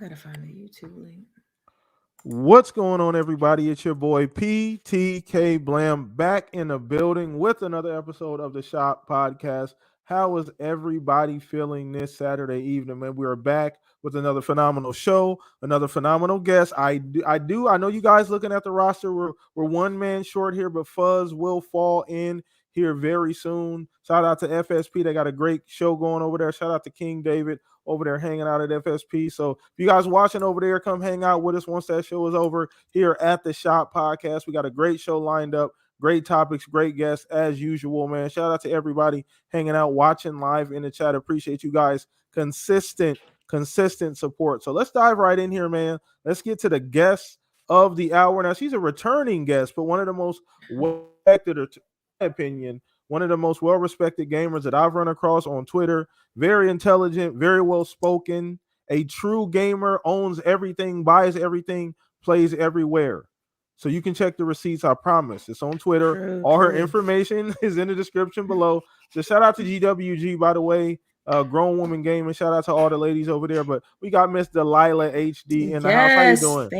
gotta find the YouTube link. What's going on, everybody? It's your boy PTK Blam back in the building with another episode of the Shop Podcast. How is everybody feeling this Saturday evening, man? We are back with another phenomenal show, another phenomenal guest. I know you guys looking at the roster. We're one man short here, but Fuzz will fall in here very soon. Shout out to FSP. They got a great show going over there. Shout out to King David over there hanging out at FSP. So if you guys watching over there, come hang out with us once that show is over here at the Shop Podcast. We got a great show lined up, great topics, great guests as usual, man. Shout out to everybody hanging out, watching live in the chat. Appreciate you guys. Consistent support. So let's dive right in here, man. Let's get to the guest of the hour. Now, she's a returning guest, but one of the most well-respected, or in my opinion, one of the most well-respected gamers that I've run across on Twitter. Very intelligent, very well-spoken, a true gamer, owns everything, buys everything, plays everywhere. So you can check the receipts, I promise. It's on Twitter. All her information is in the description below. So shout out to GWG, by the way. Grown Woman Gaming. Shout out to all the ladies over there. But we got Miss Delilah HD in the house. How you doing?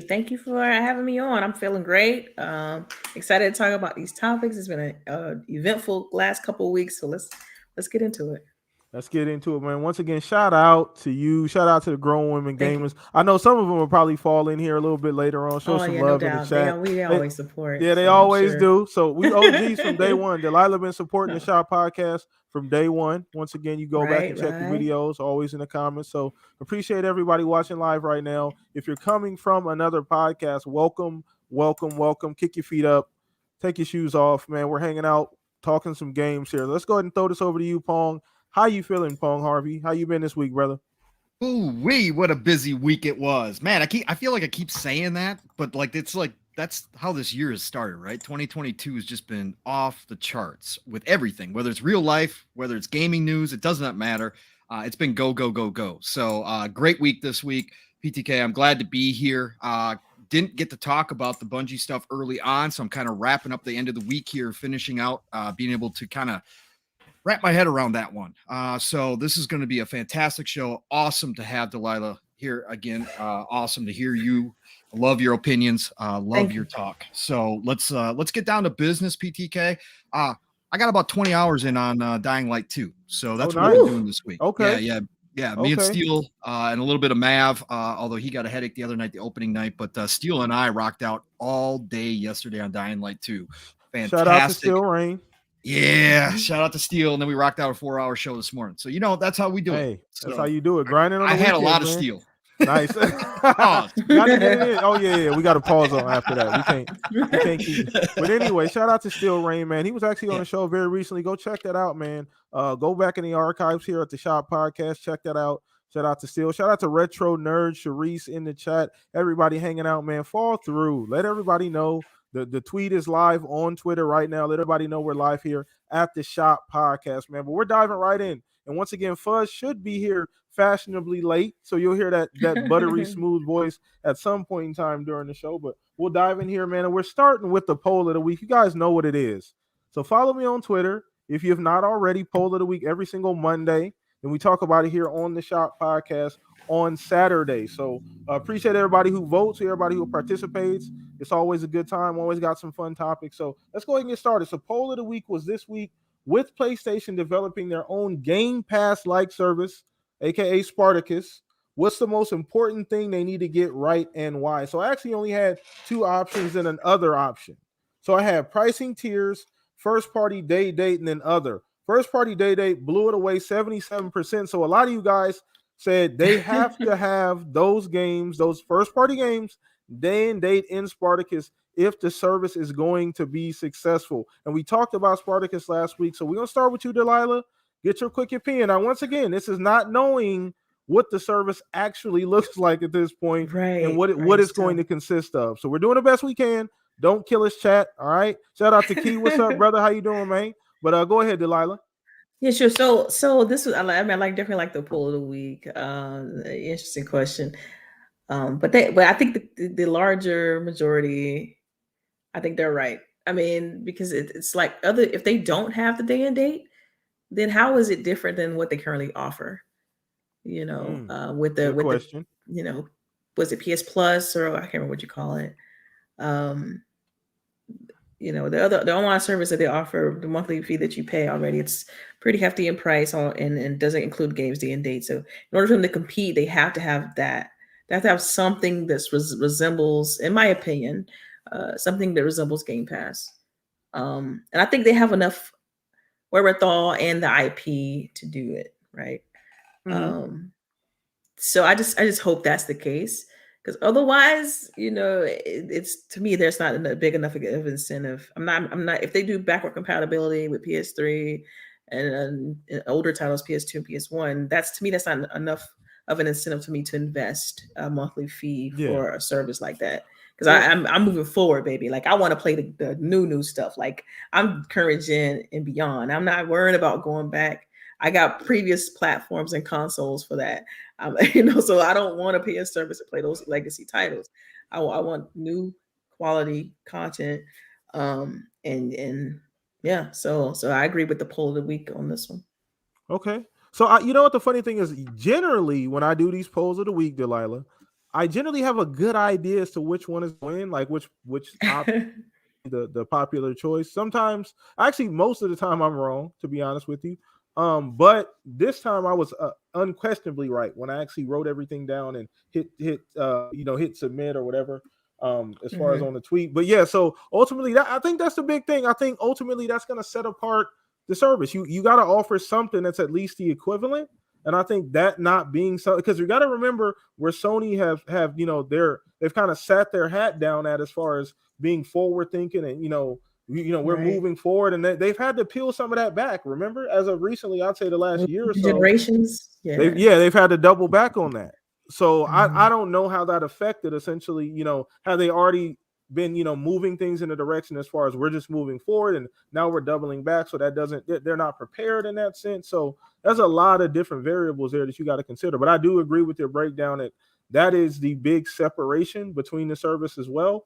Thank you for having me on. I'm feeling great. Excited to talk about these topics. It's been an eventful last couple of weeks, so let's get into it. Let's get into it, man. Once again, shout out to you. Shout out to the Grown Women Gamers. I know some of them will probably fall in here a little bit later on. Show some love in the chat. We always support. Yeah, they always do. So we OGs from day one. Delilah been supporting the Shop Podcast from day one. Once again, you go back and check the videos, always in the comments. So appreciate everybody watching live right now. If you're coming from another podcast, welcome. Kick your feet up. Take your shoes off, man. We're hanging out, talking some games here. Let's go ahead and throw this over to you, Pong. How you feeling, Pong Harvey? How you been this week, brother? Ooh-wee, what a busy week it was. Man, I feel like I keep saying that, but it's like that's how this year has started, right? 2022 has just been off the charts with everything, whether it's real life, whether it's gaming news, it does not matter. It's been go. So great week this week. PTK, I'm glad to be here. Didn't get to talk about the Bungie stuff early on, so I'm kind of wrapping up the end of the week here, finishing out, being able to kind of wrap my head around that one. So this is going to be a fantastic show. Awesome to have Delilah here again. Awesome to hear you. I love your opinions. Love your talk. So let's get down to business, PTK. I got about 20 hours in on Dying Light 2. So that's what we're doing this week. Okay. Yeah. Me and Steele and a little bit of Mav, although he got a headache the other night, the opening night. But Steele and I rocked out all day yesterday on Dying Light 2. Fantastic. Shout out to Steele Rain. Yeah, shout out to Steel, and then we rocked out a 4-hour show this morning. So that's how we do it. So, that's how you do it. Grinding on. I had a lot of Steel. Nice. Gotta get it in. Oh yeah. We got to pause on after that. We can't keep. But anyway, shout out to Steel Rain, man. He was actually on the show very recently. Go check that out, man. Go back in the archives here at the Shop Podcast. Check that out. Shout out to Steel. Shout out to Retro Nerd, Sharice in the chat. Everybody hanging out, man. Fall through. Let everybody know. The tweet is live on Twitter right now. Let everybody know we're live here at the Shop Podcast, man. But we're diving right in. And once again, Fuzz should be here fashionably late. So you'll hear that buttery smooth voice at some point in time during the show. But we'll dive in here, man. And we're starting with the poll of the week. You guys know what it is. So follow me on Twitter. If you have not already, poll of the week every single Monday. And we talk about it here on the Shop Podcast on Saturday. So appreciate everybody who votes, everybody who participates. It's always a good time. Always got some fun topics. So let's go ahead and get started. So poll of the week was this week with PlayStation developing their own Game Pass-like service, aka Spartacus. What's the most important thing they need to get right and why? So I actually only had two options and an other option. So I had pricing tiers, first party day date, and then other. First party day date blew it away 77%. So a lot of you guys said they have to have those games, those first party games, day and date in Spartacus if the service is going to be successful. And we talked about Spartacus last week. So we're going to start with you, Delilah. Get your quick opinion. Now, once again, this is not knowing what the service actually looks like at this point, and what it's going to consist of. So we're doing the best we can. Don't kill us, chat. All right. Shout out to Key. What's up, brother? How you doing, man? But go ahead, Delilah. Yeah, sure. So this was, I definitely like the poll of the week. Interesting question. But I think the larger majority, I think they're right. I mean, because it's like if they don't have the day and date, then how is it different than what they currently offer? With the question. was it PS Plus, or I can't remember what you call it. The online service that they offer, the monthly fee that you pay already, it's pretty hefty in price, and doesn't include games day and date. So in order for them to compete, they have to have that. They have to have something that resembles, in my opinion, something that resembles Game Pass. And I think they have enough wherewithal and the IP to do it, right? So I just hope that's the case, because otherwise, it's, to me, there's not a big enough of incentive. I'm not, if they do backward compatibility with PS3 and older titles, PS2 and PS1, to me that's not enough of an incentive for me to invest a monthly fee for a service like that. Because I'm moving forward, baby. Like, I want to play the new stuff. Like, I'm current gen and beyond. I'm not worried about going back. I got previous platforms and consoles for that. So I don't want a PS service to play those legacy titles. I want new quality content. And yeah, so I agree with the poll of the week on this one. Okay. So you know what the funny thing is? Generally, when I do these polls of the week, Delilah, I generally have a good idea as to which one is winning, like which option the popular choice. Sometimes, actually, most of the time, I'm wrong, to be honest with you. But this time I was unquestionably right when I actually wrote everything down and hit submit or whatever. As far as on the tweet, but yeah. So ultimately, I think that's the big thing. I think ultimately that's going to set apart the service. You got to offer something that's at least the equivalent. And I think that not being so, because you got to remember where Sony have they've kind of sat their hat down at as far as being forward thinking, and we're moving forward, and they've had to peel some of that back. Remember, as of recently, I'd say the last year or so, generations, they've had to double back on that. So I don't know how that affected essentially, how they already been, moving things in a direction as far as we're just moving forward, and now we're doubling back. So they're not prepared in that sense. So there's a lot of different variables there that you got to consider. But I do agree with your breakdown that is the big separation between the service as well.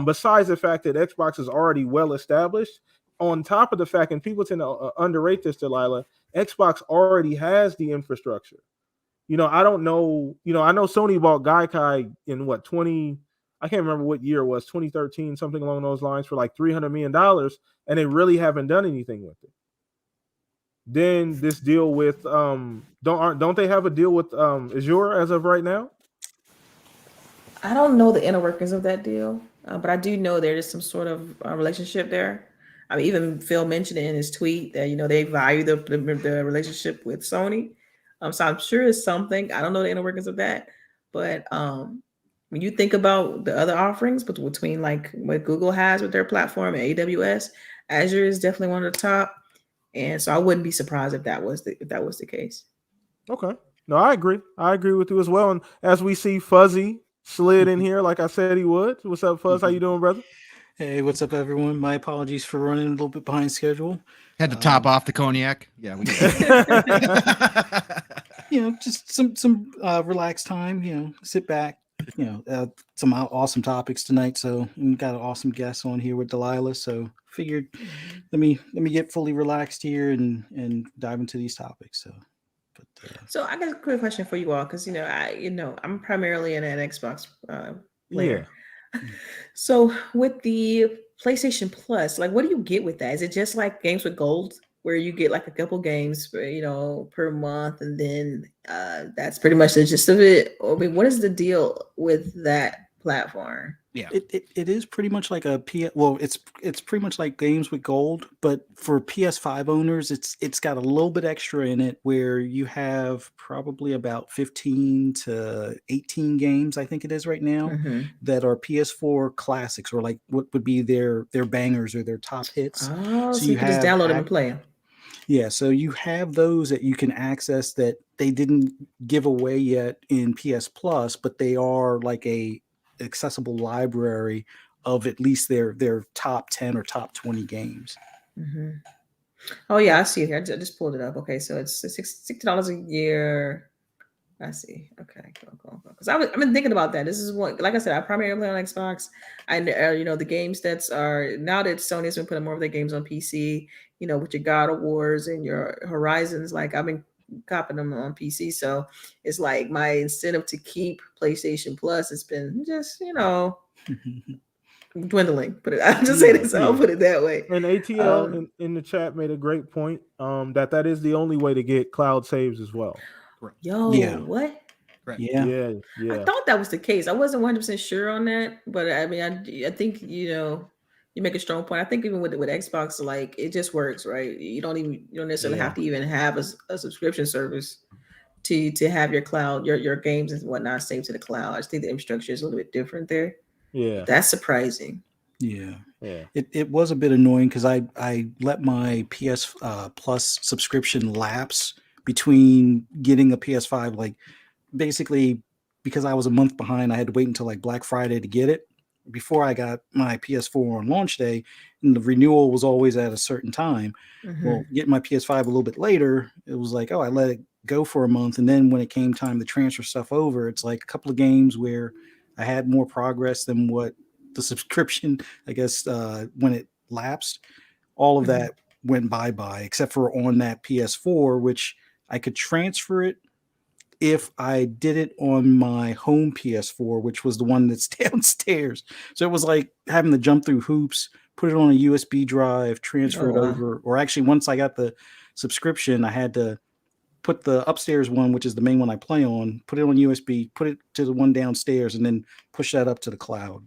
Besides the fact that Xbox is already well established, on top of the fact, and people tend to underrate this, Delilah, Xbox already has the infrastructure. I don't know, I know Sony bought Gaikai in I can't remember what year it was, 2013, something along those lines, for like $300 million, and they really haven't done anything with it. Then this deal with don't they have a deal with Azure as of right now? I don't know the inner workings of that deal, but I do know there is some sort of relationship there. I mean, even Phil mentioned it in his tweet that they value the relationship with Sony. So I'm sure it's something. I don't know the inner workings of that, but when you think about the other offerings, but between like what Google has with their platform and AWS, Azure is definitely one of the top. And so I wouldn't be surprised if that was the case. Okay. No, I agree. I agree with you as well. And as we see Fuzzy slid in here, like I said he would. What's up, Fuzz? How you doing, brother? Hey, what's up, everyone? My apologies for running a little bit behind schedule. Had to top off the cognac. Yeah, we just some relaxed time. Sit back. Some awesome topics tonight. So we got an awesome guest on here with Delilah. So figured let me get fully relaxed here and dive into these topics. So I got a quick question for you all, because I'm primarily an Xbox player. Yeah. So with the PlayStation Plus, like, what do you get with that? Is it just like games with gold, where you get like a couple games per month, and then that's pretty much the gist of it? I mean, what is the deal with that platform? Yeah, it is pretty much like it's pretty much like games with gold, but for PS5 owners, it's got a little bit extra in it, where you have probably about 15 to 18 games, I think it is right now, that are PS4 classics, or like what would be their bangers or their top hits. Oh, so you can just download them and play them. Yeah, so you have those that you can access that they didn't give away yet in PS Plus, but they are like a accessible library of at least their top 10 or top 20 games. Oh yeah, I see it here. I just pulled it up. Okay, so it's $60 a year. I see. Okay, cool. Because I've been thinking about that. This is what, like I said, I primarily play on Xbox. I the games that are, now that Sony's been putting more of their games on PC, with your God of Wars and your Horizons. Like, I've been copying them on PC. So it's like my incentive to keep PlayStation Plus has been just, dwindling. I'll just say this. I'll put it that way. And ATL in the chat made a great point. That is the only way to get cloud saves as well. Correct. What? Correct. Yeah. I thought that was the case. I wasn't 100% sure on that, but I mean, I think you make a strong point. I think even with Xbox, like it just works, right? You don't necessarily have to even have a subscription service to have your cloud, your games and whatnot saved to the cloud. I just think the infrastructure is a little bit different there. Yeah, that's surprising. Yeah. It was a bit annoying because I let my PS Plus subscription lapse between getting a PS5. Like basically, because I was a month behind, I had to wait until like Black Friday to get it before I got my PS4 on launch day, and the renewal was always at a certain time. Mm-hmm. Well, getting my PS5 a little bit later, it was like, oh, I let it go for a month, and then when it came time to transfer stuff over, it's like a couple of games where I had more progress than what the subscription, I guess, when it lapsed, all of that went bye-bye, except for on that PS4, which I could transfer it if I did it on my home PS4, which was the one that's downstairs. So it was like having to jump through hoops, put it on a USB drive, transfer it over. Or actually, once I got the subscription, I had to put the upstairs one, which is the main one I play on, put it on USB, put it to the one downstairs, and then push that up to the cloud.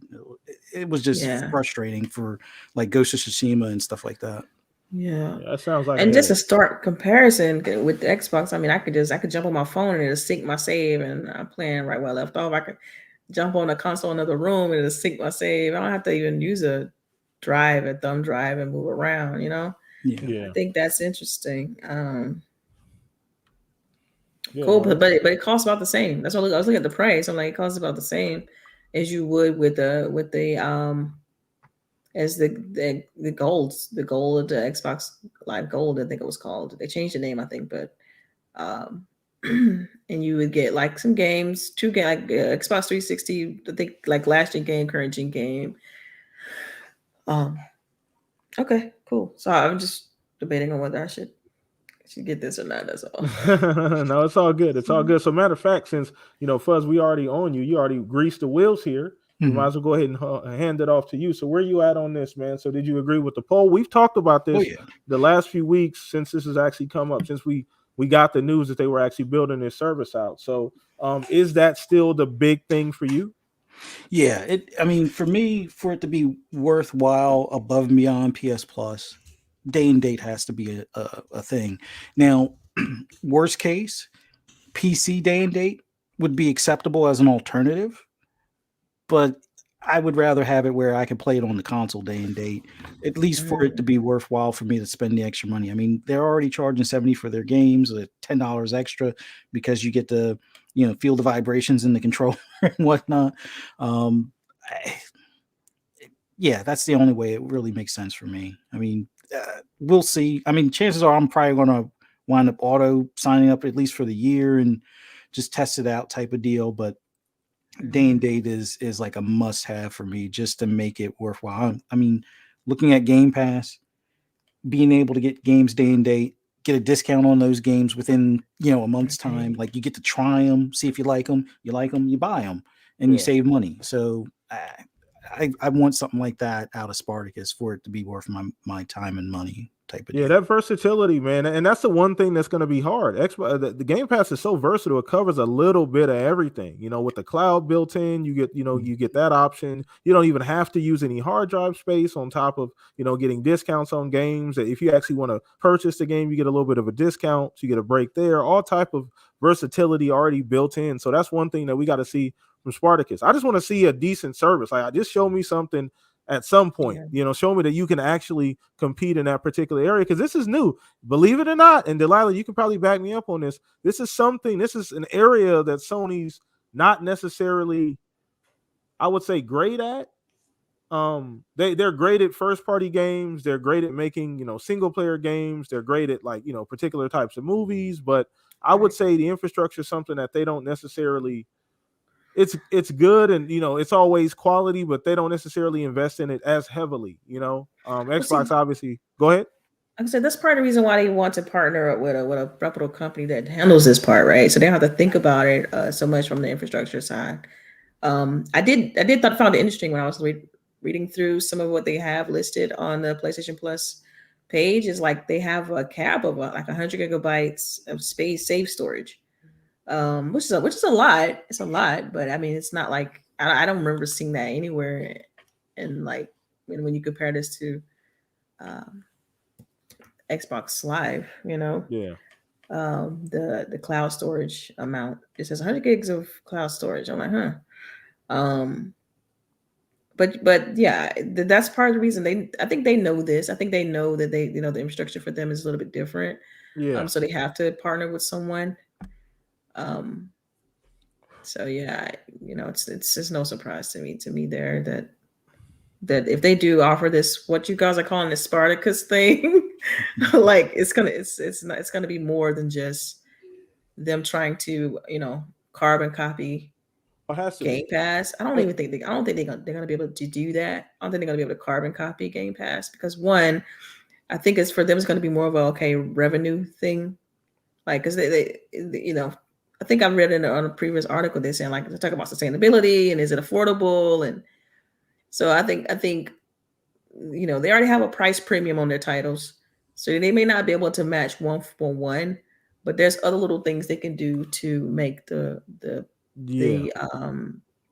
It was just frustrating for like Ghost of Tsushima and stuff like that. Yeah, that sounds like. And just a start comparison with the Xbox, I mean, I could jump on my phone and it'll sync my save, and I'm playing right where I left off. I could jump on a console in another room and it'll sync my save. I don't have to even use a thumb drive, and move around. Yeah. I think that's interesting. Cool, but it costs about the same. That's what I was looking at the price. I'm like, it costs about the same as you would with the as the gold of the Xbox Live Gold, I think it was called. They changed the name, I think, but and you would get like some games, two games, like Xbox 360, I think, like last gen game, current gen game. Okay, cool. So I'm just debating on whether I should get this or not. That's all. No, it's all good. It's all good. So, matter of fact, since Fuzz, we already own you. You already greased the wheels here. We might as well go ahead and hand it off to you. So, where you at on this, man? So, did you agree with the poll? We've talked about this the last few weeks since this has actually come up. Since we got the news that they were actually building this service out. So, is that still the big thing for you? Yeah. I mean, for me, for it to be worthwhile above and beyond PS Plus, day and date has to be a thing. Now, worst case, PC day and date would be acceptable as an alternative, but I would rather have it where I can play it on the console day and date, at least for it to be worthwhile for me to spend the extra money. I mean, they're already charging $70 for their games, $10 extra because you get to, feel the vibrations in the controller and whatnot. Yeah, that's the only way it really makes sense for me. I mean, we'll see. I mean, chances are I'm probably going to wind up auto signing up at least for the year and just test it out type of deal. But day and date is like a must have for me just to make it worthwhile. I mean, looking at Game Pass, being able to get games day and date, get a discount on those games within, a month's time. Like you get to try them, see if you like them, you buy them, and you save money. So I want something like that out of Spartacus for it to be worth my time and money type of deal. Yeah, that versatility, man. And that's the one thing that's going to be hard. The Game Pass is so versatile. It covers a little bit of everything. With the cloud built in, you get, you get that option. You don't even have to use any hard drive space on top of, getting discounts on games. If you actually want to purchase the game, you get a little bit of a discount. So you get a break there. All type of versatility already built in. So that's one thing that we got to see from Spartacus. I just want to see a decent service. Like, just show me something at some point, show me that you can actually compete in that particular area, because this is new, believe it or not. And Delilah, you can probably back me up on this. This is an area that Sony's not necessarily, I would say, great at. They're great at first party games. They're great at making, single player games. They're great at particular types of movies. But I would say the infrastructure is something that they don't necessarily. It's good, and it's always quality, but they don't necessarily invest in it as heavily. Xbox, obviously. Go ahead. I said that's part of the reason why they want to partner up with a reputable company that handles this part, right? So they don't have to think about it so much from the infrastructure side. Found it interesting when I was reading through some of what they have listed on the PlayStation Plus page. Is like they have a cap of like 100 gigabytes of space save storage, which is a lot. It's a lot, but I mean, it's not like I don't remember seeing that anywhere. And like when you compare this to um, Xbox Live, Yeah. the cloud storage amount. It says 100 gigs of cloud storage. I'm like, huh. But yeah, that's part of the reason I think they know this. I think they know that the infrastructure for them is a little bit different. Yeah. So they have to partner with someone. So yeah, it's just no surprise to me there that if they do offer this, what you guys are calling the Spartacus thing, like it's gonna be more than just them trying to carbon copy It has to Game be. Pass. I don't think they're gonna be able to do that. I don't think they're gonna be able to carbon copy Game Pass because one, I think it's for them. It's gonna be more of a revenue thing, like because they I think I read on a previous article they're saying like they talk about sustainability and is it affordable, and so I think they already have a price premium on their titles, so they may not be able to match one for one, but there's other little things they can do to make the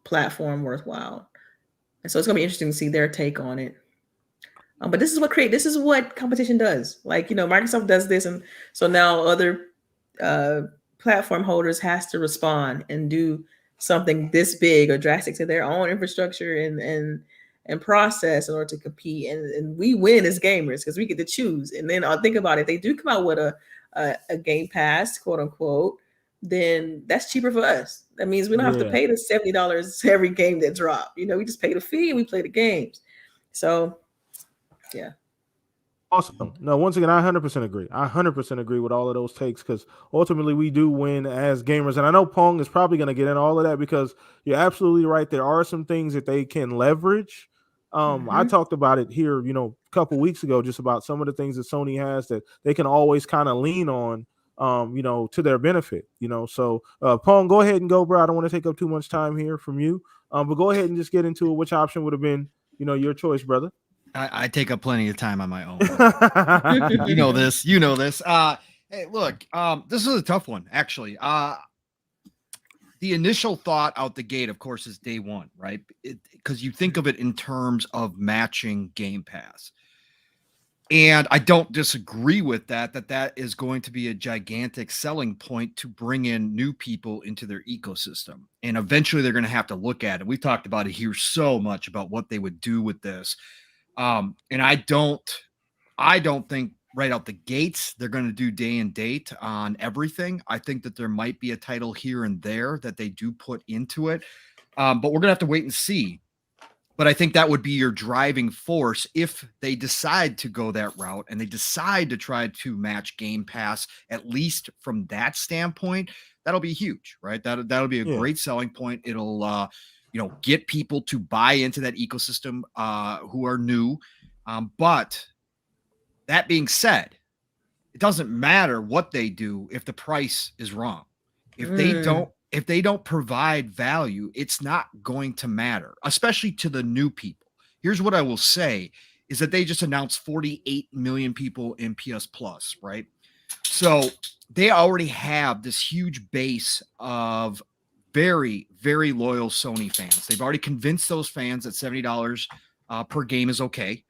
platform worthwhile. And so it's gonna be interesting to see their take on it. But this is what competition does. Like, Microsoft does this, and so now other platform holders has to respond and do something this big or drastic to their own infrastructure and process in order to compete. And we win as gamers because we get to choose. And then I'll think about it. If they do come out with a Game Pass, quote unquote, then that's cheaper for us. That means we don't have to pay the $70 every game that drop. We just pay the fee and we play the games. So, yeah. Awesome. No, once again, I 100% agree. I 100% agree with all of those takes because ultimately we do win as gamers. And I know Pong is probably going to get in all of that because you're absolutely right. There are some things that they can leverage. I talked about it here, a couple weeks ago, just about some of the things that Sony has that they can always kind of lean on, to their benefit, So, Pong, go ahead and go, bro. I don't want to take up too much time here from you, but go ahead and just get into it. Which option would have been, your choice, brother? I take up plenty of time on my own. You know this. Hey, look, this is a tough one, actually. The initial thought out the gate, of course, is day one, right? Because you think of it in terms of matching Game Pass. And I don't disagree with that is going to be a gigantic selling point to bring in new people into their ecosystem. And eventually they're going to have to look at it. We've talked about it here so much about what they would do with this. And I don't think right out the gates they're going to do day and date on everything. I think that there might be a title here and there that they do put into it, but we're going to have to wait and see. But I think that would be your driving force if they decide to go that route and they decide to try to match Game Pass, at least from that standpoint. That'll be huge, right? That'll be a great selling point. It'll get people to buy into that ecosystem who are new. But that being said, it doesn't matter what they do if the price is wrong. If they don't provide value, it's not going to matter, especially to the new people. Here's what I will say is that they just announced 48 million people in PS Plus, right? So they already have this huge base of very, very loyal Sony fans. They've already convinced those fans that $70 per game is okay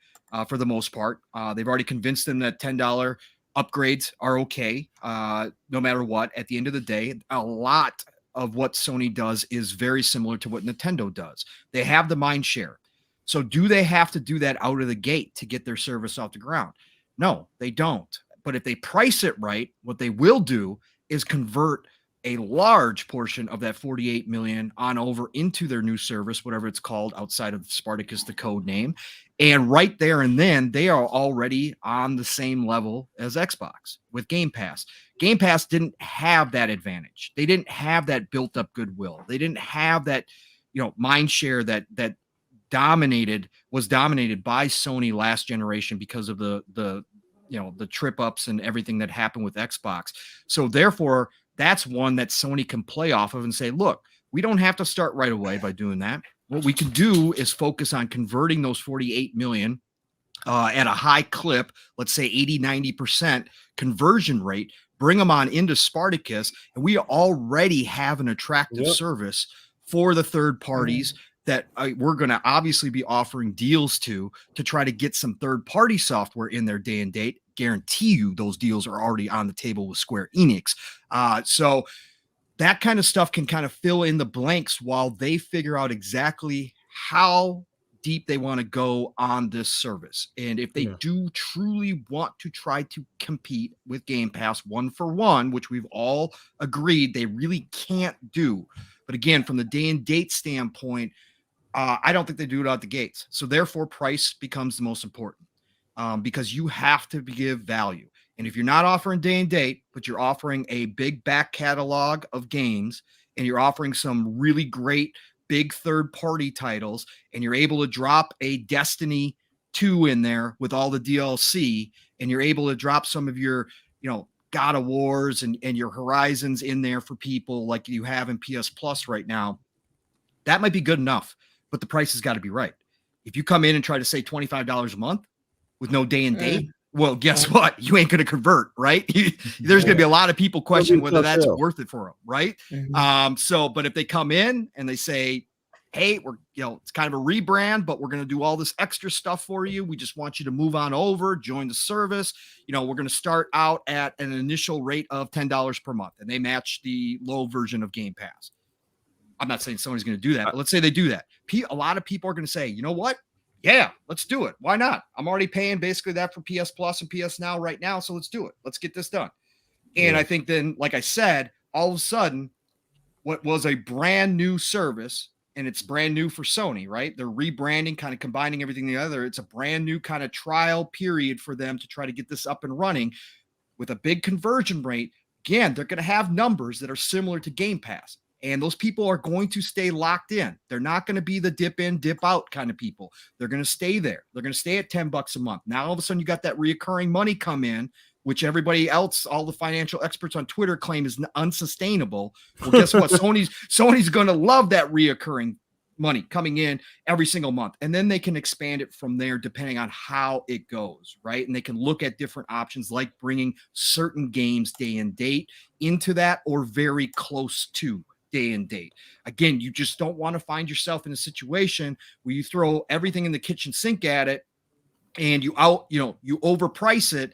for the most part. They've already convinced them that $10 upgrades are okay no matter what. At the end of the day, a lot of what Sony does is very similar to what Nintendo does. They have the mind share. So do they have to do that out of the gate to get their service off the ground? No, they don't. But if they price it right, what they will do is convert a large portion of that 48 million on over into their new service, whatever it's called outside of Spartacus, the code name. And right there and then they are already on the same level as Xbox with Game Pass. Game Pass didn't have that advantage. They didn't have that built up goodwill. They didn't have that, mind share that was dominated by Sony last generation because of the the trip ups and everything that happened with Xbox. So therefore, that's one that Sony can play off of and say, look, we don't have to start right away by doing that. What we can do is focus on converting those 48 million at a high clip, let's say 80-90% conversion rate, bring them on into Spartacus, and we already have an attractive service for the third parties that we're going to obviously be offering deals to try to get some third-party software in their day and date. Guarantee you those deals are already on the table with Square Enix. So that kind of stuff can kind of fill in the blanks while they figure out exactly how deep they want to go on this service. And if they do truly want to try to compete with Game Pass 1-for-1, which we've all agreed they really can't do. But again, from the day and date standpoint, I don't think they do it out the gates. So therefore, price becomes the most important because you have to give value. And if you're not offering day and date, but you're offering a big back catalog of games and you're offering some really great big third-party titles, and you're able to drop a Destiny 2 in there with all the DLC, and you're able to drop some of your, God of Wars and your Horizons in there for people like you have in PS Plus right now, that might be good enough, but the price has got to be right. If you come in and try to say $25 a month with no day and date, well, guess what? You ain't going to convert, right? There's going to be a lot of people questioning whether that's worth it for them, right? But if they come in and they say, hey, we're, it's kind of a rebrand, but we're going to do all this extra stuff for you. We just want you to move on over, join the service. We're going to start out at an initial rate of $10 per month, and they match the low version of Game Pass. I'm not saying Sony's going to do that, but let's say they do that. A lot of people are going to say, you know what? Yeah, let's do it. Why not? I'm already paying basically that for PS Plus and PS Now right now, so let's do it. Let's get this done. And I think then, like I said, all of a sudden, what was a brand new service, and it's brand new for Sony, right? They're rebranding, kind of combining everything together. It's a brand new kind of trial period for them to try to get this up and running with a big conversion rate. Again, they're going to have numbers that are similar to Game Pass. And those people are going to stay locked in. They're not going to be the dip in, dip out kind of people. They're going to stay there. They're going to stay at $10 a month. Now, all of a sudden, you got that reoccurring money come in, which everybody else, all the financial experts on Twitter claim is unsustainable. Well, guess what? Sony's going to love that reoccurring money coming in every single month. And then they can expand it from there depending on how it goes, right? And they can look at different options like bringing certain games day and date into that or very close to day and date. Again, you just don't want to find yourself in a situation where you throw everything in the kitchen sink at it and you overprice it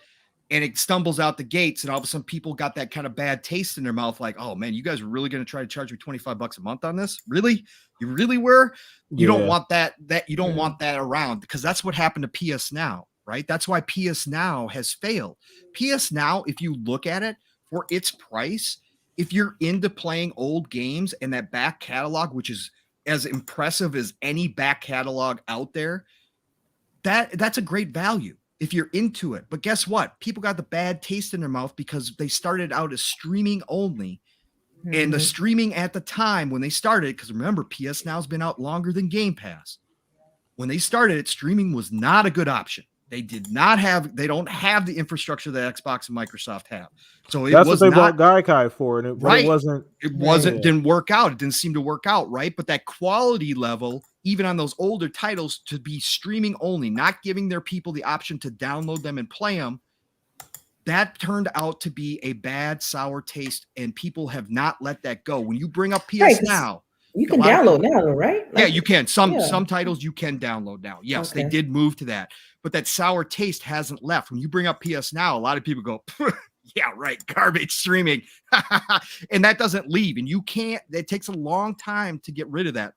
and it stumbles out the gates. And all of a sudden people got that kind of bad taste in their mouth. Like, oh man, you guys are really going to try to charge me $25 a month on this? Really? You really were? You don't want that you don't want that around, because that's what happened to PS Now, right? That's why PS Now has failed. PS Now, if you look at it for its price, if you're into playing old games and that back catalog, which is as impressive as any back catalog out there, that's a great value if you're into it. But guess what? People got the bad taste in their mouth because they started out as streaming only. And the streaming at the time when they started, because remember, PS Now's been out longer than Game Pass. When they started it, streaming was not a good option. They don't have the infrastructure that Xbox and Microsoft have. So that's what they bought Gaikai for, and it didn't work out. It didn't seem to work out, right? But that quality level, even on those older titles, to be streaming only, not giving their people the option to download them and play them, that turned out to be a bad, sour taste, and people have not let that go. When you bring up PS Now, you can download now, right? Yeah, you can. Some titles you can download now. Yes, they did move to that. But that sour taste hasn't left. When you bring up PS Now, a lot of people go, yeah, right, garbage streaming. And that doesn't leave. And it takes a long time to get rid of that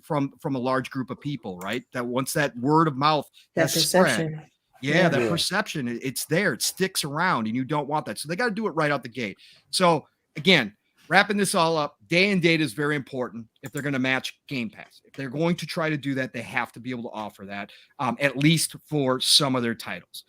from a large group of people, right? That once that word of mouth has spread. That perception, it's there. It sticks around, and you don't want that. So they got to do it right out the gate. So again, wrapping this all up, day and date is very important if they're going to match Game Pass. If they're going to try to do that, they have to be able to offer that, at least for some of their titles.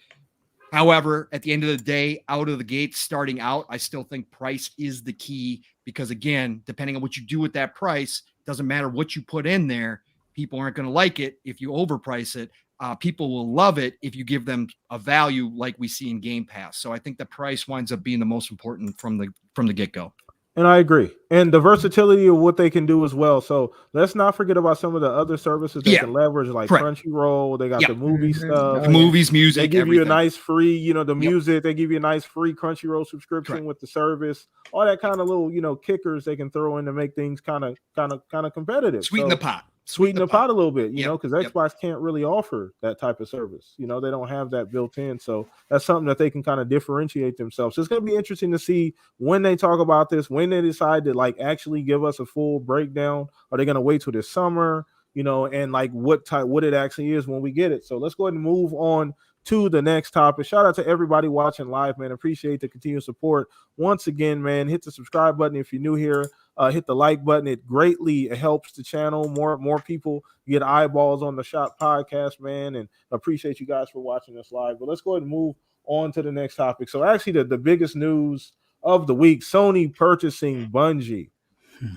However, at the end of the day, out of the gate, starting out, I still think price is the key, because again, depending on what you do with that price, doesn't matter what you put in there, people aren't going to like it if you overprice it. people will love it if you give them a value like we see in Game Pass. So I think the price winds up being the most important from the get-go. And I agree. And the versatility of what they can do as well. So let's not forget about some of the other services they can leverage, like Crunchyroll. They got the movie stuff. The movies, music. They give everything. you a nice free, the music. They give you a nice free Crunchyroll subscription with the service. All that kind of little, kickers they can throw in to make things kind of competitive. Sweeten the pot. Sweeten the pot a little bit, because Xbox can't really offer that type of service. They don't have that built in. So that's something that they can kind of differentiate themselves. So it's going to be interesting to see when they talk about this, when they decide to like actually give us a full breakdown. Are they going to wait till this summer, and like what it actually is when we get it? So let's go ahead and move on to the next topic. Shout out to everybody watching live, man. Appreciate the continued support. Once again, man, hit the subscribe button if you're new here. Hit the like button. It greatly helps the channel. More people get eyeballs on the Shop Podcast, man, and appreciate you guys for watching us live. But let's go ahead and move on to the next topic. So actually the biggest news of the week, Sony purchasing Bungie.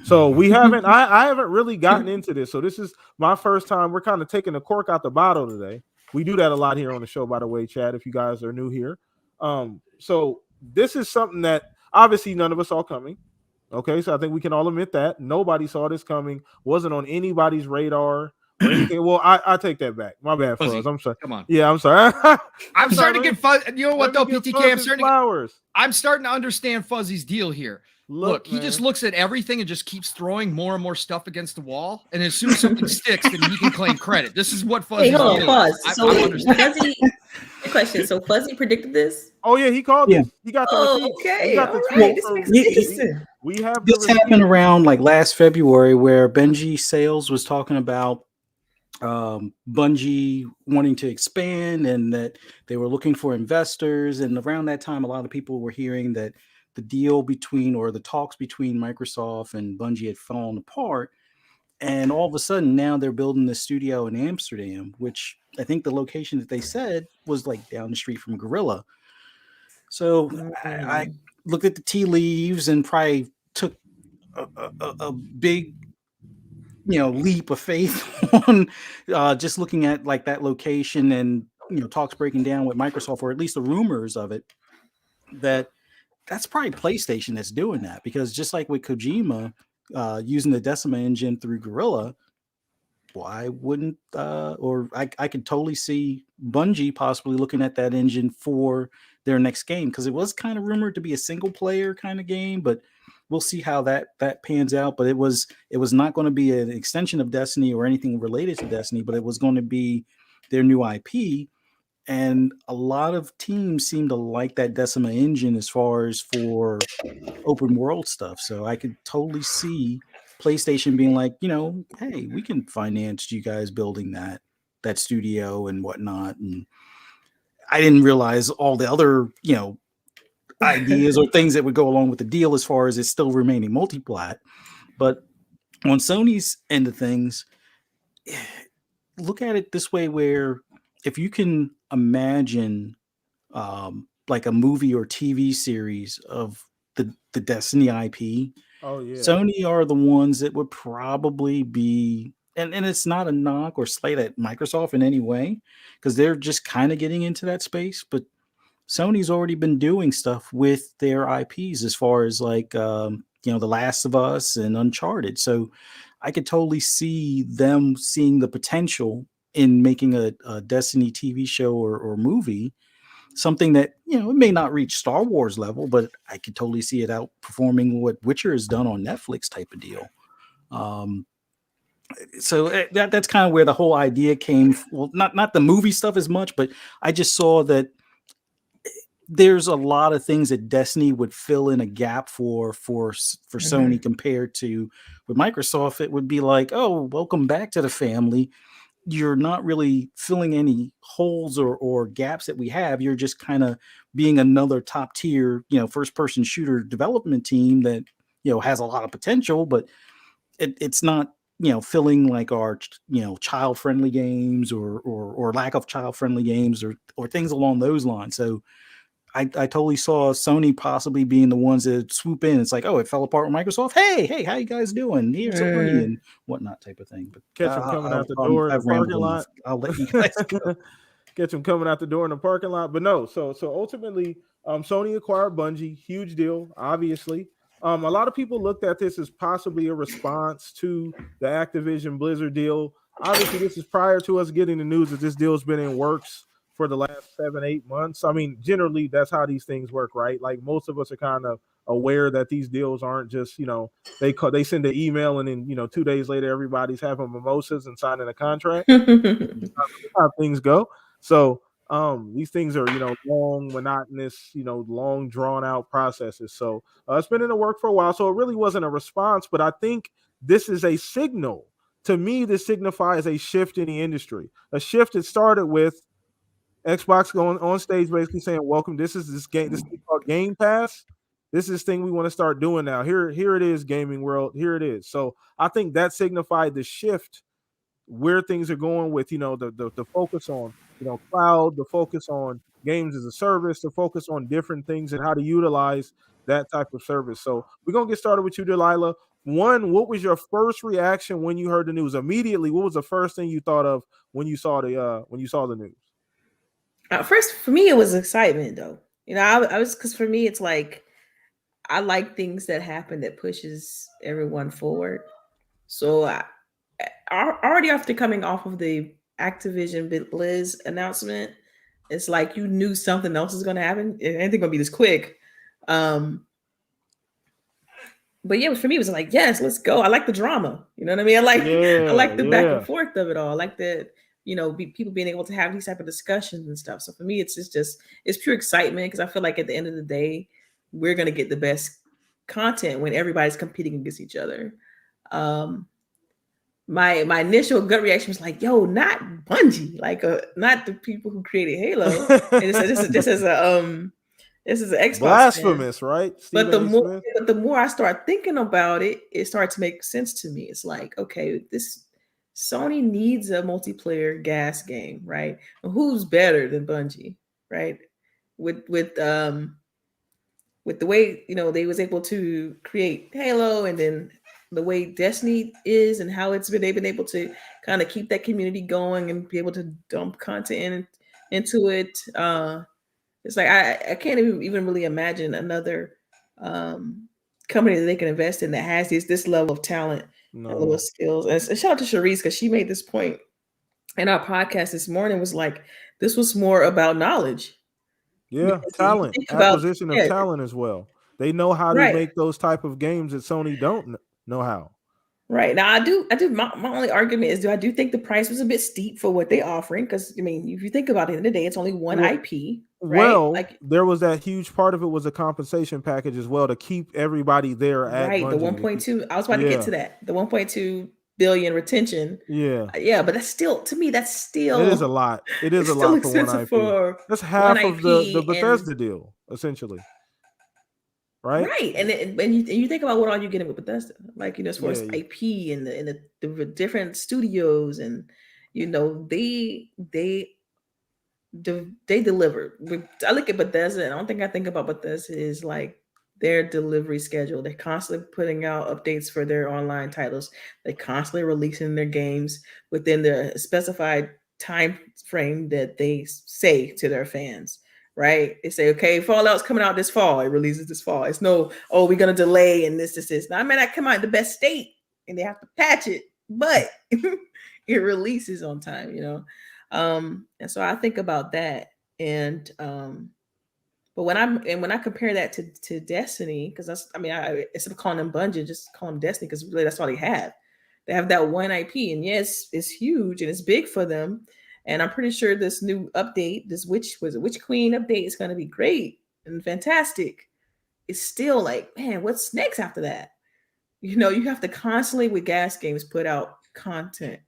So we haven't, I haven't really gotten into this. So this is my first time. We're kind of taking the cork out the bottle today. We do that a lot here on the show, by the way, Chad, if you guys are new here. So this is something that obviously none of us saw coming. Okay, so I think we can all admit that nobody saw this coming. Wasn't on anybody's radar or anything. Well, I take that back. My bad, Fuzz. I'm sorry. Come on. Yeah, I'm sorry. I'm starting to get fuzz. You know what though, PTK? I'm starting to understand Fuzzy's deal here. Look, he just looks at everything and just keeps throwing more and more stuff against the wall. And as soon as something sticks, then he can claim credit. This is what Fuzzy. Hey, hold on, Fuzz. Fuzzy, question. So Fuzzy predicted this? Oh yeah, he called it. He got the okay. He got the right. We have this happened around like last February, where Bungie Sales was talking about Bungie wanting to expand and that they were looking for investors. And around that time, a lot of people were hearing that the deal the talks between Microsoft and Bungie had fallen apart. And all of a sudden now they're building the studio in Amsterdam, which I think the location that they said was like down the street from Gorilla. So I looked at the tea leaves and probably took a big, leap of faith on just looking at like that location and, talks breaking down with Microsoft, or at least the rumors of it, that's probably PlayStation that's doing that, because just like with Kojima using the Decima engine through Gorilla, why wouldn't I could totally see Bungie possibly looking at that engine for their next game, because it was kind of rumored to be a single player kind of game, but we'll see how that pans out. But it was not going to be an extension of Destiny or anything related to Destiny, but it was going to be their new IP. And a lot of teams seem to like that Decima engine as far as for open world stuff. So I could totally see PlayStation being like, hey, we can finance you guys building that studio and whatnot. And I didn't realize all the other, ideas or things that would go along with the deal as far as it's still remaining multi-plat. But on Sony's end of things, look at it this way, where if you can imagine like a movie or TV series of the Destiny IP, Sony are the ones that would probably be, and it's not a knock or slight at Microsoft in any way, because they're just kind of getting into that space, but Sony's already been doing stuff with their IPs as far as like, The Last of Us and Uncharted. So I could totally see them seeing the potential in making a Destiny TV show or movie, something that, it may not reach Star Wars level, but I could totally see it outperforming what Witcher has done on Netflix type of deal. So that's kind of where the whole idea came. Well, not the movie stuff as much, but I just saw that there's a lot of things that Destiny would fill in a gap for Sony compared to with Microsoft. It would be like, oh, welcome back to the family. You're not really filling any holes or gaps that we have. You're just kind of being another top tier, first person shooter development team that, has a lot of potential, but it's not, filling like our, child friendly games or lack of child friendly games or things along those lines. So I totally saw Sony possibly being the ones that swoop in. It's like, oh, it fell apart with Microsoft. Hey, how you guys doing? Here's some money and whatnot type of thing. But Catch them coming out the door in the I've rambled parking lot. enough. I'll let you guys go. Catch them coming out the door in the parking lot. But no, so ultimately, Sony acquired Bungie, huge deal, obviously. A lot of people looked at this as possibly a response to the Activision Blizzard deal. Obviously, this is prior to us getting the news that this deal's been in works for the last 7-8 months. I mean, generally, that's how these things work, right? Like most of us are kind of aware that these deals aren't just, they send an email and then, 2 days later, everybody's having mimosas and signing a contract. How things go. So these things are, long, monotonous, long drawn out processes. So it's been in the work for a while. So it really wasn't a response, but I think this is a signal. To me, this signifies a shift in the industry. A shift that started with Xbox going on stage basically saying, welcome, this game, this thing called Game Pass. This is this thing we want to start doing now. Here it is, gaming world. Here it is. So I think that signified the shift where things are going with, the focus on, cloud, the focus on games as a service, the focus on different things and how to utilize that type of service. So we're going to get started with you, Delilah. One, what was your first reaction when you heard the news? Immediately, what was the first thing you thought of when you saw the news? First, for me, it was excitement, though. I was, because for me, it's like I like things that happen that pushes everyone forward. So already after coming off of the Activision Blizz announcement, it's like you knew something else is going to happen. It ain't going to be this quick. But yeah, for me, it was like, yes, let's go. I like the drama. You know what I mean? I like the back and forth of it all. I like the, people being able to have these type of discussions and stuff. So for me, it's pure excitement because I feel like at the end of the day, we're going to get the best content when everybody's competing against each other. My initial gut reaction was like, "Yo, not Bungie, like not the people who created Halo." And this is an Xbox blasphemous, fan. Right? But the more I start thinking about it, it starts to make sense to me. It's like, okay, this Sony needs a multiplayer gas game, right? And who's better than Bungie, right? With the way they was able to create Halo, and then the way Destiny is, and how they've been able to kind of keep that community going and be able to dump content into it. It's like I can't even really imagine another company that they can invest in that has this level of talent and level of skills. And shout out to Sharice because she made this point in our podcast this morning. Was like, this was more about knowledge. Yeah, talent, acquisition of talent as well. They know how to make those type of games that Sony don't know how. Right. Now I do. My only argument is, I do think the price was a bit steep for what they're offering. Because I mean, if you think about it, at the end of the day, it's only one IP. Right? Well, there was that huge part of it was a compensation package as well to keep everybody there at Bungie. The 1.2. I was about to get to that. The 1.2 billion retention. Yeah, but that's still, to me, that's still, it is a lot. It is a lot for one IP. That's half of the Bethesda deal, essentially. Right. And you think about what all you're getting with Bethesda, like, as far as IP and the different studios, and they deliver. I look at Bethesda, and I don't think I think about Bethesda is like their delivery schedule. They're constantly putting out updates for their online titles. They're constantly releasing their games within the specified time frame that they say to their fans. Right? They say, okay, Fallout's coming out this fall. It releases this fall. It's no, oh, we're gonna delay and this. Now, I mean, I come out in the best state, and they have to patch it, but it releases on time. And so I think about that, and but when I compare that to Destiny, because instead of calling them Bungie, just call them Destiny, because really that's all they have. They have that one IP, and yes, it's huge and it's big for them. And I'm pretty sure this new update, this Witch Queen update, is going to be great and fantastic. It's still like, man, what's next after that? You have to constantly, with gas games, put out content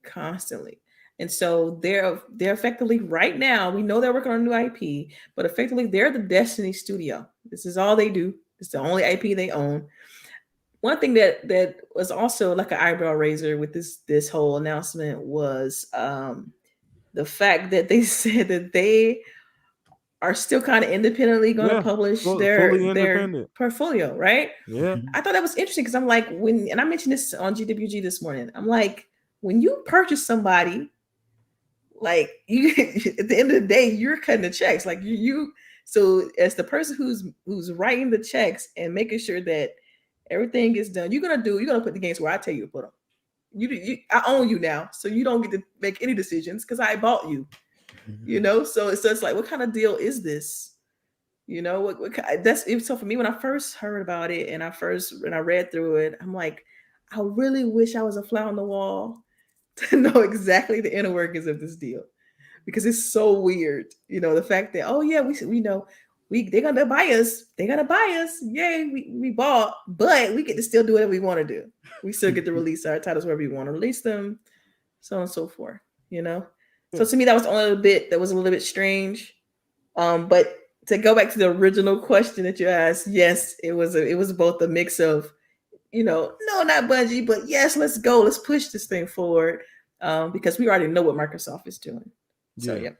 constantly. And so they're effectively, right now, we know they're working on a new IP, but effectively they're the Destiny studio. This is all they do. It's the only IP they own. One thing that was also like an eyebrow raiser with this whole announcement was the fact that they said that they are still kind of independently going to publish fully their independent. portfolio, right? Yeah. I thought that was interesting because I'm like, and I mentioned this on GWG this morning, I'm like, when you purchase somebody, like you at the end of the day, you're cutting the checks. Like you so as the person who's writing the checks and making sure that everything is done, you're gonna put the games where I tell you to put them. I own you now, so you don't get to make any decisions because I bought you. You know, so it's like, what kind of deal is this? You know, what that's it. So for me, when I first heard about it and I read through it, I'm like, I really wish I was a fly on the wall to know exactly the inner workings of this deal, because it's so weird. You know, the fact that, oh yeah, we know they're gonna buy us, yay, we bought, but we get to still do whatever we want to do. We still get to release our titles wherever we want to release them, so on and so forth. You know, so to me that was a little bit strange. But to go back to the original question that you asked, yes, it was both a mix of, no, not Bungie, but yes, let's go, let's push this thing forward, because we already know what Microsoft is doing. So yeah.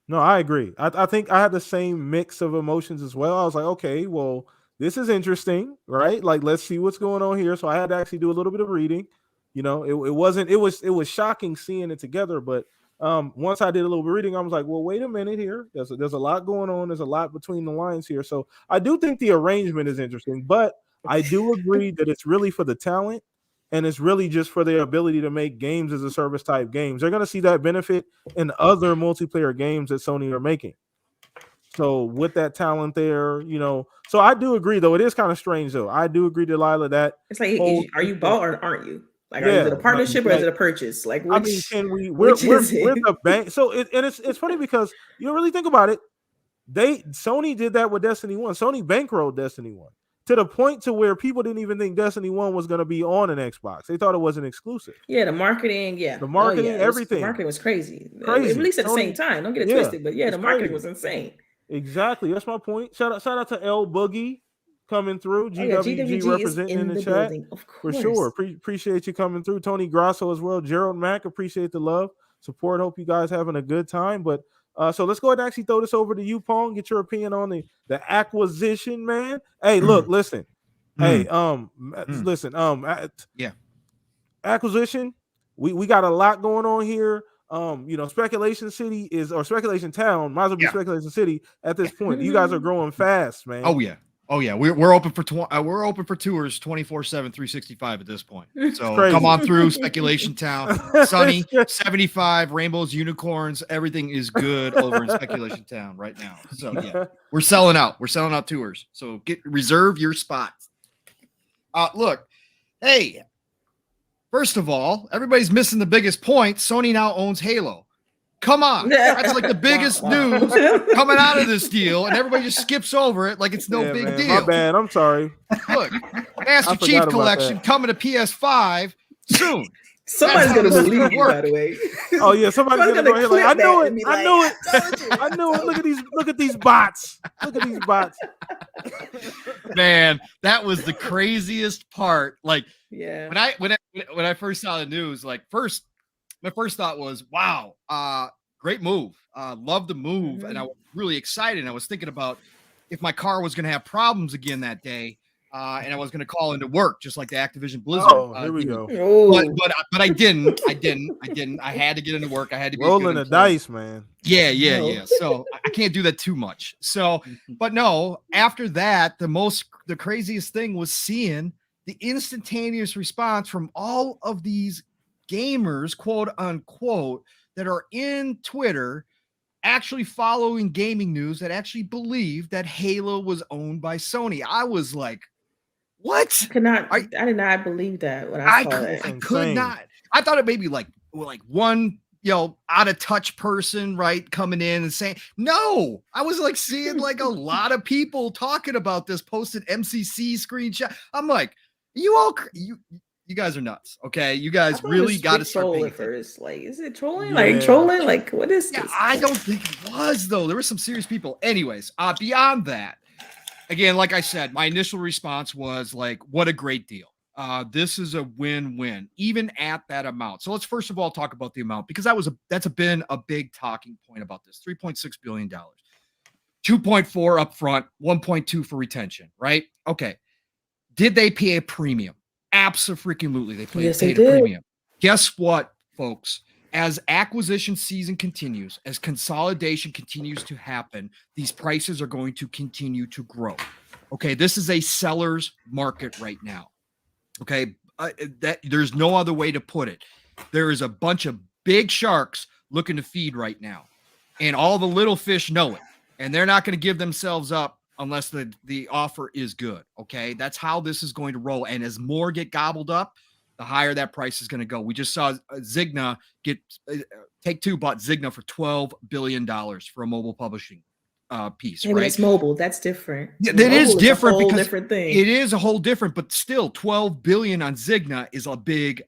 No, I agree. I think I had the same mix of emotions as well. I was like, okay, well, this is interesting, right? Like, let's see what's going on here. So I had to actually do a little bit of reading. You know, it was shocking seeing it together, but once I did a little bit of reading, I was like, well, wait a minute here. There's a lot going on. There's a lot between the lines here. So I do think the arrangement is interesting, but I do agree that it's really for the talent. And it's really just for their ability to make games as a service type games. They're going to see that benefit in other multiplayer games that Sony are making. So with that talent there, so I do agree, though. It is kind of strange, though. I do agree, Delilah, that it's like, are you bought or aren't you? Like, is it a partnership or is it a purchase? Like, which, I mean, we're the bank. So it's funny because you don't really think about it. Sony did that with Destiny 1. Sony bankrolled Destiny 1. To the point to where people didn't even think Destiny 1 was going to be on an Xbox. They thought it wasn't exclusive. Yeah, the marketing, everything. The marketing was crazy. Crazy. It released at the same time. Don't get it twisted, but the marketing was insane. Exactly. That's my point. Shout out to L Boogie coming through. GWG representing in the chat. Building, of For course. sure. Appreciate you coming through. Tony Grasso as well. Gerald Mack, appreciate the love, support. Hope you guys having a good time. But so let's go ahead and actually throw this over to you, Pong. Get your opinion on the acquisition, man. Hey, look, listen. Hey, listen. Acquisition. We got a lot going on here. Speculation City Speculation Town. Might as well be Speculation City at this point. You guys are growing fast, man. Oh yeah. We're open for tours 24/7, 365 at this point. So come on through Speculation Town. Sunny 75 rainbows, unicorns. Everything is good over in Speculation Town right now. So yeah, we're selling out. We're selling out tours. So reserve your spots. Look, hey. First of all, everybody's missing the biggest point. Sony now owns Halo. Come on. That's like the biggest news coming out of this deal, and everybody just skips over it like it's no big deal. My bad. I'm sorry. Look, Master Chief Collection coming to PS5 soon. Somebody's going to believe you, by the way. Oh, yeah. Somebody's going to go ahead like, I knew it. I knew it. Look at these bots. Man, that was the craziest part. Like, yeah. When I first saw the news, my first thought was, wow, great move. Love the move. And I was really excited. I was thinking about if my car was going to have problems again that day, and I was going to call into work, just like the Activision Blizzard. Oh, here we go. But I didn't. I had to get into work. I had to be rolling the dice, man. Yeah. So I can't do that too much. So, but no, after that, the craziest thing was seeing the instantaneous response from all of these gamers, quote unquote, that are in Twitter, actually following gaming news, that actually believe that Halo was owned by Sony. I was like, what? I did not believe that when I saw that. I could not. I thought it may be like one, out of touch person, right, coming in and saying, no. I was like seeing like a lot of people talking about this, posted MCC screenshot. I'm like, you guys are nuts. Okay. You guys really got to start paying first. Like, is it trolling? Like trolling? Like, what is this? I don't think it was, though. There were some serious people. Anyways, beyond that, again, like I said, my initial response was like, what a great deal. This is a win-win, even at that amount. So let's first of all talk about the amount, because that's been a big talking point about this. $3.6 billion. 2.4 up front, 1.2 for retention, right? Okay. Did they pay a premium? Absolutely. They paid a premium. Guess what, folks? As acquisition season continues, as consolidation continues to happen, these prices are going to continue to grow. Okay, this is a seller's market right now. Okay, that there's no other way to put it. There is a bunch of big sharks looking to feed right now, and all the little fish know it, and they're not going to give themselves up unless the offer is good. Okay, that's how this is going to roll. And as more get gobbled up, the higher that price is going to go. We just saw Zigna get Take-Two bought Zigna for $12 billion for a mobile publishing piece. Yeah, right? But it's mobile. That's different. Yeah, that is different because different thing. It is a whole different, but still 12 billion on Zigna is a big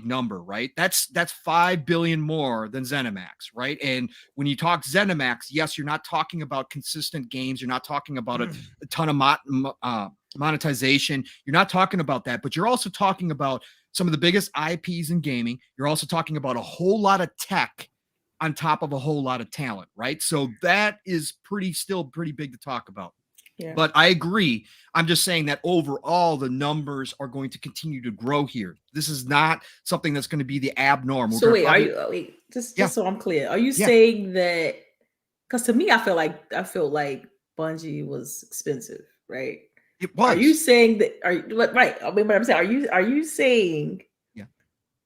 number, right? That's 5 billion more than ZeniMax, right? And when you talk ZeniMax, yes, you're not talking about consistent games. You're not talking about a ton of monetization. You're not talking about that, but you're also talking about some of the biggest IPs in gaming. You're also talking about a whole lot of tech on top of a whole lot of talent, right? So that is still pretty big to talk about. Yeah. But I agree. I'm just saying that overall, the numbers are going to continue to grow here. This is not something that's going to be the abnormal. So just so I'm clear, are you saying that? Because to me, I feel like Bungie was expensive, right? It was. Are you saying that? Right? I mean, but I'm saying, are you saying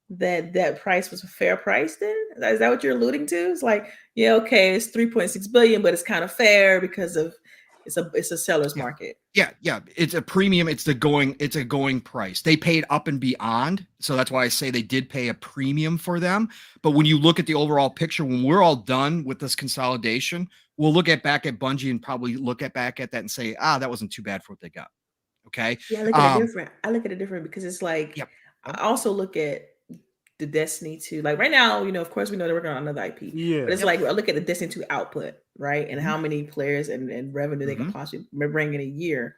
that price was a fair price? Then is that what you're alluding to? It's like, yeah, okay, it's 3.6 billion, but it's kind of fair because of it's a seller's market. Yeah. It's a premium. It's a going price. They paid up and beyond. So that's why I say they did pay a premium for them. But when you look at the overall picture, when we're all done with this consolidation, we'll look back at Bungie and probably back at that and say, that wasn't too bad for what they got. Okay. Yeah, I look at it different because it's like, I also look at the Destiny 2. Like right now, of course we know they're working on another IP. Yeah. But it's like, I look at the Destiny 2 output, right? And how many players and revenue they can possibly bring in a year.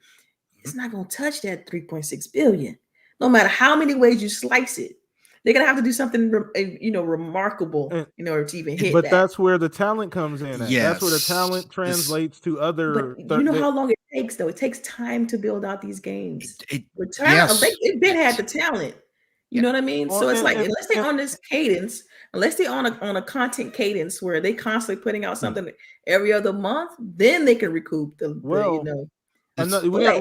It's not going to touch that 3.6 billion. No matter how many ways you slice it. They're going to have to do something, remarkable, in order to even hit but that. that's where the talent comes in at. Yes. That's where the talent translates to other. But you know how long it takes, though? It takes time to build out these games. It had the talent. You know what I mean? So it's like, unless they're on this cadence, unless they're on a content cadence where they constantly putting out something every other month, then they can recoup we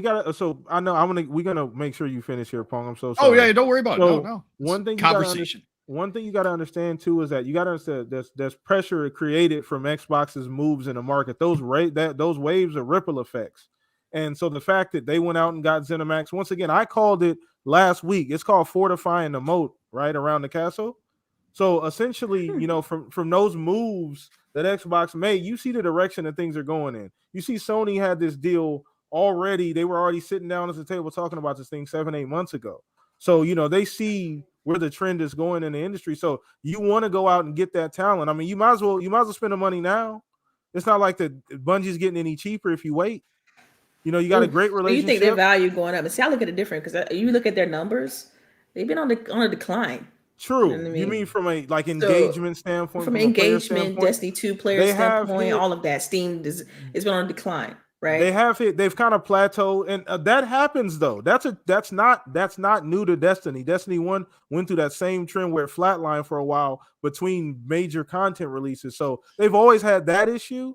got. So I know we're gonna make sure you finish here, Pong. I'm so sorry. Oh yeah, don't worry about it. No. One thing you got to understand too is that you got to understand there's pressure created from Xbox's moves in the market. Those waves are ripple effects. And so the fact that they went out and got ZeniMax, once again, I called it last week. It's called fortifying the moat right around the castle. So essentially, from those moves that Xbox made, you see the direction that things are going in. You see Sony had this deal already. They were already sitting down at the table talking about this thing 7-8 months ago. So, they see where the trend is going in the industry. So you want to go out and get that talent. I mean, you might as well spend the money now. It's not like the Bungie's getting any cheaper if you wait. You got a great relationship. You think their value going up? And see, I look at it different because you look at their numbers; they've been on a decline. True. You mean from a engagement standpoint? From an engagement, Destiny 2 player standpoint, all of that. Steam it's been on a decline, right? They've kind of plateaued, and that happens though. That's not new to Destiny. Destiny 1 went through that same trend where it flatlined for a while between major content releases. So they've always had that issue.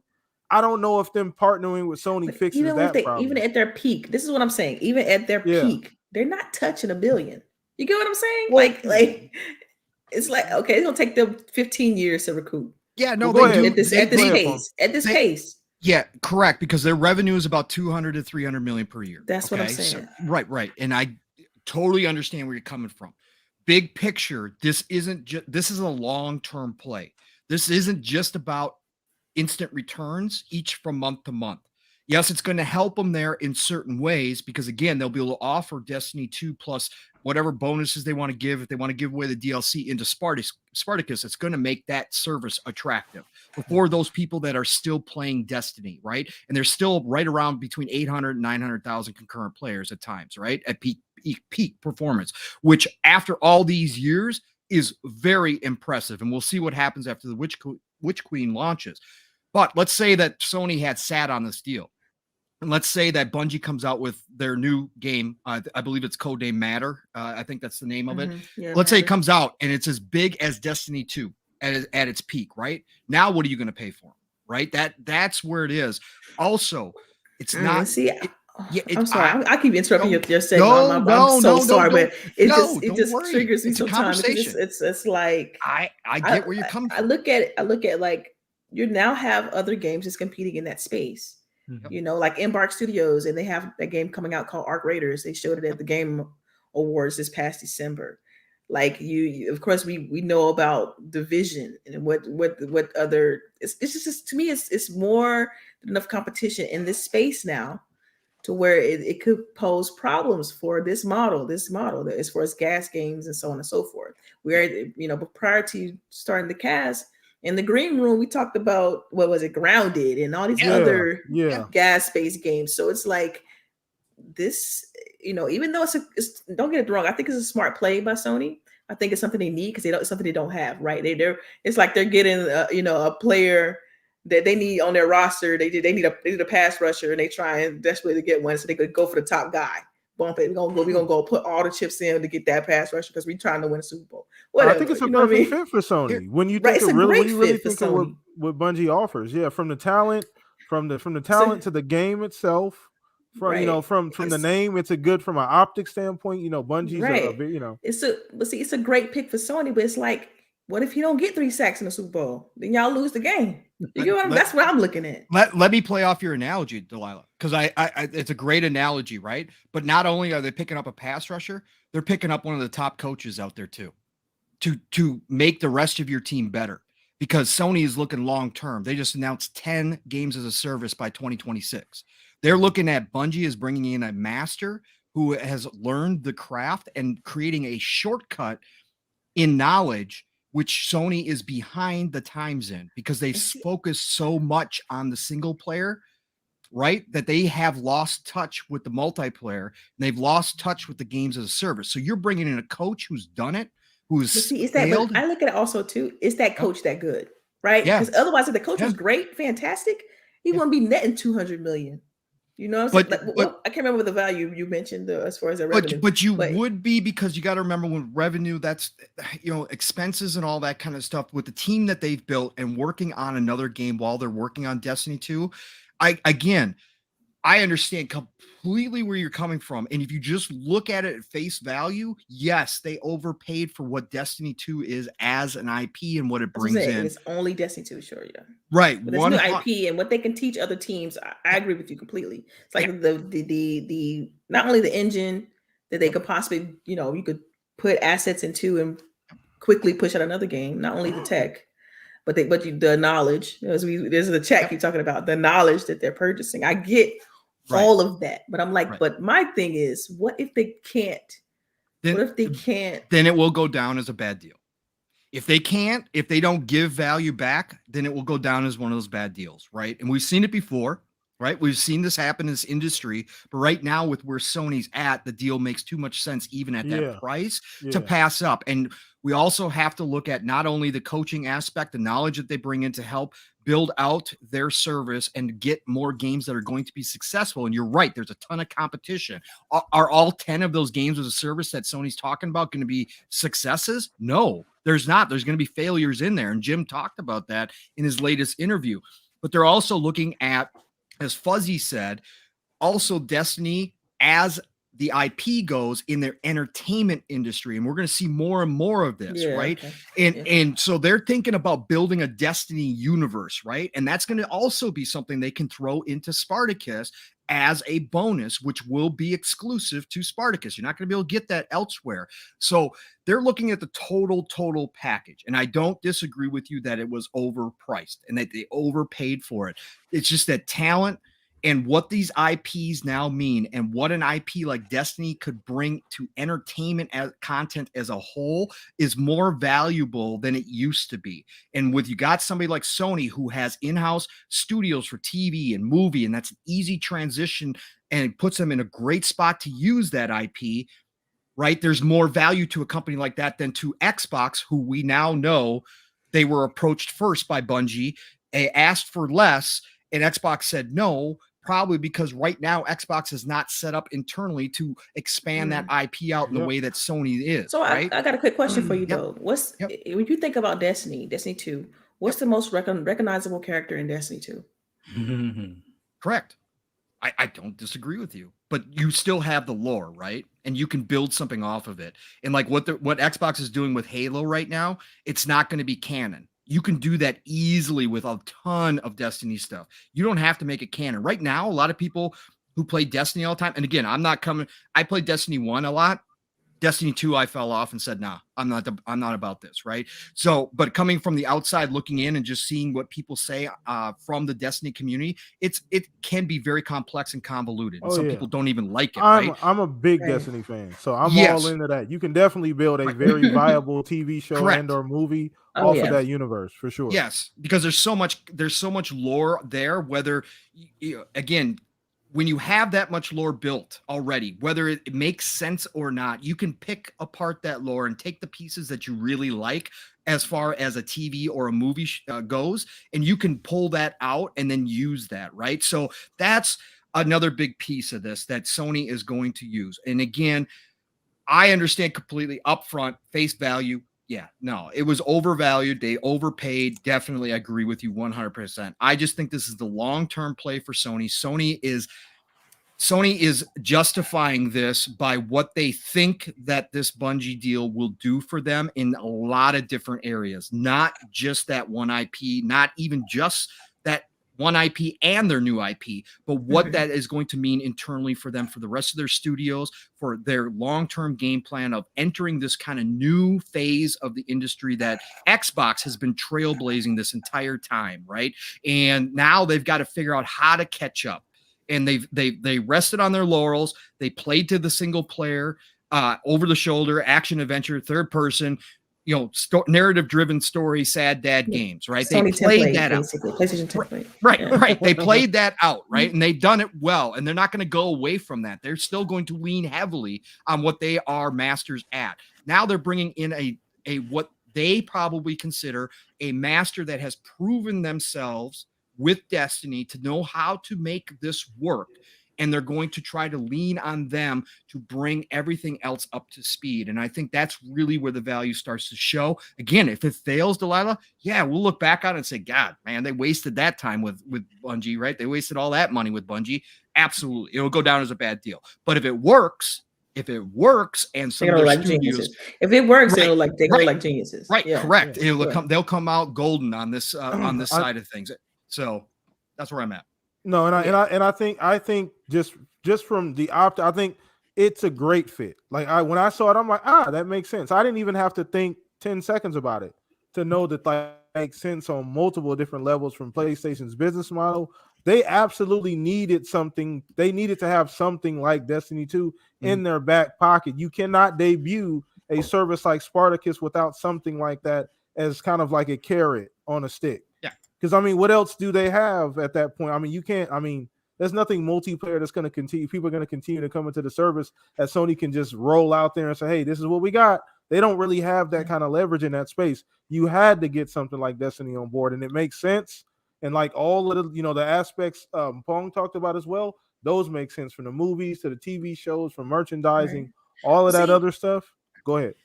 I don't know if them partnering with Sony fixes that problem. Even at their peak, this is what I'm saying. Even at their peak, they're not touching $1 billion. You get what I'm saying? Like it's like, okay, it's gonna take them 15 years to recoup. Yeah, no, they do. At this pace. Yeah, correct. Because their revenue is about 200 to 300 million per year. That's what I'm saying. So, right. And I totally understand where you're coming from. Big picture, this is a long-term play. This isn't just about instant returns each from month to month. Yes, it's going to help them there in certain ways because, again, they'll be able to offer Destiny 2 plus whatever bonuses they want to give. If they want to give away the DLC into Spartacus, it's going to make that service attractive for those people that are still playing Destiny, right? And they're still right around between 800 and 900,000 concurrent players at times, right? At peak performance, which after all these years is very impressive. And we'll see what happens after the Witch Queen launches. But let's say that Sony had sat on this deal. And let's say that Bungie comes out with their new game. I believe it's codename Matter. I think that's the name of it. Yeah, let's say it Matter. comes out and it's as big as Destiny 2 at its peak, right? Now, what are you going to pay for them, right? That's where it is. Also, it's not. See, Yeah, I'm sorry. I keep interrupting no, your segment. I'm so sorry, but it don't just worry. triggers me It's a sometimes. conversation. It's like I get where you're coming from. I look at like you now have other games just competing in that space. Mhm. You know, like Embark Studios, and they have a game coming out called Arc Raiders. They showed it at the Game Awards this past December. Like you of course, we know about Division and what other. It's just to me, it's more than enough competition in this space now to where it could pose problems for this model as far as gas games and so on and so forth. Where, but prior to starting the cast, in the green room, we talked about, what was it, Grounded and all these other gas-based games. So it's like this, even though it's don't get it wrong, I think it's a smart play by Sony. I think it's something they need because it's something they don't have, right? It's like they're getting a player that they need on their roster. They need a pass rusher, and they try and desperately get one so they could go for the top guy. Bump it. We're gonna go put all the chips in to get that pass rusher because we're trying to win a Super Bowl. Whatever, I think it's a perfect fit for Sony. When you think when you really think of what Bungie offers, from the talent, from the talent to the game itself, from the name, it's a good from an optic standpoint. Bungie's it's a great pick for Sony, but it's like, what if you don't get 3 sacks in the Super Bowl? Then y'all lose the game. That's what I'm looking at. Let me play off your analogy, Delilah, because I it's a great analogy, right? But not only are they picking up a pass rusher, they're picking up one of the top coaches out there too, to make the rest of your team better. Because Sony is looking long term. They just announced 10 games as a service by 2026. They're looking at Bungie as bringing in a master who has learned the craft and creating a shortcut in knowledge, which Sony is behind the times in, because they focus so much on the single player, right? That they have lost touch with the multiplayer. And they've lost touch with the games as a service. So you're bringing in a coach who's done it, who's failed. I look at it also too. Is that coach that good, right? Because otherwise, if the coach was great, fantastic, he wouldn't be netting 200 million. You know what I'm saying? I can't remember the value you mentioned as far as the revenue. But you would be, because you got to remember, when revenue, that's, expenses and all that kind of stuff, with the team that they've built and working on another game while they're working on Destiny 2. I understand completely where you're coming from. And if you just look at it at face value, yes, they overpaid for what Destiny 2 is as an IP and what it brings in. It's only Destiny 2, sure, yeah. Right. But there's new IP and what they can teach other teams. I agree with you completely. It's like the not only the engine that they could possibly, you could put assets into and quickly push out another game, not only the tech, but the knowledge. There's the chat keep talking about the knowledge that they're purchasing. I get all of that, but I'm like, but my thing is, what if they can't? What if they can't? Then it will go down as a bad deal. If they can't, if they don't give value back, then it will go down as one of those bad deals, right? And we've seen it before, right? We've seen this happen in this industry, but right now with where Sony's at, the deal makes too much sense even at that price to pass up. And we also have to look at not only the coaching aspect, the knowledge that they bring in to help build out their service and get more games that are going to be successful. And you're right, there's a ton of competition. Are all 10 of those games as a service that Sony's talking about going to be successes? No, there's not. There's going to be failures in there. And Jim talked about that in his latest interview. But they're also looking at, as Fuzzy said, also Destiny as the IP goes in their entertainment industry. And we're going to see more and more of this, right? Okay. And so they're thinking about building a Destiny universe, right? And that's going to also be something they can throw into Spartacus as a bonus, which will be exclusive to Spartacus. You're not going to be able to get that elsewhere. So they're looking at the total package. And I don't disagree with you that it was overpriced and that they overpaid for it. It's just that talent and what these IPs now mean and what an IP like Destiny could bring to entertainment as content as a whole is more valuable than it used to be. And with you got somebody like Sony who has in-house studios for TV and movie, and that's an easy transition and puts them in a great spot to use that IP, right? There's more value to a company like that than to Xbox, who we now know they were approached first by Bungie asked for less, and Xbox said no, probably because right now Xbox is not set up internally to expand that IP out in the way that Sony is. So right? I got a quick question for you Yep. though. What's Yep. when you think about Destiny 2, what's the most recognizable character in Destiny 2? Correct. I don't disagree with you, but you still have the lore, right? And you can build something off of it. And like what Xbox is doing with Halo right now, it's not going to be canon. You can do that easily with a ton of Destiny stuff. You don't have to make it canon. Right now, a lot of people who play Destiny all the time, and again, I played Destiny 1 a lot. Destiny 2, I fell off and said, nah, I'm not about this, right? So, but coming from the outside looking in and just seeing what people say from the Destiny community, it can be very complex and convoluted. And some people don't even like it, right? I'm a big Destiny fan, so I'm all into that. You can definitely build a very viable TV show and or movie off of that universe for sure. Yes, because there's so much lore there, whether, again, when you have that much lore built already, whether it makes sense or not, you can pick apart that lore and take the pieces that you really like as far as a TV or a movie goes, and you can pull that out and then use that, right? So that's another big piece of this that Sony is going to use. And again, I understand completely upfront, face value. Yeah, no, it was overvalued. They overpaid. Definitely agree with you 100%. I just think this is the long-term play for Sony. Sony is justifying this by what they think that this Bungie deal will do for them in a lot of different areas, not just that one IP, not even just that one IP and their new IP, but what that is going to mean internally for them, for the rest of their studios, for their long-term game plan of entering this kind of new phase of the industry that Xbox has been trailblazing this entire time, right? And now they've got to figure out how to catch up. And they rested on their laurels. They played to the single player, over the shoulder, action adventure, third person, narrative driven story, sad dad games, right? Sony they played template, that out. basically. PlayStation template. Right. They played that out, right? And they've done it well, and they're not going to go away from that. They're still going to lean heavily on what they are masters at. Now they're bringing in a what they probably consider a master that has proven themselves with Destiny to know how to make this work. And they're going to try to lean on them to bring everything else up to speed. And I think that's really where the value starts to show. Again, if it fails, Delilah, yeah, we'll look back on it and say, God, man, they wasted that time with Bungie, right? They wasted all that money with Bungie. Absolutely. It'll go down as a bad deal. But if it works, and some of their like studios, geniuses. If it works, they'll go like geniuses. Right, yeah, correct. Yeah, They'll come out golden on this side of things. So that's where I'm at. No, and I think just from the I think it's a great fit. Like when I saw it, I'm like, that makes sense. I didn't even have to think 10 seconds about it to know that that makes sense on multiple different levels from PlayStation's business model. They absolutely needed something. They needed to have something like Destiny 2 in their back pocket. You cannot debut a service like Spartacus without something like that as kind of like a carrot on a stick. Because, I mean, what else do they have at that point? I mean, you can't, there's nothing multiplayer that's going to continue. People are going to continue to come into the service that Sony can just roll out there and say, hey, this is what we got. They don't really have that kind of leverage in that space. You had to get something like Destiny on board, and it makes sense. And like all of the, the aspects Pong talked about as well, those make sense from the movies to the TV shows, from merchandising, all of that other stuff. Go ahead.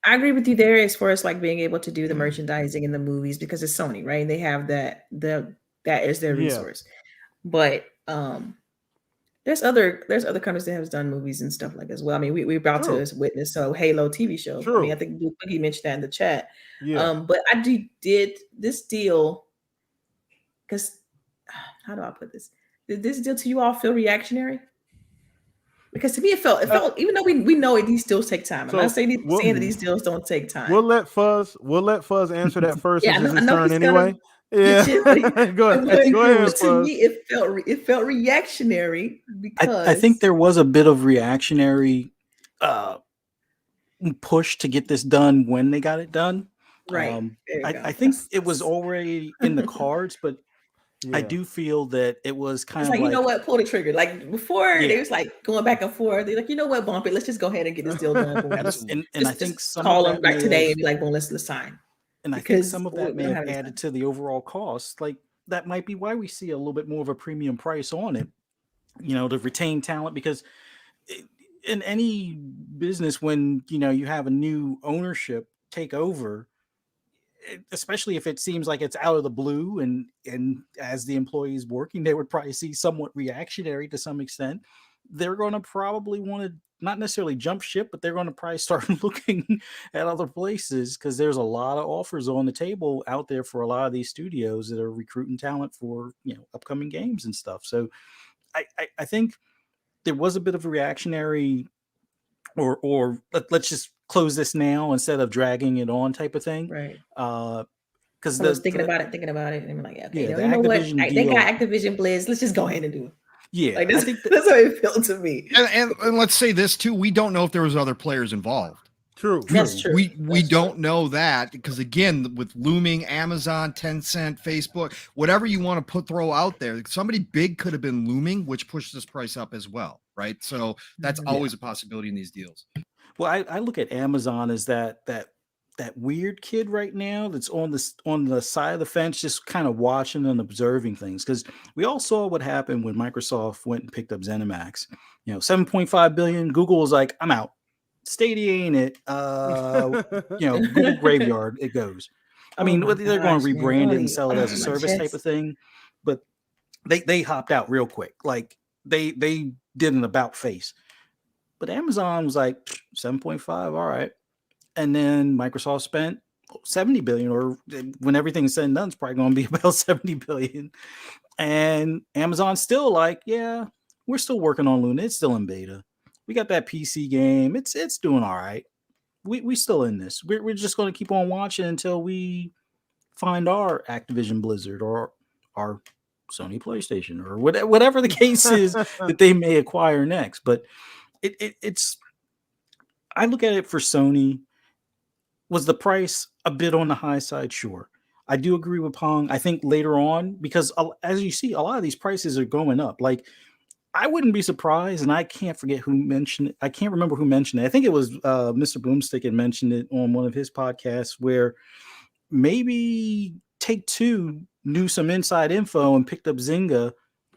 I agree with you there as far as like being able to do the merchandising in the movies because it's Sony, right? They have that is their resource. But there's other companies that have done movies and stuff like as well. I mean, we're about to witness Halo TV show. I mean, I think he mentioned that in the chat. Yeah. But I did this deal because how do I put this? Did this deal to you all feel reactionary? Because to me, it felt even though we know these deals take time. I'm not saying that these deals don't take time. We'll let Fuzz answer that first. Since it's his turn anyway. Yeah. Go ahead, Fuzz. To me, it felt reactionary because I think there was a bit of reactionary push to get this done when they got it done. Right. I think it was already in the cards, but I do feel that it was kind of like, you know what, pull the trigger. Like before, they was like going back and forth. They're like, you know what, bump it. Let's just go ahead and get this deal done. and I think some call them like today and be like, well, let's sign. And I think some of that may have added to the overall cost. Like that might be why we see a little bit more of a premium price on it, to retain talent, because in any business, when you have a new ownership take over, especially if it seems like it's out of the blue, and as the employees working, they would probably see somewhat reactionary to some extent. They're going to probably want to not necessarily jump ship, but they're going to probably start looking at other places, because there's a lot of offers on the table out there for a lot of these studios that are recruiting talent for upcoming games and stuff. So I think there was a bit of a reactionary, or let's just close this now instead of dragging it on type of thing. Right. Because I was thinking about it, and I'm like, okay, yeah, you know what? Activision They got deal. Activision Blizz. Let's just go ahead and do it. Yeah, Like I this, think that's how it felt to me. And let's say this too: we don't know if there was other players involved. True. That's true. We don't know that, because again, with looming Amazon, Tencent, Facebook, whatever you want to throw out there, somebody big could have been looming, which pushed this price up as well, right? So that's always a possibility in these deals. Well, I look at Amazon as that weird kid right now that's on the side of the fence, just kind of watching and observing things. Because we all saw what happened when Microsoft went and picked up ZeniMax. $7.5 billion. Google was like, I'm out. Stadia ain't it. Google graveyard, it goes. I mean, they're going to rebrand it and sell it as a service type of thing, but they hopped out real quick. Like they did an about face. But Amazon was like 7.5, all right. And then Microsoft spent 70 billion, or when everything's said and done, it's probably going to be about 70 billion. And Amazon's still like, yeah, we're still working on Luna. It's still in beta. We got that PC game. It's doing all right. We still in this. We're just going to keep on watching until we find our Activision Blizzard or our Sony PlayStation, or whatever the case is that they may acquire next. But it's I look at it for Sony. Was the price a bit on the high side? Sure. I do agree with Pong. I think later on, because as you see, a lot of these prices are going up. Like, I wouldn't be surprised, and I can't forget who mentioned it. I can't remember who mentioned it. I think it was Mr. Boomstick had mentioned it on one of his podcasts, where maybe Take-Two knew some inside info and picked up Zynga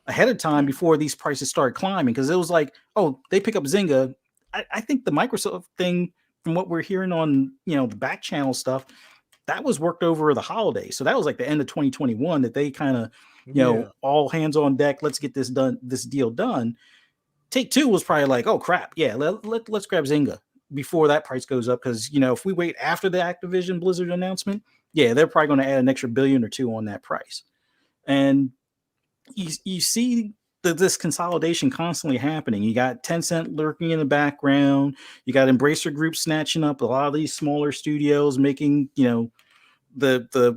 ahead of time before these prices started climbing. Because it was like, oh, they pick up Zynga. I think the Microsoft thing, from what we're hearing on the back channel stuff, that was worked over the holidays. So that was like the end of 2021 that they kind of all hands on deck, let's get this deal done. Take-Two was probably like, oh crap, yeah, let's grab Zynga before that price goes up, because if we wait after the Activision Blizzard announcement, they're probably going to add an extra $1 billion or $2 billion on that price. And you see this consolidation constantly happening. You got Tencent lurking in the background. You got Embracer Group snatching up a lot of these smaller studios, making the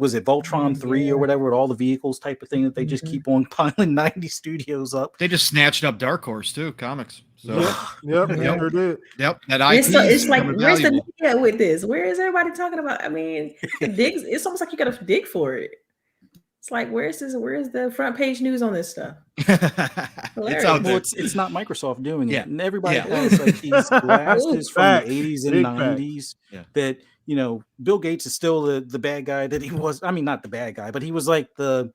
was it Voltron 3 or whatever, with all the vehicles type of thing that they just keep on piling 90 studios up. They just snatched up Dark Horse too, comics. So yep, sure did. Yep, that IP. It's like, where's the media with this? Where is everybody talking about? I mean, it's almost like you got to dig for it. It's like, where's the front page news on this stuff? It's out there. Well, it's not Microsoft doing it. Yeah. And everybody has like these glasses from the 80s and 90s that, Bill Gates is still the bad guy that he was. I mean, not the bad guy, but he was like the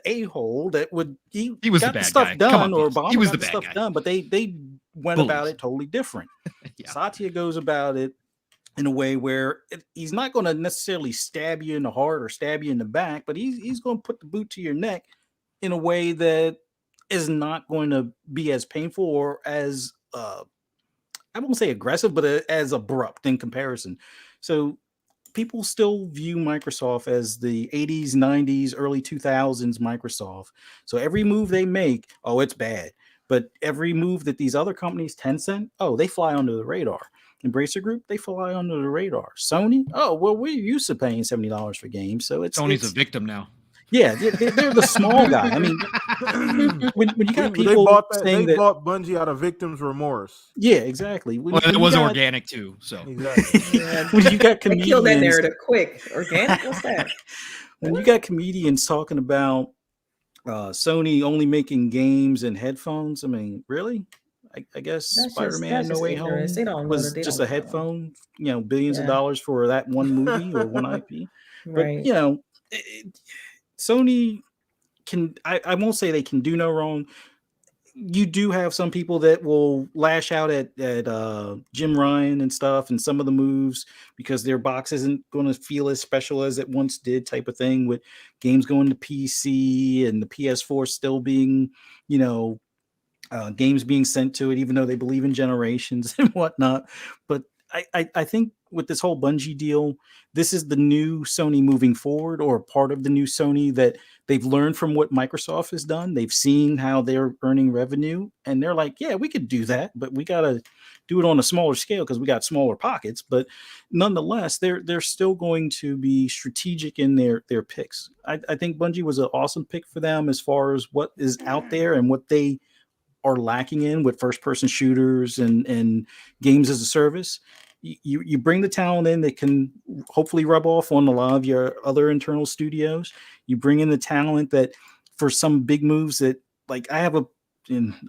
a-hole that he was got the stuff guy. Done, or Obama he was got the stuff guy. Done, but they went about it totally different. Satya goes about it in a way where he's not going to necessarily stab you in the heart or stab you in the back, but he's going to put the boot to your neck in a way that is not going to be as painful or as I won't say aggressive, but as abrupt in comparison. So people still view Microsoft as the 80s, 90s, early 2000s Microsoft. So every move they make, it's bad. But every move that these other companies, Tencent, they fly under the radar. Embracer Group, they fly under the radar. Sony, we're used to paying $70 for games, so Sony's a victim now. Yeah, they're the small guy. I mean, when you got people they bought Bungie out of victim's remorse. Yeah, exactly. When it was organic too. So exactly. When you got comedians, kill that narrative quick. Organic, what's that? When you got comedians talking about Sony only making games and headphones, I mean, really? I guess Spider-Man No Way Home was just a headphone, billions of dollars for that one movie or one IP. But, right. Sony, I won't say they can do no wrong. You do have some people that will lash out at Jim Ryan and stuff and some of the moves because their box isn't going to feel as special as it once did, type of thing, with games going to PC and the PS4 still being, games being sent to it, even though they believe in generations and whatnot. But I think with this whole Bungie deal, this is the new Sony moving forward, or part of the new Sony, that they've learned from what Microsoft has done. They've seen how they're earning revenue, and they're like, yeah, we could do that, but we got to do it on a smaller scale because we got smaller pockets. But nonetheless, they're still going to be strategic in their picks. I think Bungie was an awesome pick for them as far as what is out there and what they are lacking in with first-person shooters and games as a service. You bring the talent in that can hopefully rub off on a lot of your other internal studios. You bring in the talent that for some big moves that, like, I have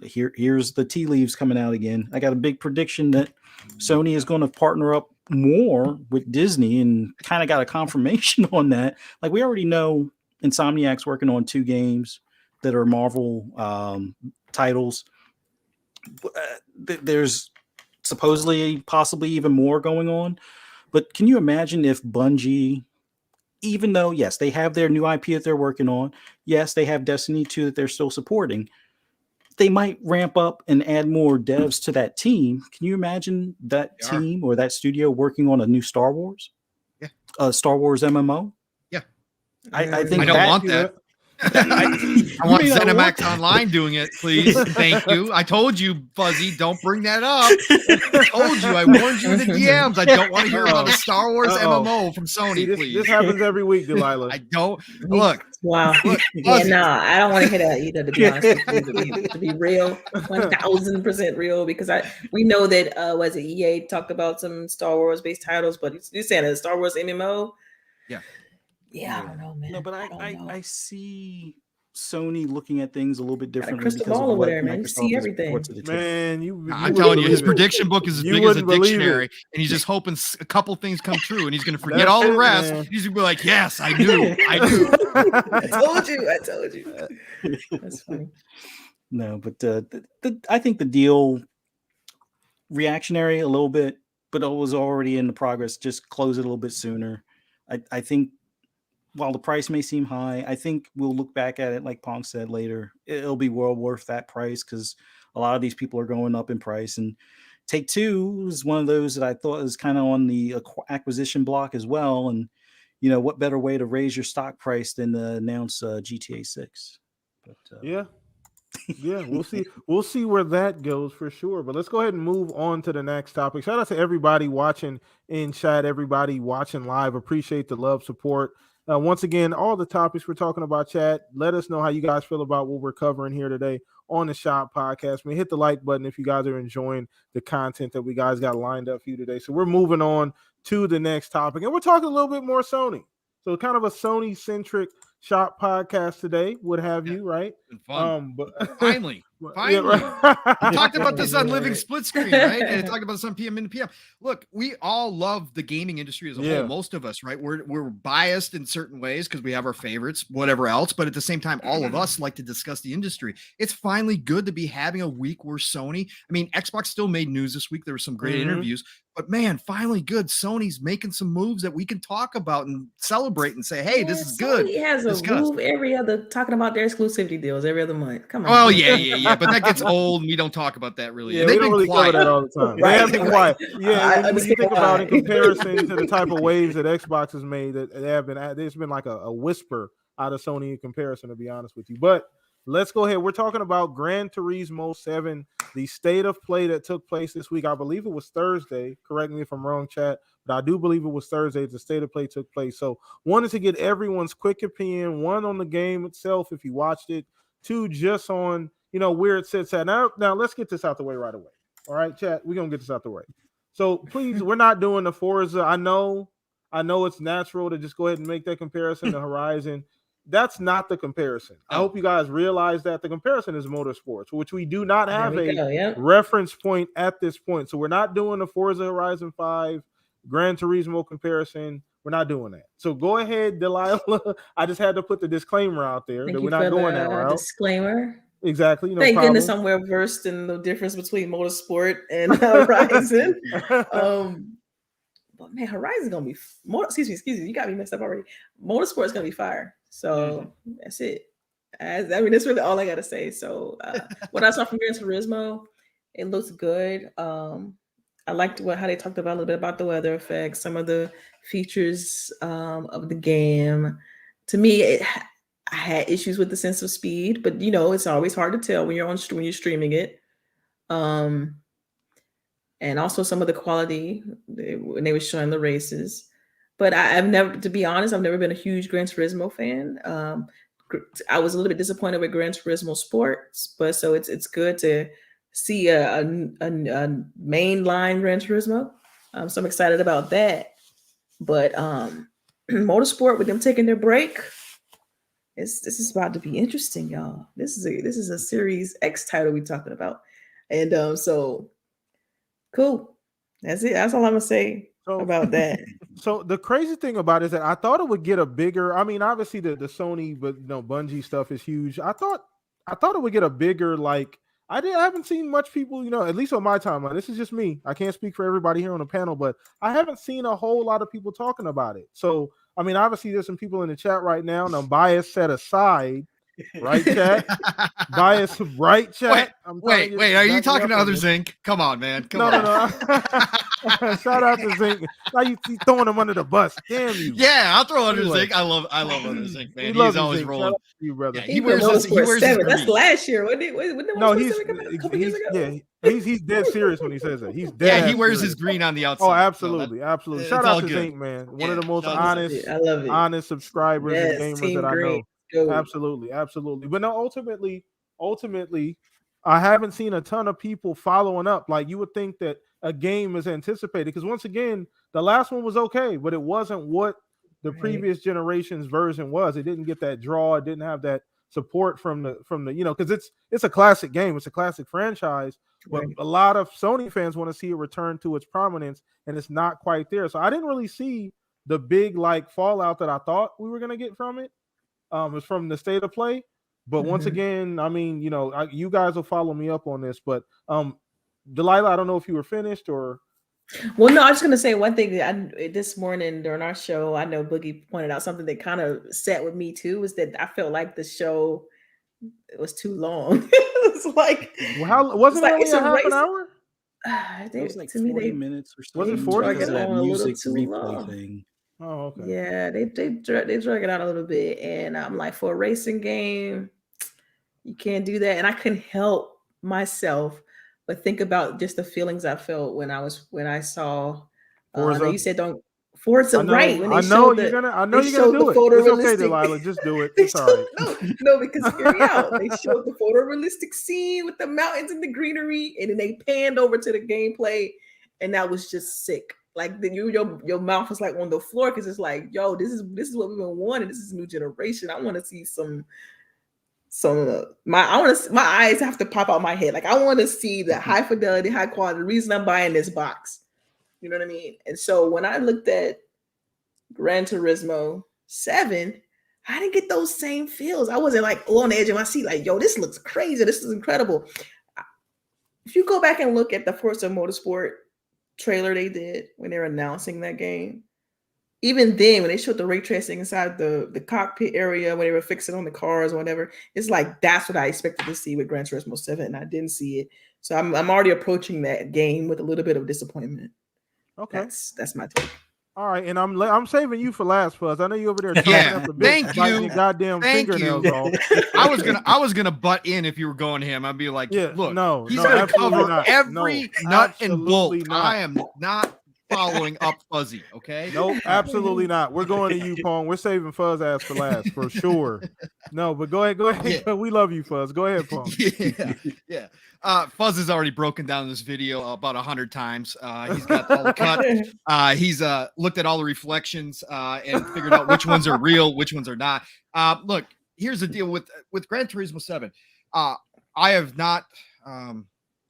here's the tea leaves coming out again. I got a big prediction that Sony is going to partner up more with Disney, and kind of got a confirmation on that. Like, we already know Insomniac's working on 2 games that are Marvel titles. There's supposedly possibly even more going on. But can you imagine if Bungie, even though, yes, they have their new IP that they're working on, yes, they have Destiny 2 that they're still supporting, they might ramp up and add more devs to that team. Can you imagine that team or that studio working on a new Star Wars? Yeah. Star Wars MMO? Yeah. I think I don't want that. I want ZeniMax Online doing it, please. Thank you. I told you, Fuzzy, don't bring that up. I told you. I warned you in the DMs. I don't want to hear about a Star Wars MMO from Sony, please. This happens every week, Delilah. I don't. Look. Wow. Yeah, no, I don't want to hear that either, to be honest with you. To be real, 1000% real, because we know that was it EA talked about some Star Wars based titles, but you're saying a Star Wars MMO? Yeah, I don't know, man. No, but I see Sony looking at things a little bit differently. Crystal ball over there, man. You see everything. Man, I'm telling you, his prediction book is as big as a dictionary, and he's just hoping a couple things come true, and he's going to forget all the rest. Man. He's going to be like, yes, I knew. I told you. That's funny. No, but I think the deal, reactionary a little bit, but it was already in the progress. Just close it a little bit sooner. I think, while the price may seem high, I think we'll look back at it, like Pong said, later. It'll be well worth that price, because a lot of these people are going up in price. And Take-Two is one of those that I thought was kind of on the acquisition block as well. And, what better way to raise your stock price than to announce GTA 6? But, yeah, we'll see where that goes for sure. But let's go ahead and move on to the next topic. Shout out to everybody watching in chat, everybody watching live. Appreciate the love, support. Once again, all the topics we're talking about, chat, let us know how you guys feel about what we're covering here today on the Shop Podcast. I mean, hit the like button if you guys are enjoying the content that we guys got lined up for you today. So we're moving on to the next topic, and we're talking a little bit more Sony. So kind of a Sony-centric Shop Podcast today would have you, right? Fun. But finally. Yeah, right. We talked about this on Living Split Screen, right? And talked about this on PM into PM. Look, we all love the gaming industry as a whole. Most of us, right? We're biased in certain ways because we have our favorites, whatever else. But at the same time, all of us like to discuss the industry. It's finally good to be having a week where Sony, I mean, Xbox still made news this week. There were some great interviews. But man, finally good. Sony's making some moves that we can talk about and celebrate and say, hey, this is good. Sony has a move talking about their exclusivity deals every other month. Come on. Oh, yeah. But that gets old, and we don't talk about that really. Yeah, we don't really cover that all the time. They have been quiet. Yeah, when you think about it in comparison to the type of waves that Xbox has made, that there's been like a whisper out of Sony in comparison, to be honest with you. But let's go ahead. We're talking about Gran Turismo 7, the state of play that took place this week. I believe it was Thursday. Correct me if I'm wrong, chat, but I do believe it was Thursday. The state of play took place. So wanted to get everyone's quick opinion, one on the game itself, if you watched it, two just on, where it sits at. Now let's get this out the way right away. All right, chat, we're going to get this out the way. So please, we're not doing the Forza. I know it's natural to just go ahead and make that comparison to Horizon. That's not the comparison. I hope you guys realize that the comparison is motorsports, which we do not have a reference point at this point. So we're not doing the Forza Horizon 5 Gran Turismo comparison. We're not doing that. So go ahead, Delilah. I just had to put the disclaimer out there Thank that you we're not for going that the route. disclaimer. Exactly. No Thank problem. goodness I'm well versed in the difference between Motorsport and Horizon. But man, Horizon's gonna be excuse me, you got me messed up already. Motorsport's gonna be fire. So that's it. I mean, that's really all I gotta say. So what I saw from Gran Turismo, it looks good. I liked how they talked about a little bit about the weather effects, some of the features of the game. To me, I had issues with the sense of speed, but it's always hard to tell when you're streaming it. And also some of the quality when they were showing the races. But I've never, to be honest, I've never been a huge Gran Turismo fan. I was a little bit disappointed with Gran Turismo Sports, but so it's good to see a mainline Gran Turismo. So I'm excited about that. But Motorsport, with them taking their break, this is about to be interesting, y'all. This is a Series X title we're talking about, and so cool. That's it. That's all I'm gonna say about that. So the crazy thing about it is that I thought it would get a bigger. I mean, obviously the Sony, but Bungie stuff is huge. I thought it would get a bigger, like, I haven't seen much people, at least on my timeline. This is just me. I can't speak for everybody here on the panel, but I haven't seen a whole lot of people talking about it. So, I mean, obviously there's some people in the chat right now, and I'm bias set aside, right, chat? Bias, right, chat? Wait, are you talking to other Zinc? Come on, man. Come on. No. Shout out to Zinc. Now you throwing him under the bus. Damn you. Yeah, I'll throw under Zinc. I love other Zinc, man. He's always rolling. You, brother. Yeah, he wears his That's last year. No, he's dead serious when he says that. He's dead. Yeah, he wears his green on the outside. Oh, absolutely. Shout out to Zinc, man. One of the most honest subscribers and gamers that I know. Absolutely. But no, ultimately, I haven't seen a ton of people following up. Like, you would think that a game is anticipated, because once again, the last one was okay, but it wasn't what the previous generation's version was. It didn't get that draw. It didn't have that support from the because it's a classic game. It's a classic franchise, but a lot of Sony fans want to see it return to its prominence, and it's not quite there. So I didn't really see the big fallout that I thought we were going to get from it. It's from the state of play. But once again, I mean, you guys will follow me up on this, but Delilah, I don't know if you were finished or. Well, no, I was just going to say one thing that this morning during our show, I know Boogie pointed out something that kind of sat with me too, was that I felt like the show was too long. It's like, wasn't it only a half an hour? It was like 40 minutes or so. Was it 40? Because of that music replay long. thing. Oh, okay. Yeah, they drag it out a little bit, and I'm like, for a racing game, you can't do that. And I couldn't help myself but think about just the feelings I felt when I saw. You said don't Forza, right? When they you're gonna do it. It's okay, Delilah. Just do it. It's all right. No, because hear me out. They showed the photorealistic scene with the mountains and the greenery, and then they panned over to the gameplay, and that was just sick. Like your mouth was like on the floor, because it's like, yo, this is what we've been wanting. This is a new generation. I want to see my eyes have to pop out my head. Like, I want to see the high fidelity, high quality. The reason I'm buying this box, you know what I mean? And so when I looked at Gran Turismo 7, I didn't get those same feels. I wasn't like on the edge of my seat, like, yo, this looks crazy. This is incredible. If you go back and look at the Forza Motorsport trailer they did when they were announcing that game, even then when they showed the ray tracing inside the cockpit area, when they were fixing on the cars or whatever, it's like, that's what I expected to see with Gran Turismo 7, and I didn't see it. So I'm already approaching that game with a little bit of disappointment. Okay, that's my take. All right, and I'm saving you for last, Fuzz. I know you over there. Thank you. Your goddamn fingernails off. I was gonna butt in if you were going him. I'd be like, look, he's gonna cover every nut and bolt. I am not following up Fuzzy, okay? Nope, absolutely not. We're going to you, Pong. We're saving Fuzz ass for last, for sure. No, but go ahead. Yeah. We love you, Fuzz. Go ahead, Pong. Yeah. Fuzz has already broken down this video about 100 times. He's got all the cut. He's looked at all the reflections and figured out which ones are real, which ones are not. Look, here's the deal with Gran Turismo 7. I have not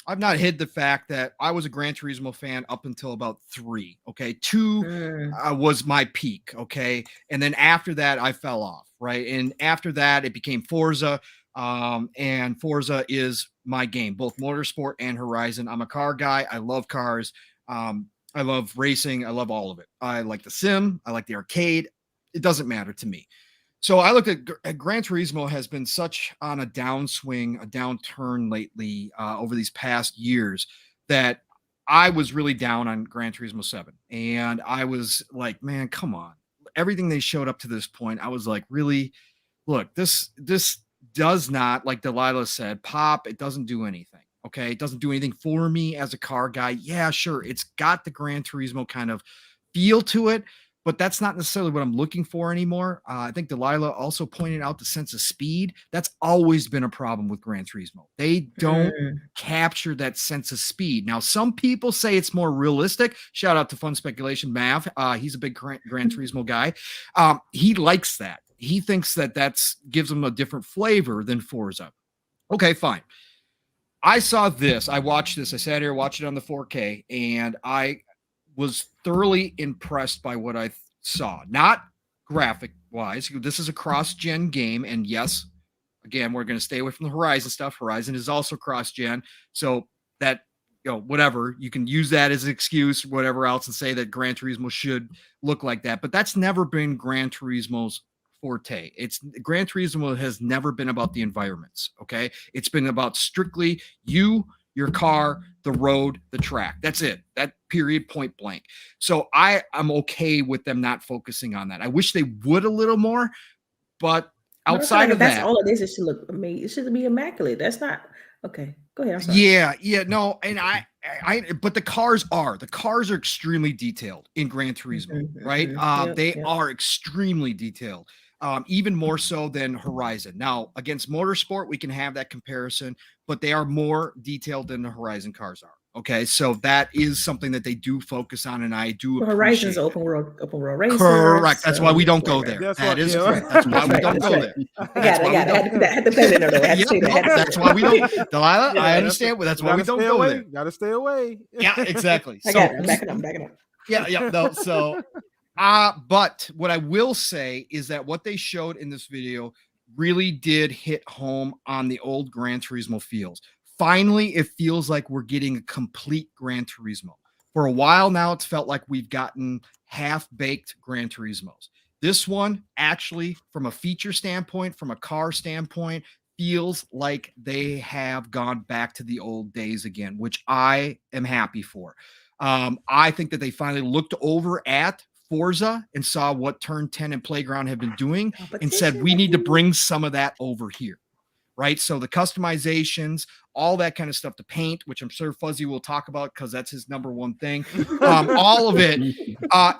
I've not hid the fact that I was a Gran Turismo fan up until about 3. Okay, 2 was my peak. Okay, and then after that, I fell off. Right, and after that, it became Forza. And Forza is my game, both Motorsport and Horizon. I'm a car guy. I love cars. I love racing. I love all of it. I like the sim. I like the arcade. It doesn't matter to me. So I looked at Gran Turismo has been such on a downswing, a downturn lately over these past years that I was really down on Gran Turismo 7. And I was like, man, come on. Everything they showed up to this point, I was like, really? Look, this does not, like Delilah said, pop. It doesn't do anything. Okay. It doesn't do anything for me as a car guy. Yeah, sure. It's got the Gran Turismo kind of feel to it, but that's not necessarily what I'm looking for anymore. I think Delilah also pointed out the sense of speed. That's always been a problem with Gran Turismo. They don't capture that sense of speed. Now, some people say it's more realistic. Shout out to Fun Speculation Mav. He's a big Gran Turismo guy. He likes that. He thinks that gives him a different flavor than Forza. Okay, fine. I saw this. I watched this. I sat here, watched it on the 4K, and I was thoroughly impressed by what I saw. Not graphic wise. This is a cross-gen game. And yes, again, we're going to stay away from the Horizon stuff. Horizon is also cross-gen. So that, whatever, you can use that as an excuse, whatever else, and say that Gran Turismo should look like that. But that's never been Gran Turismo's forte. Gran Turismo has never been about the environments. Okay. It's been about strictly you, your car, the road, the track. That's it. That period, point blank. So I'm okay with them not focusing on that. I wish they would a little more, but outside of that, that's all it is. It should look amazing. It should be immaculate. That's not okay. Go ahead. I'm sorry. Yeah, no, and but the cars are extremely detailed in Gran Turismo, right? They are extremely detailed. Even more so than Horizon. Now, against Motorsport, we can have that comparison, but they are more detailed than the Horizon cars are. Okay, so that is something that they do focus on, and I do. Horizon's open world racer. Correct. That's why we don't go there. That is correct. That's why we don't go there. I had to put it in there. That's why we don't. Delilah, I understand, but that's why we don't go there. Gotta stay away. Yeah, exactly. I got it. I'm backing up. Yeah. No, so. But what I will say is that what they showed in this video really did hit home on the old Gran Turismo feels. Finally, it feels like we're getting a complete Gran Turismo. For a while now, it's felt like we've gotten half-baked Gran Turismos. This one, actually, from a feature standpoint, from a car standpoint, feels like they have gone back to the old days again, which I am happy for. I think that they finally looked over at Forza and saw what Turn 10 and Playground have been doing and said, we need to bring some of that over here, right? So the customizations, all that kind of stuff, the paint, which I'm sure Fuzzy will talk about because that's his number one thing. All of it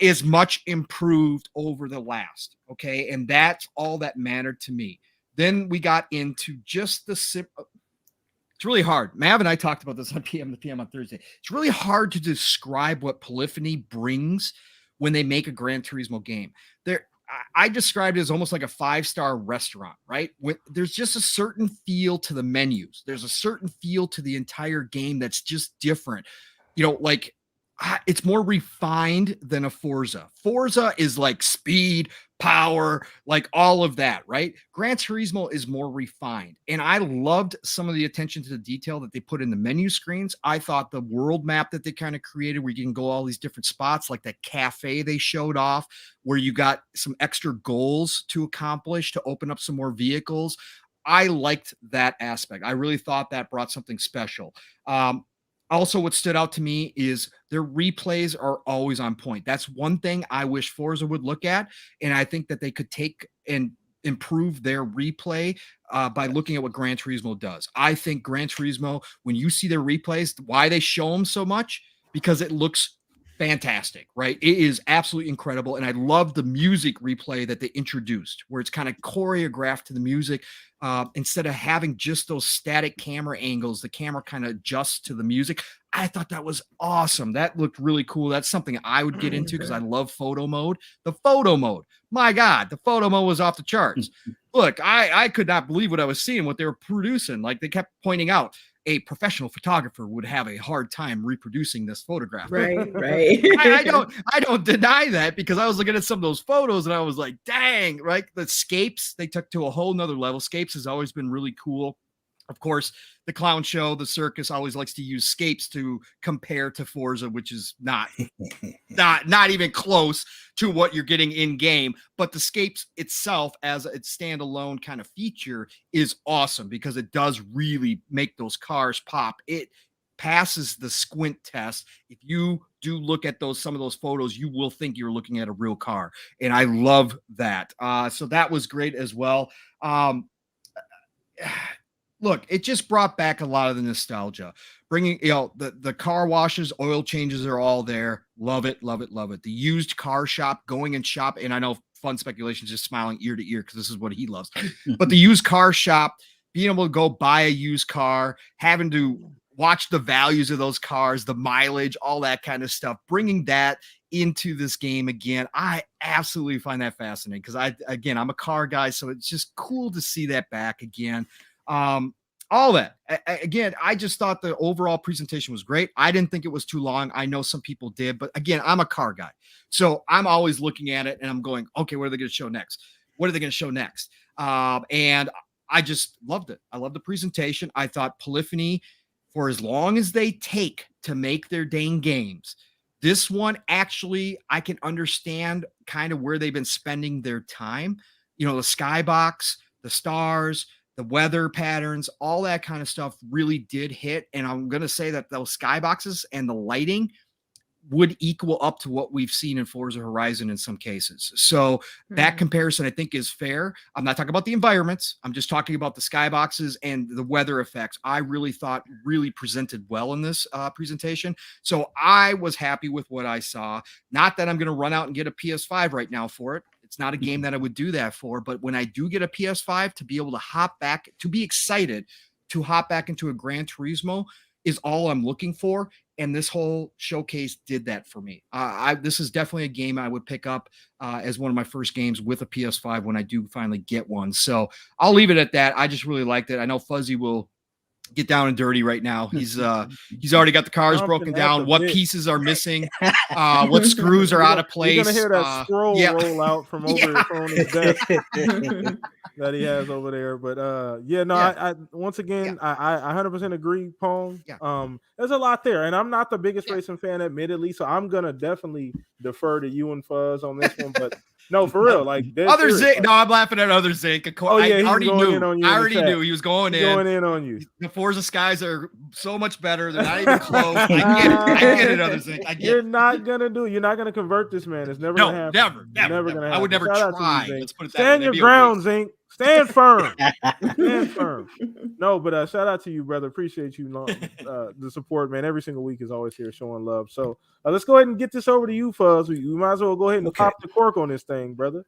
is much improved over the last, okay? And that's all that mattered to me. Then we got into just the it's really hard. Mav and I talked about this on PM to PM on Thursday. It's really hard to describe what Polyphony brings when they make a Gran Turismo game. I described it as almost like a 5-star restaurant, right? There's just a certain feel to the menus. There's a certain feel to the entire game that's just different. Like it's more refined than a Forza. Forza is like speed, power, like all of that, right? Gran Turismo is more refined. And I loved some of the attention to the detail that they put in the menu screens. I thought the world map that they kind of created where you can go all these different spots, like that cafe they showed off, where you got some extra goals to accomplish to open up some more vehicles. I liked that aspect. I really thought that brought something special. Also, what stood out to me is their replays are always on point. That's one thing I wish Forza would look at. And I think that they could take and improve their replay by looking at what Gran Turismo does. I think Gran Turismo, when you see their replays, why they show them so much, because it looks fantastic, right? It is absolutely incredible. And I love the music replay that they introduced, where it's kind of choreographed to the music. Instead of having just those static camera angles, the camera kind of adjusts to the music. I thought that was awesome. That looked really cool. That's something I would get into because I love photo mode. The photo mode, my God, the photo mode was off the charts. Look, I could not believe what I was seeing, what they were producing. Like they kept pointing out. a professional photographer would have a hard time reproducing this photograph. Right. I don't deny that, because I was looking at some of those photos and I was like, dang, right? The scapes they took to a whole nother level. Scapes has always been really cool. Of course, the clown show, the circus always likes to use scapes to compare to Forza, which is not even close to what you're getting in game. But the scapes itself, as a standalone kind of feature, is awesome because it does really make those cars pop. It passes the squint test. If you do look at some of those photos, you will think you're looking at a real car, and I love that. So that was great as well. Look, it just brought back a lot of the nostalgia, bringing, the car washes, oil changes are all there. Love it. The used car shop, going and shop. And I know Fun Speculation's just smiling ear to ear because this is what he loves. But the used car shop, being able to go buy a used car, having to watch the values of those cars, the mileage, all that kind of stuff, bringing that into this game again. I absolutely find that fascinating because I'm a car guy. So it's just cool to see that back again. All that. Again, I just thought the overall presentation was great. I didn't think it was too long. I know some people did, but again, I'm a car guy. So I'm always looking at it and I'm going, okay, what are they going to show next? And I just loved it. I loved the presentation. I thought Polyphony, for as long as they take to make their dang games, this one actually, I can understand kind of where they've been spending their time. The skybox, the stars, the weather patterns, all that kind of stuff really did hit. And I'm going to say that those skyboxes and the lighting would equal up to what we've seen in Forza Horizon in some cases. So that comparison, I think, is fair. I'm not talking about the environments. I'm just talking about the skyboxes and the weather effects. I really thought really presented well in this presentation. So I was happy with what I saw. Not that I'm going to run out and get a PS5 right now for it. It's not a game that I would do that for, but when I do get a PS5, to be able to hop back, to be excited to hop back into a Gran Turismo is all I'm looking for. And this whole showcase did that for me. This is definitely a game I would pick up as one of my first games with a PS5 when I do finally get one. So I'll leave it at that. I just really liked it. I know Fuzzy will get down and dirty right now. He's already got the cars broken down, what pieces are missing, what screws are out of place. You're gonna hear that scroll roll out from over from his desk that he has over there. But I once again I 100% agree, Pong. There's a lot there, and I'm not the biggest racing fan, admittedly, so I'm gonna definitely defer to you and Fuzz on this one. But no, for real, like other Zink. No, I'm laughing at other Zink. I already knew he was going in on you. The Forza skies are so much better. They're not even close. I get it, other Zink. You're not gonna convert this man. It's never gonna happen. Never gonna happen. I would never try. Let's put it that Stand your ground, Zink. Stand firm. Stand firm. No, but shout out to you, brother. Appreciate you the support, man. Every single week is always here showing love. So let's go ahead and get this over to you, Fuzz. We might as well go ahead and pop the cork on this thing, brother.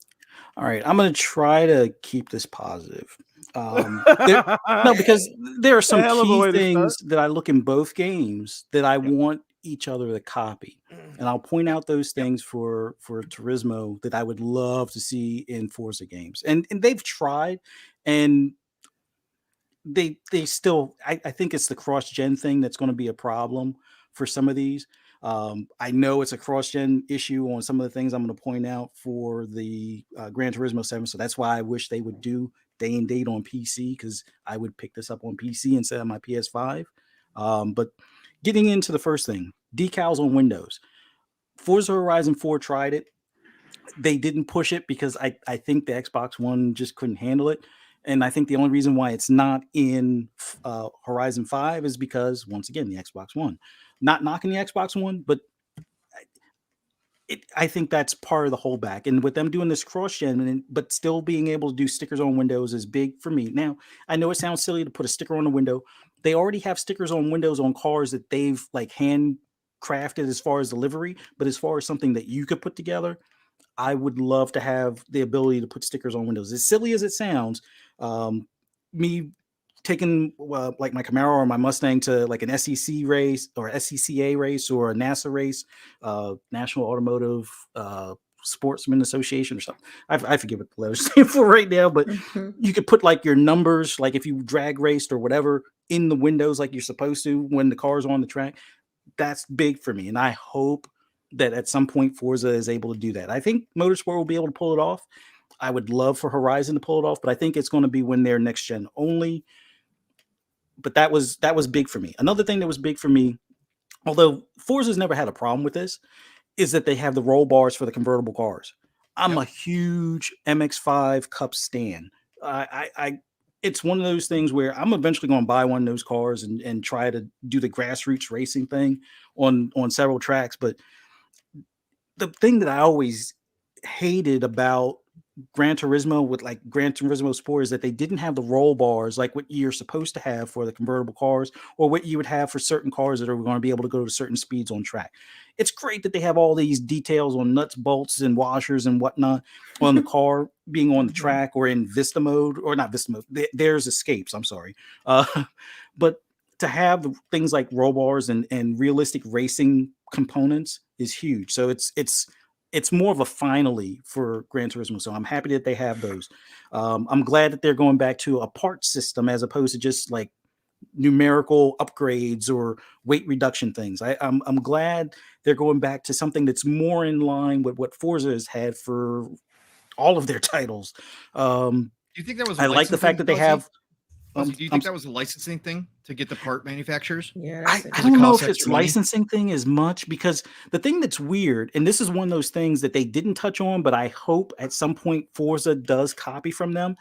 All right, I'm going to try to keep this positive. Because there are some key things that I look in both games that I want each other to copy, and I'll point out those things for Turismo that I would love to see in Forza games, and they've tried, and they still I think it's the cross-gen thing that's going to be a problem for some of these. I know it's a cross-gen issue on some of the things I'm going to point out for the Gran Turismo 7, so that's why I wish they would do day and date on PC, because I would pick this up on PC instead of my PS5. But getting into the first thing, decals on windows. Forza Horizon 4 tried it. They didn't push it because I think the Xbox One just couldn't handle it. And I think the only reason why it's not in Horizon 5 is because, once again, the Xbox One. Not knocking the Xbox One, but I think that's part of the holdback. And with them doing this cross-gen, but still being able to do stickers on windows is big for me. Now, I know it sounds silly to put a sticker on the window. They already have stickers on windows on cars that they've like handcrafted as far as delivery, but as far as something that you could put together, I would love to have the ability to put stickers on windows. As silly as it sounds, me taking like my Camaro or my Mustang to like an SEC race or SCCA race or a NASA race, National Automotive Sportsman Association or something. I forget what the letters stand for right now, but you could put like your numbers, like if you drag raced or whatever, in the windows like you're supposed to when the car's on the track. That's big for me. And I hope that at some point Forza is able to do that. I think Motorsport will be able to pull it off. I would love for Horizon to pull it off, but I think it's going to be when they're next gen only. But that was big for me. Another thing that was big for me, although Forza's never had a problem with this, is that they have the roll bars for the convertible cars. I'm a huge MX-5 Cup stan. It's one of those things where I'm eventually going to buy one of those cars and try to do the grassroots racing thing on several tracks. But the thing that I always hated about Gran Turismo with like Gran Turismo Sport is that they didn't have the roll bars like what you're supposed to have for the convertible cars or what you would have for certain cars that are going to be able to go to certain speeds on track. It's great that they have all these details on nuts, bolts, and washers and whatnot on the car being on the track or in Vista mode, or not Vista mode. There's escapes. I'm sorry. But to have things like roll bars and realistic racing components is huge. So it's more of a finally for Gran Turismo. So I'm happy that they have those. I'm glad that they're going back to a part system as opposed to just like numerical upgrades or weight reduction things. I'm glad they're going back to something that's more in line with what Forza has had for all of their titles. Do you think that was? I like the fact that they have. Do you think that was a licensing thing to get the part manufacturers? Yeah, I don't know if it's licensing thing as much, because the thing that's weird, and this is one of those things that they didn't touch on, but I hope at some point Forza does copy from them.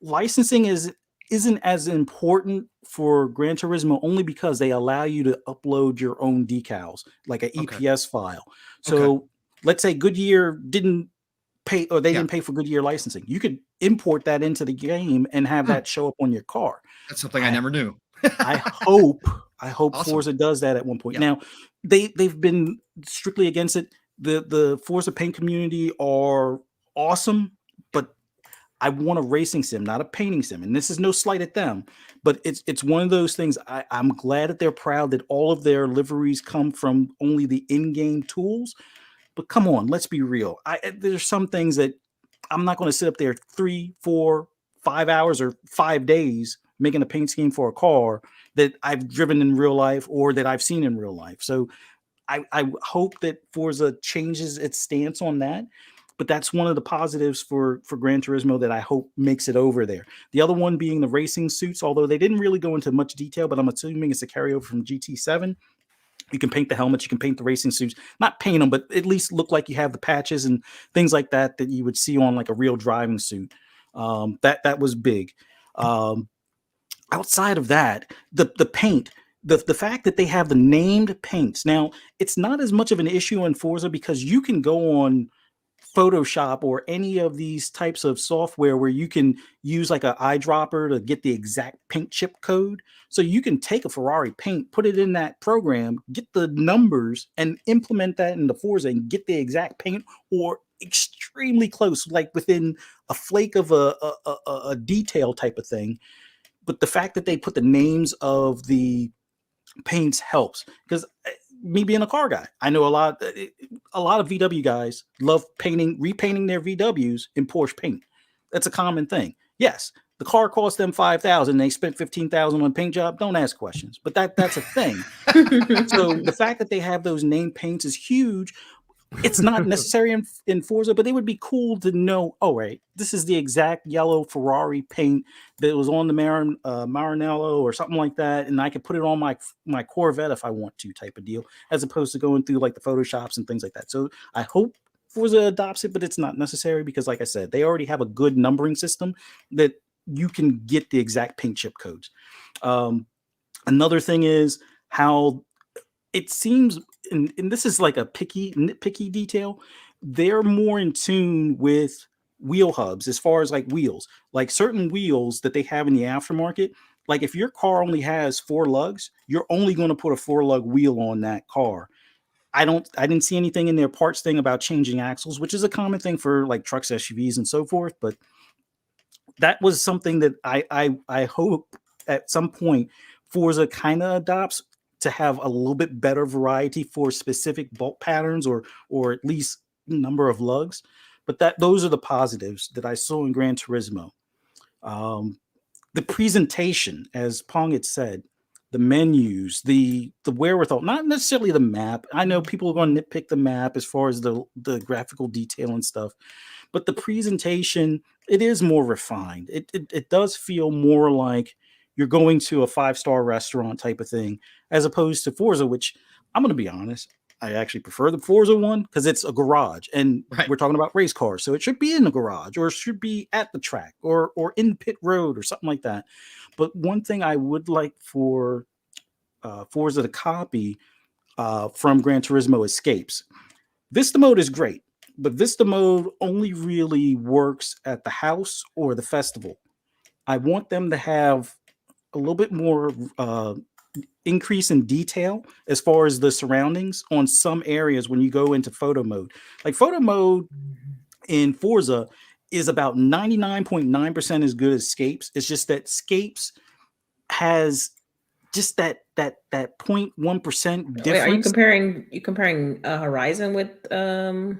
Licensing isn't as important for Gran Turismo only because they allow you to upload your own decals, like an EPS file. So let's say Goodyear didn't pay, or they didn't pay for Goodyear licensing. You could import that into the game and have that show up on your car. That's something I never knew. I hope awesome. Forza does that at one point. Yeah. Now they've been strictly against it. The Forza paint community are awesome, but I want a racing sim, not a painting sim. And this is no slight at them, but it's one of those things. I'm glad that they're proud that all of their liveries come from only the in-game tools. But come on, let's be real. There's some things that I'm not going to sit up there 3, 4, 5 hours or 5 days making a paint scheme for a car that I've driven in real life or that I've seen in real life. So I hope that Forza changes its stance on that. But that's one of the positives for Gran Turismo that I hope makes it over there. The other one being the racing suits, although they didn't really go into much detail, but I'm assuming it's a carryover from GT7. You can paint the helmets, you can paint the racing suits, not paint them, but at least look like you have the patches and things like that you would see on like a real driving suit. That was big. Outside of that, the paint, the fact that they have the named paints. Now, it's not as much of an issue in Forza because you can go on Photoshop or any of these types of software where you can use like an eyedropper to get the exact paint chip code. So you can take a Ferrari paint, put it in that program, get the numbers and implement that into Forza and get the exact paint or extremely close, like within a flake of a detail type of thing. But the fact that they put the names of the paints helps, because me being a car guy, I know a lot of VW guys love repainting their VWs in Porsche paint. That's a common thing. Yes, the car cost them $5,000. They spent $15,000 on paint job. Don't ask questions, but that's a thing. So the fact that they have those name paints is huge. It's not necessary in Forza, but it would be cool to know, oh, right, this is the exact yellow Ferrari paint that was on the Maranello or something like that, and I could put it on my Corvette if I want to, type of deal, as opposed to going through like the Photoshops and things like that. So I hope Forza adopts it, but it's not necessary because, like I said, they already have a good numbering system that you can get the exact paint chip codes. Another thing is how it seems, and this is like a nitpicky detail, they're more in tune with wheel hubs as far as like wheels, like certain wheels that they have in the aftermarket. Like if your car only has 4 lugs, you're only going to put a 4-lug wheel on that car. I didn't see anything in their parts thing about changing axles, which is a common thing for like trucks, SUVs, and so forth. But that was something that I hope at some point Forza kind of adopts, to have a little bit better variety for specific bolt patterns or at least number of lugs. But those are the positives that I saw in Gran Turismo. the presentation, as Pong had said, the menus, the wherewithal, not necessarily the map. I know people are going to nitpick the map as far as the graphical detail and stuff, but the presentation, it is more refined. It does feel more like you're going to a 5-star restaurant type of thing, as opposed to Forza, which I'm going to be honest, I actually prefer the Forza one because it's a garage, and Right. we're talking about race cars, so it should be in the garage, or it should be at the track, or in pit road, or something like that. But one thing I would like for Forza to copy from Gran Turismo Escapes. Vista mode is great, but Vista mode only really works at the house or the festival. I want them to have a little bit more increase in detail as far as the surroundings on some areas when you go into photo mode. Like photo mode in Forza is about 99.9% as good as Scapes. It's just that Scapes has just that 0.1% difference. Wait, are you comparing Horizon with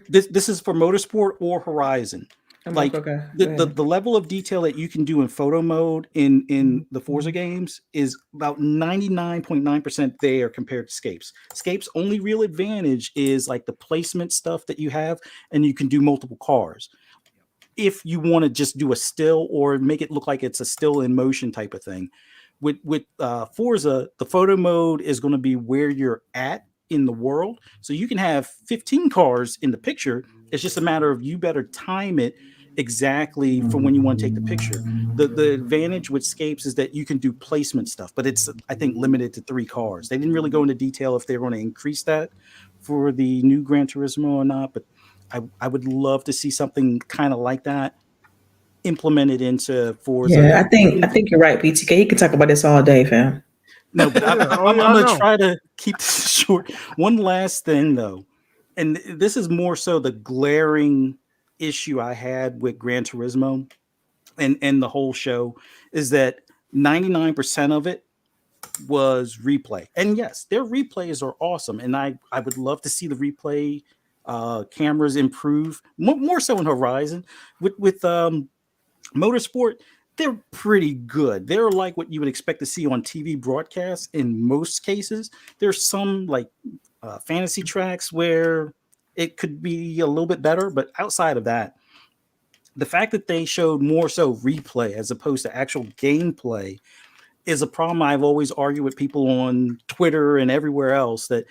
This is for Motorsport or Horizon. Like okay. the level of detail that you can do in photo mode in the Forza games is about 99.9% there compared to Scapes. Scapes' only real advantage is like the placement stuff that you have, and you can do multiple cars. If you want to just do a still or make it look like it's a still in motion type of thing. With Forza, the photo mode is going to be where you're at in the world. So you can have 15 cars in the picture. It's just a matter of you better time it exactly for when you want to take the picture. The advantage with Scapes is that you can do placement stuff, but it's, I think, limited to 3 cars. They didn't really go into detail if they're going to increase that for the new Gran Turismo or not, but I would love to see something kind of like that implemented into Forza. Yeah, I think you're right, BTK. You can talk about this all day, fam. No, but Yeah. I'm going to try to keep this short. One last thing, though, and this is more so the glaring issue I had with Gran Turismo and the whole show, is that 99% of it was replay. And yes, their replays are awesome, and I would love to see the replay cameras improve more so in Horizon. With Motorsport, they're pretty good. They're like what you would expect to see on TV broadcasts in most cases. There's some like fantasy tracks where it could be a little bit better, but outside of that, the fact that they showed more so replay as opposed to actual gameplay is a problem I've always argued with people on Twitter and everywhere else, that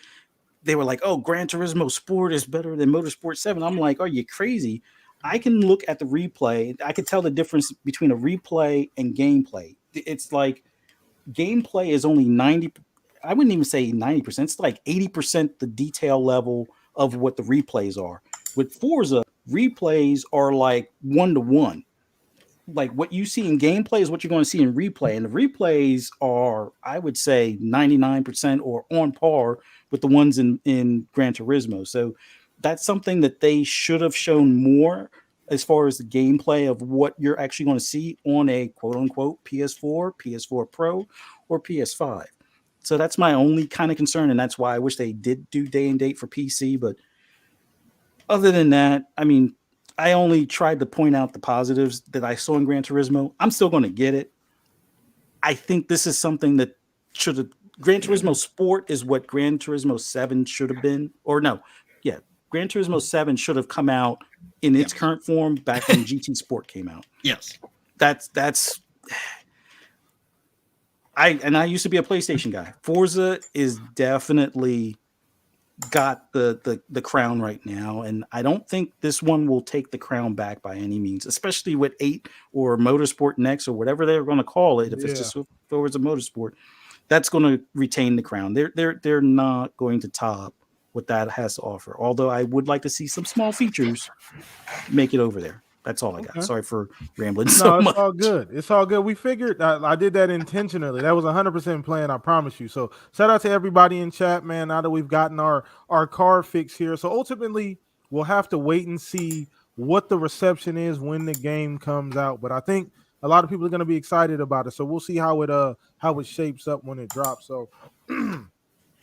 they were like, oh, Gran Turismo Sport is better than Motorsport 7. I'm like, are you crazy? I can look at the replay. I can tell the difference between a replay and gameplay. It's like gameplay is only 90. I wouldn't even say 90%. It's like 80% the detail level of what the replays are. With Forza, replays are like 1-to-1. Like what you see in gameplay is what you're going to see in replay. And the replays are, I would say, 99% or on par with the ones in Gran Turismo. So that's something that they should have shown more as far as the gameplay of what you're actually going to see on a quote unquote PS4, PS4 Pro, or PS5. So that's my only kind of concern. And that's why I wish they did do day and date for PC. But other than that, I mean, I only tried to point out the positives that I saw in Gran Turismo. I'm still going to get it. I think this is something that should have. Gran Turismo Sport is what Gran Turismo 7 should have been. Or no, yeah, Gran Turismo 7 should have come out in its current form back when GT Sport came out. Yes. That's I used to be a PlayStation guy. Forza is definitely got the crown right now, and I don't think this one will take the crown back by any means, especially with 8 or Motorsport Next or whatever they're going to call it. If it's just Forza Motorsport, that's going to retain the crown. They're not going to top what that has to offer. Although I would like to see some small features make it over there. That's all I got. Sorry for rambling so much. It's all good. It's all good. We figured I did that intentionally. That was 100% planned, I promise you. So shout out to everybody in chat, man. Now that we've gotten our car fix here. So ultimately, we'll have to wait and see what the reception is when the game comes out. But I think a lot of people are going to be excited about it. So we'll see how it shapes up when it drops. So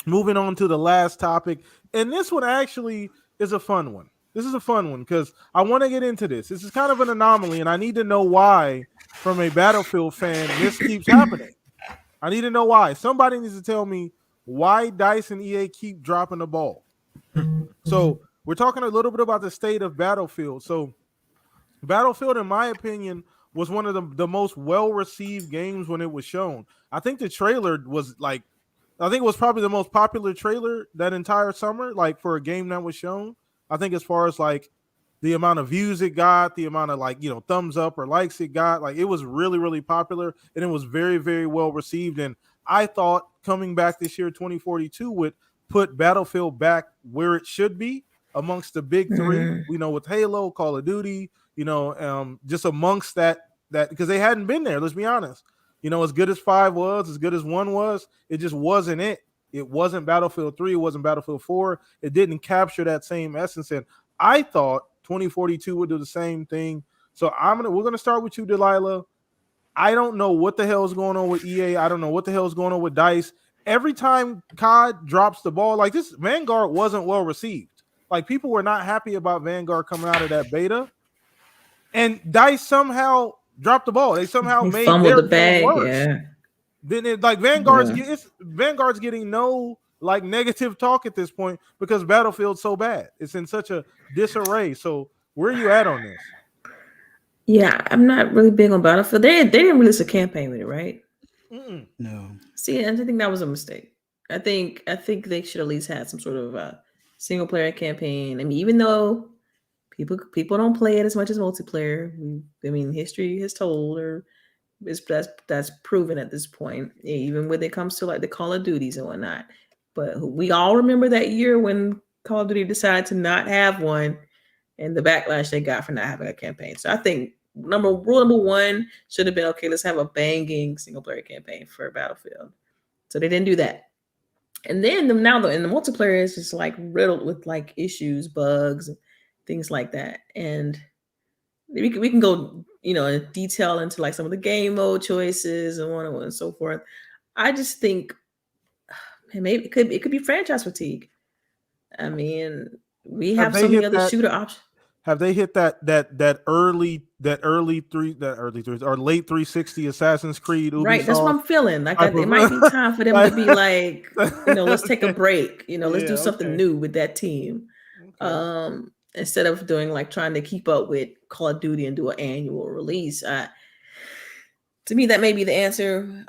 moving on to the last topic. And this one actually is a fun one. This is a fun one because I want to get into this. This is kind of an anomaly, and I need to know why, from a Battlefield fan, this keeps happening. I need to know why. Somebody needs to tell me why DICE and EA keep dropping the ball. So we're talking a little bit about the state of Battlefield. So Battlefield, in my opinion, was one of the most well-received games when it was shown. I think the trailer was like, I think it was probably the most popular trailer that entire summer, like for a game that was shown. I think as far as like the amount of views it got, the amount of like, thumbs up or likes it got, like it was really, really popular and it was very, very well received. And I thought coming back this year, 2042, would put Battlefield back where it should be amongst the big three, with Halo, Call of Duty, just amongst that because they hadn't been there. Let's be honest. As good as 5 was, as good as 1 was, it just wasn't it. It wasn't Battlefield 3. It wasn't Battlefield 4. It didn't capture that same essence. And I thought 2042 would do the same thing. So we're gonna start with you, Delilah. I don't know what the hell is going on with EA. I don't know what the hell is going on with DICE. Every time COD drops the ball, like this, Vanguard wasn't well received. Like people were not happy about Vanguard coming out of that beta. And DICE somehow dropped the ball. They somehow made their the bag worse. Yeah. Then it like Vanguard's getting no like negative talk at this point because Battlefield's so bad. It's in such a disarray. So where are you at on this? Yeah, I'm not really big on Battlefield. They didn't release a campaign with it, right? No. See, I think that was a mistake. I think they should at least have some sort of single player campaign. I mean, even though people don't play it as much as multiplayer. I mean, history has told, or that's proven at this point, even when it comes to like the Call of Duties and whatnot. But we all remember that year when Call of Duty decided to not have one, and the backlash they got for not having a campaign. So I think rule number one should have been, okay, let's have a banging single player campaign for Battlefield. So they didn't do that. And then in the multiplayer is just like riddled with like issues, bugs, things like that. And we can go, in detail into like some of the game mode choices and so forth. I just think maybe it could be franchise fatigue. I mean, we have so many other shooter options. Have they hit that early or late 360 Assassin's Creed Ubisoft? Right, that's what I'm feeling. Like it might be time for them to be like, let's take a break. Let's do something new with that team. Okay. Instead of doing like trying to keep up with Call of Duty and do an annual release. To me, that may be the answer.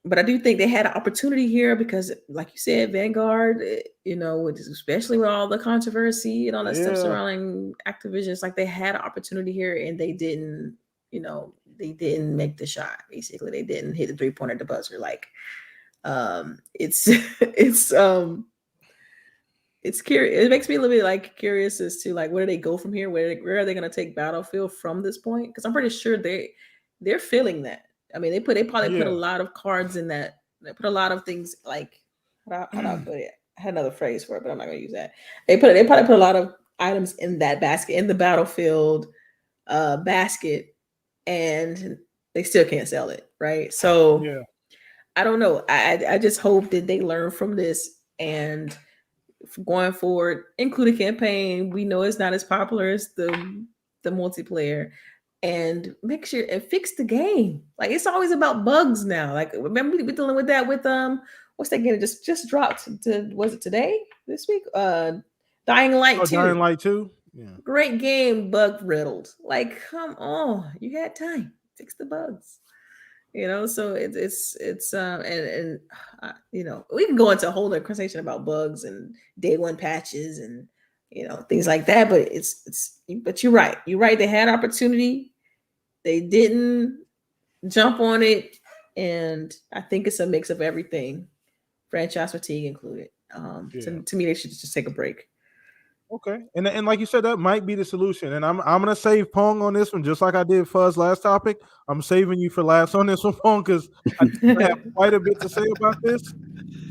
But I do think they had an opportunity here because, like you said, Vanguard, especially with all the controversy and all that stuff surrounding Activision, it's like they had an opportunity here and they didn't, they didn't make the shot. Basically, they didn't hit the 3-pointer at the buzzer. Like, it's curious. It makes me a little bit like curious as to like where do they go from here? Where are they going to take Battlefield from this point? Because I'm pretty sure they're feeling that. I mean, they probably put a lot of cards in that. They put a lot of things like how do I put it? I had another phrase for it, but I'm not going to use that. They probably put a lot of items in that basket, in the Battlefield basket, and they still can't sell it, right? So I don't know. I just hope that they learn from this and going forward, include a campaign. We know it's not as popular as the multiplayer. And make sure and fix the game. Like it's always about bugs now. Like remember we dealing with that with what's that game that just dropped? Was it today? This week? Dying Light 2. Dying Light 2. Yeah. Great game, bug riddled. Like come on, you had time. Fix the bugs. So it's and we can go into a whole other conversation about bugs and day one patches and things like that. But but you're right. You're right. They had opportunity. They didn't jump on it, and I think it's a mix of everything, franchise fatigue included. To me, they should just take a break. Okay, and like you said, that might be the solution. And I'm gonna save Pong on this one, just like I did Fuzz last topic. I'm saving you for last on this one, Pong, because I have quite a bit to say about this,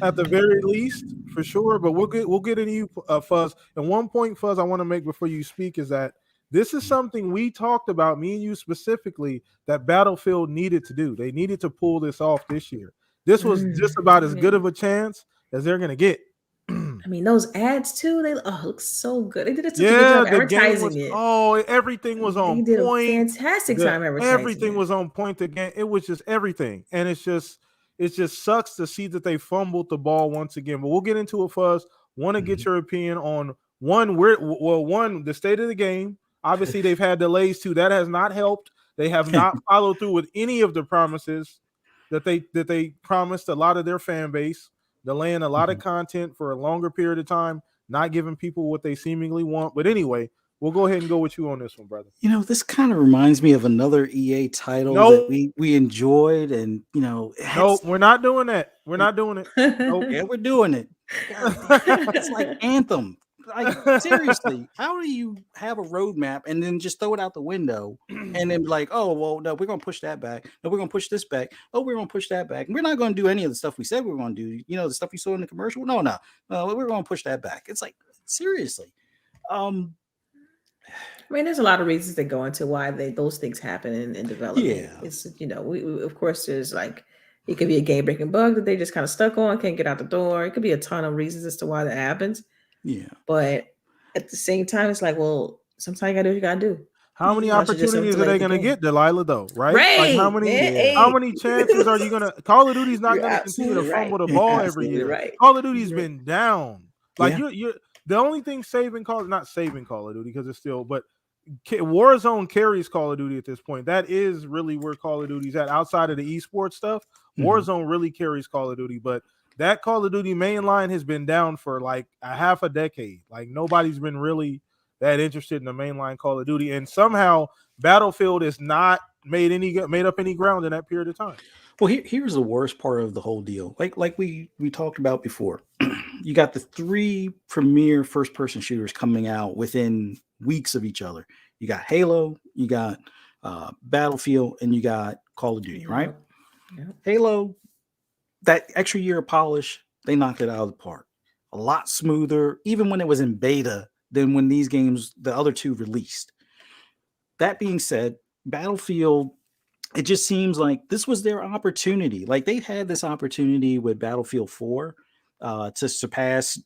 at the very least, for sure. But we'll get into you, Fuzz. And one point, Fuzz, I want to make before you speak is that this is something we talked about, me and you specifically, that Battlefield needed to do. They needed to pull this off this year. This was just about as good of a chance as they're going to get. I mean, those ads too, they look so good. They did such a good Yeah, job the game was advertising it. everything was They on did a point. fantastic time advertising Everything it. was on point. The game, it was just everything, and it just sucks to see that they fumbled the ball once again. But we'll get into it first. Want to get your opinion on the state of the game. Obviously, they've had delays too. That has not helped. They have not followed through with any of the promises that they promised a lot of their fan base. Delaying a lot of content for a longer period of time, not giving people what they seemingly want. But anyway, we'll go ahead and go with you on this one, brother. You know, this kind of reminds me of another EA title that we enjoyed, and you know, nope, we're not doing that. We're not doing it. Nope. Yeah, we're doing it. It's like Anthem. Like seriously, how do you have a roadmap and then just throw it out the window and then be like, oh well, no, we're gonna push that back. No, we're gonna push this back. Oh, we're gonna push that back. And we're not gonna do any of the stuff we said we were gonna do. You know, the stuff you saw in the commercial. No, we're gonna push that back. It's like seriously. I mean, there's a lot of reasons that go into why those things happen in development. Yeah. It's we of course there's like it could be a game breaking bug that they just kind of stuck on, can't get out the door. It could be a ton of reasons as to why that happens. Yeah. But at the same time, it's like, well, sometimes you gotta do what you gotta do. How many opportunities are they going to get, Delilah, though? Right? Like how many chances are you going to? Call of Duty's not going to continue to fumble the ball every year. Right. Call of Duty's been down. Like you're the only thing not saving Call of Duty because it's still, but Warzone carries Call of Duty at this point. That is really where Call of Duty's at. Outside of the esports stuff, Warzone really carries Call of Duty, but that Call of Duty main line has been down for like a half a decade. Like nobody's been really that interested in the mainline Call of Duty, and somehow Battlefield has not made up any ground in that period of time. Well, here's the worst part of the whole deal. Like we talked about before, you got the 3 premier first-person shooters coming out within weeks of each other. You got Halo, you got Battlefield, and you got Call of Duty, right? Yeah. Halo, that extra year of polish, they knocked it out of the park. A lot smoother, even when it was in beta, than when these games, the other 2 released. That being said, Battlefield, it just seems like this was their opportunity. Like they had this opportunity with Battlefield 4 to surpass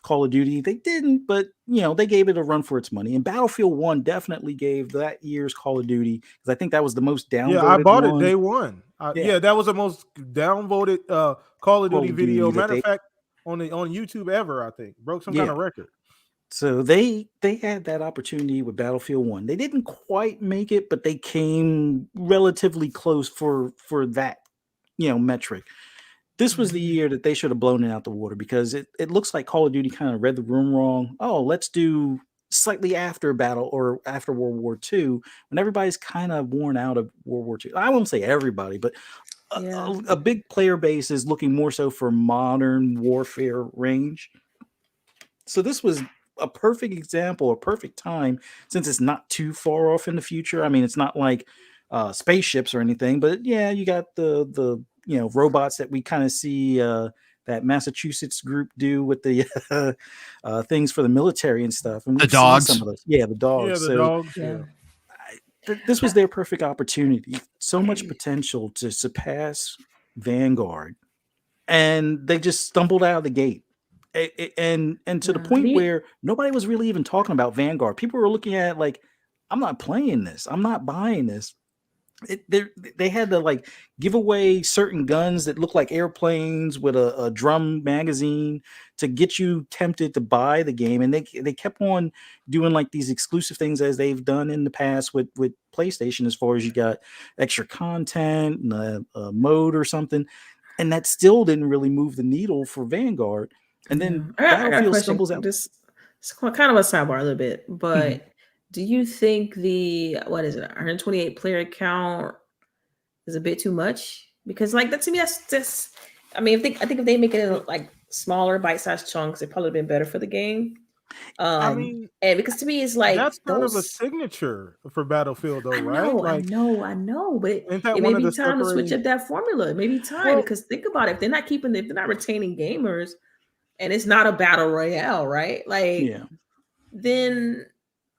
Call of Duty. They didn't, but you know, they gave it a run for its money. And Battlefield 1 definitely gave that year's Call of Duty, because I think that was the most downvoted. Yeah, I bought it day one. Yeah, that was the most downvoted Call of Duty video. Matter of fact, on YouTube ever, I think. Broke some kind of record. So they had that opportunity with Battlefield 1. They didn't quite make it, but they came relatively close for that, metric. This was the year that they should have blown it out the water, because it looks like Call of Duty kind of read the room wrong. Oh, let's do slightly after battle or after World War II, when everybody's kind of worn out of World War II. I won't say everybody, but a big player base is looking more so for modern warfare range. So this was a perfect example, a perfect time, since it's not too far off in the future. I mean, it's not like spaceships or anything, but yeah, you got the robots that we kind of see that Massachusetts group do with the things for the military and stuff. And the dogs. Some of those. Yeah, the dogs. Yeah, the dogs. Yeah. This was their perfect opportunity. So much potential to surpass Vanguard, and they just stumbled out of the gate. And to the point where nobody was really even talking about Vanguard. People were looking at it like, I'm not playing this. I'm not buying this. They had to give away certain guns that look like airplanes with a drum magazine to get you tempted to buy the game. And they kept on doing these exclusive things, as they've done in the past with PlayStation, as far as you got extra content and a mode or something. And that still didn't really move the needle for Vanguard. And then Battlefield stumbles out. This is kind of a sidebar a little bit, but do you think the 128 player count is a bit too much? Because that to me, that's I think if they make it in smaller bite-sized chunks, it probably been better for the game. And because to me, it's that's kind of a signature for Battlefield, though, right? I know, but it may be time to switch up that formula. It may be time, because think about it: if they're not retaining gamers, and it's not a battle royale, right? Then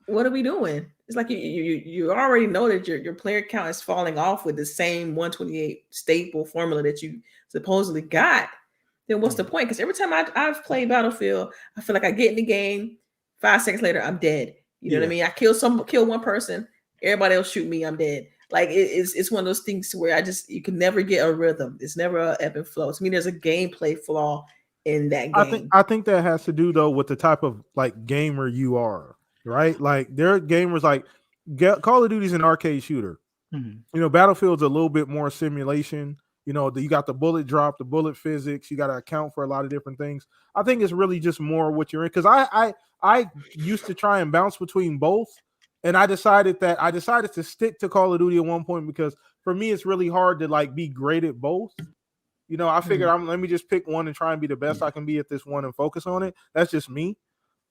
what are we doing? It's like you already know that your player count is falling off with the same 128 staple formula that you supposedly got. then what's the point? Because every time I've played Battlefield, I feel like I get in the game, 5 seconds later, I'm dead. You know what I mean? I kill one person, everybody else shoot me, I'm dead. Like it's one of those things where you can never get a rhythm. It's never a ebb and flow. To me, there's a gameplay flaw in that game. I think that has to do though with the type of like gamer you are, right? Like there are gamers like Call of Duty's an arcade shooter. Mhm. You know, Battlefield's a little bit more simulation. You know, you got the bullet drop, the bullet physics. You got to account for a lot of different things. I think it's really just more what you're in. Because I used to try and bounce between both, and I decided to stick to Call of Duty at one point because for me it's really hard to like be great at both. You know, I figured let me just pick one and try and be the best I can be at this one and focus on it. That's just me.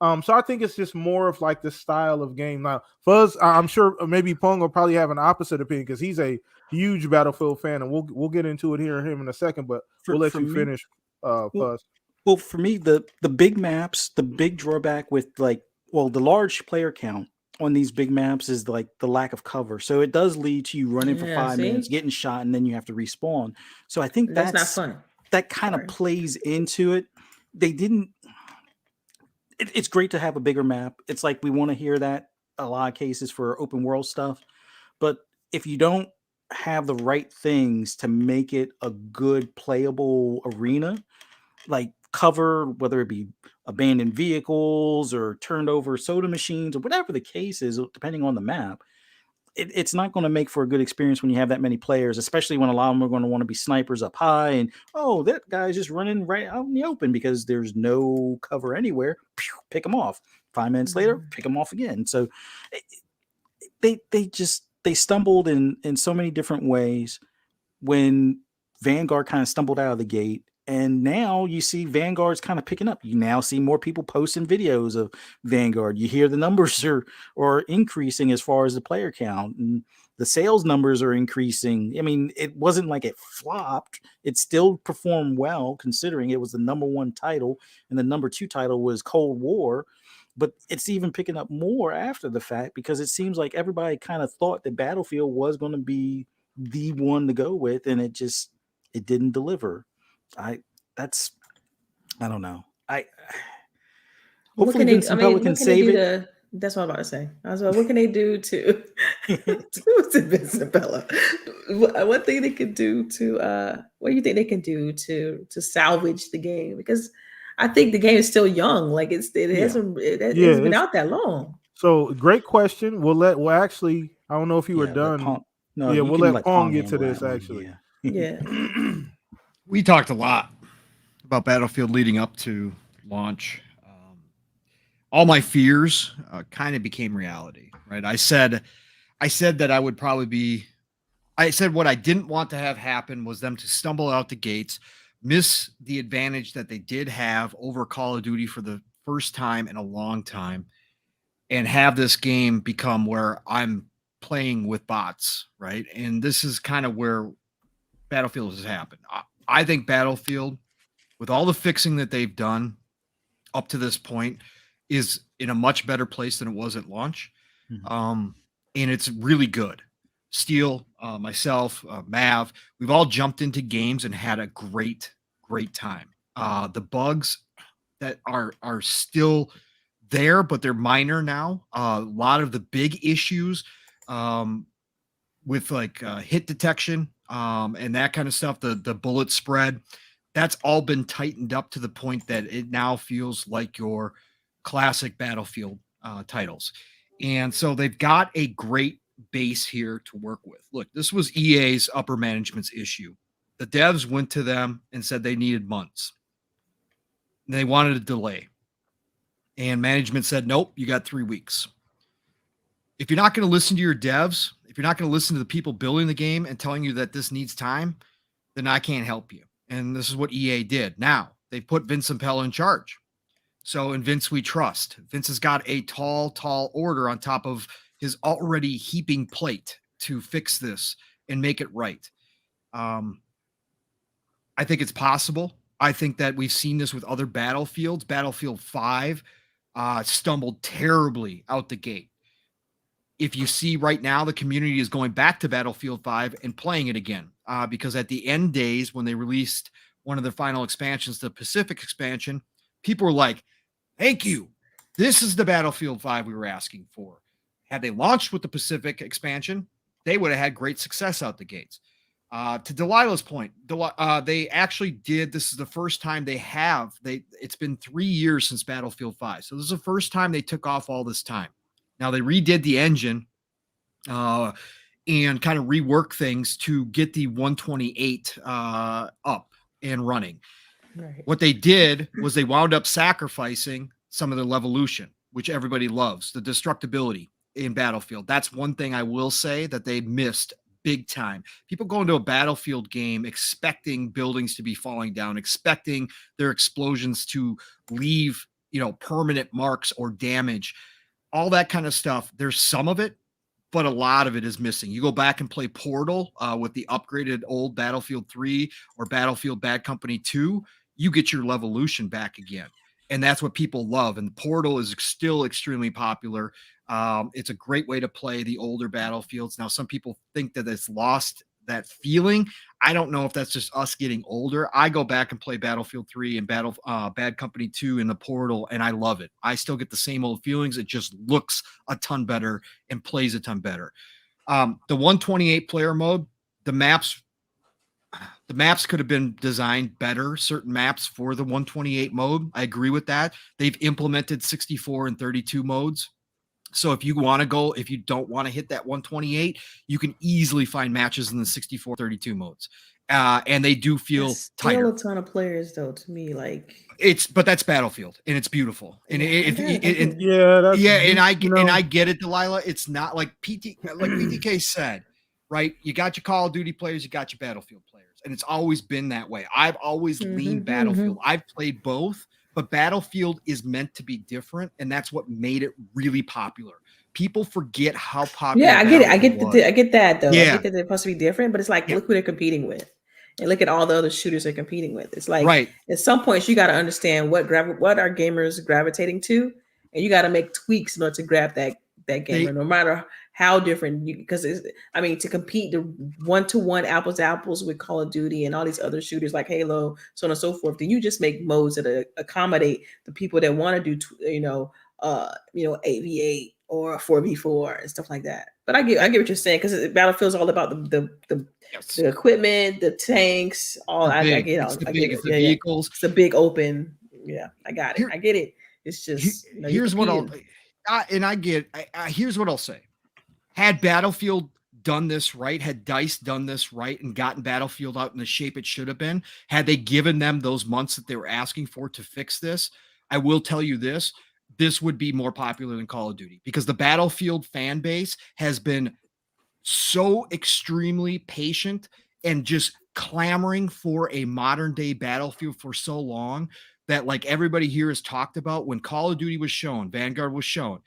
So I think it's just more of like the style of game. Now, Fuzz, I'm sure maybe Pong will probably have an opposite opinion because he's a huge Battlefield fan, and we'll get into it here him in a second. But we'll let you finish, Fuzz. Well, for me, the big maps, the big drawback with the large player count on these big maps is like the lack of cover. So it does lead to you running for 5 minutes, getting shot, and then you have to respawn. So I think that's not fun. That kind of plays into it. They didn't. It's great to have a bigger map. It's like we want to hear that a lot of cases for open world stuff. But if you don't have the right things to make it a good playable arena, like cover, whether it be abandoned vehicles or turned over soda machines or whatever the case is, depending on the map, it's not going to make for a good experience when you have that many players, especially when a lot of them are going to want to be snipers up high and, oh, that guy's just running right out in the open because there's no cover anywhere. Pew, pick him off. 5 minutes later, pick him off again. So they stumbled in so many different ways when Vanguard kind of stumbled out of the gate. And now you see Vanguard's kind of picking up. You now see more people posting videos of Vanguard. You hear the numbers are increasing as far as the player count, and the sales numbers are increasing. I mean, it wasn't like it flopped. It still performed well considering it was the #1 title and the #2 title was Cold War. But it's even picking up more after the fact because it seems like everybody kind of thought that Battlefield was going to be the one to go with, and it didn't deliver. I don't know. Hopefully Vincent Pella can save it. That's what I'm about to say. What can they do to Vincent Pella? What thing they can do to what do you think they can do to salvage the game? Because I think the game is still young. Like it hasn't been out that long. So great question. We'll actually, I don't know if you were done. We'll let Pong get to this actually. Yeah. We talked a lot about Battlefield leading up to launch. All my fears kind of became reality, right? I said that I would probably be. I said what I didn't want to have happen was them to stumble out the gates, miss the advantage that they did have over Call of Duty for the first time in a long time, and have this game become where I'm playing with bots, right? And this is kind of where Battlefield has happened. I think Battlefield, with all the fixing that they've done up to this point, is in a much better place than it was at launch. And it's really good. Steel, myself, Mav, we've all jumped into games and had a great time. The bugs that are still there, but they're minor now. A lot of the big issues with like hit detection and that kind of stuff, the bullet spread, that's all been tightened up to the point that it now feels like your classic Battlefield titles. And so they've got a great base here to work with. Look, this was EA's upper management's issue. The devs went to them and said they needed months. They wanted a delay. And management said, nope, you got 3 weeks. If you're not going to listen to your devs, if you're not going to listen to the people building the game and telling you that this needs time, then I can't help you. And this is what EA did. Now, they've put Vincent Pella in charge. So in Vince we trust. Vince has got a tall order on top of his already heaping plate to fix this and make it right. I think it's possible. I think that we've seen this with other Battlefields. Battlefield 5 stumbled terribly out the gate. If you see right now, the community is going back to Battlefield 5 and playing it again because at the end days when they released one of the final expansions, the Pacific expansion, people were like, thank you. This is the Battlefield 5 we were asking for. Had they launched with the Pacific expansion, they would have had great success out the gates. To Delilah's point, they actually did. This is the first time it's been 3 years since Battlefield 5. So this is the first time they took off all this time. Now they redid the engine and kind of rework things to get the 128 up and running. Right. What they did was they wound up sacrificing some of the Levolution, which everybody loves, the destructibility in Battlefield. That's one thing I will say that they missed big time. People go into a Battlefield game expecting buildings to be falling down, expecting their explosions to leave, permanent marks or damage, all that kind of stuff. There's some of it, but a lot of it is missing. You go back and play Portal with the upgraded old Battlefield 3 or Battlefield Bad Company 2, you get your Levolution back again. And that's what people love. And Portal is still extremely popular. It's a great way to play the older Battlefields. Now, some people think that it's lost that feeling. I don't know if that's just us getting older. I go back and play Battlefield 3 and Bad Company 2 in the Portal, and I love it. I still get the same old feelings. It just looks a ton better and plays a ton better. The 128 player mode, the maps could have been designed better, certain maps for the 128 mode. I agree with that. They've implemented 64 and 32 modes. So if you don't want to hit that 128, you can easily find matches in the 64, 32 modes. And they do feel tighter. Still a ton of players though, to me, but that's Battlefield and it's beautiful. And and I get it, Delilah. It's not like PTK said, right? You got your Call of Duty players, you got your Battlefield players. And it's always been that way. I've always leaned Battlefield. I've played both. But Battlefield is meant to be different, and that's what made it really popular. People forget how popular. Yeah, I get it. I get that though. Yeah. I get that they're supposed to be different, but it's like look who they're competing with, and look at all the other shooters they're competing with. It's like at some points you got to understand what are gamers gravitating to, and you got to make tweaks in order to grab that gamer, no matter how different. Because to compete the 1-to-1 apples to apples with Call of Duty and all these other shooters like Halo, so on and so forth. Then you just make modes that accommodate the people that want to do 8v8 or 4v4 and stuff like that. But I get what you're saying, because Battlefield's all about the equipment, the tanks, all. I get all. I get it. The vehicles. It's a big open. Yeah, I got it. I get it. It's just here's what here's what I'll say. Had Battlefield done this right, had DICE done this right and gotten Battlefield out in the shape it should have been, had they given them those months that they were asking for to fix this, I will tell you this would be more popular than Call of Duty, because the Battlefield fan base has been so extremely patient and just clamoring for a modern day Battlefield for so long that, like everybody here has talked about, when Call of Duty was shown, Vanguard was shown,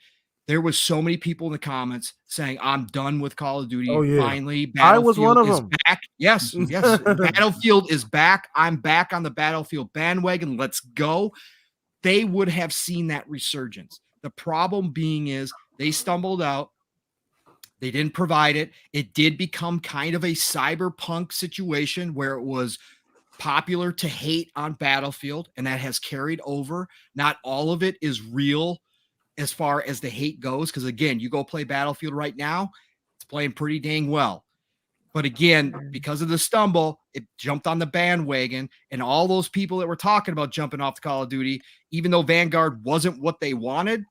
there was so many people in the comments saying, I'm done with Call of Duty. Oh, yeah. Finally, Battlefield I was one of them. Back. Yes. Battlefield is back. I'm back on the Battlefield bandwagon. Let's go. They would have seen that resurgence. The problem being is they stumbled out. They didn't provide it. It did become kind of a cyberpunk situation where it was popular to hate on Battlefield, and that has carried over. Not all of it is real as far as the hate goes, because again, you go play Battlefield right now, it's playing pretty dang well. But again, because of the stumble, it jumped on the bandwagon, and all those people that were talking about jumping off the Call of Duty, even though Vanguard wasn't what they wanted,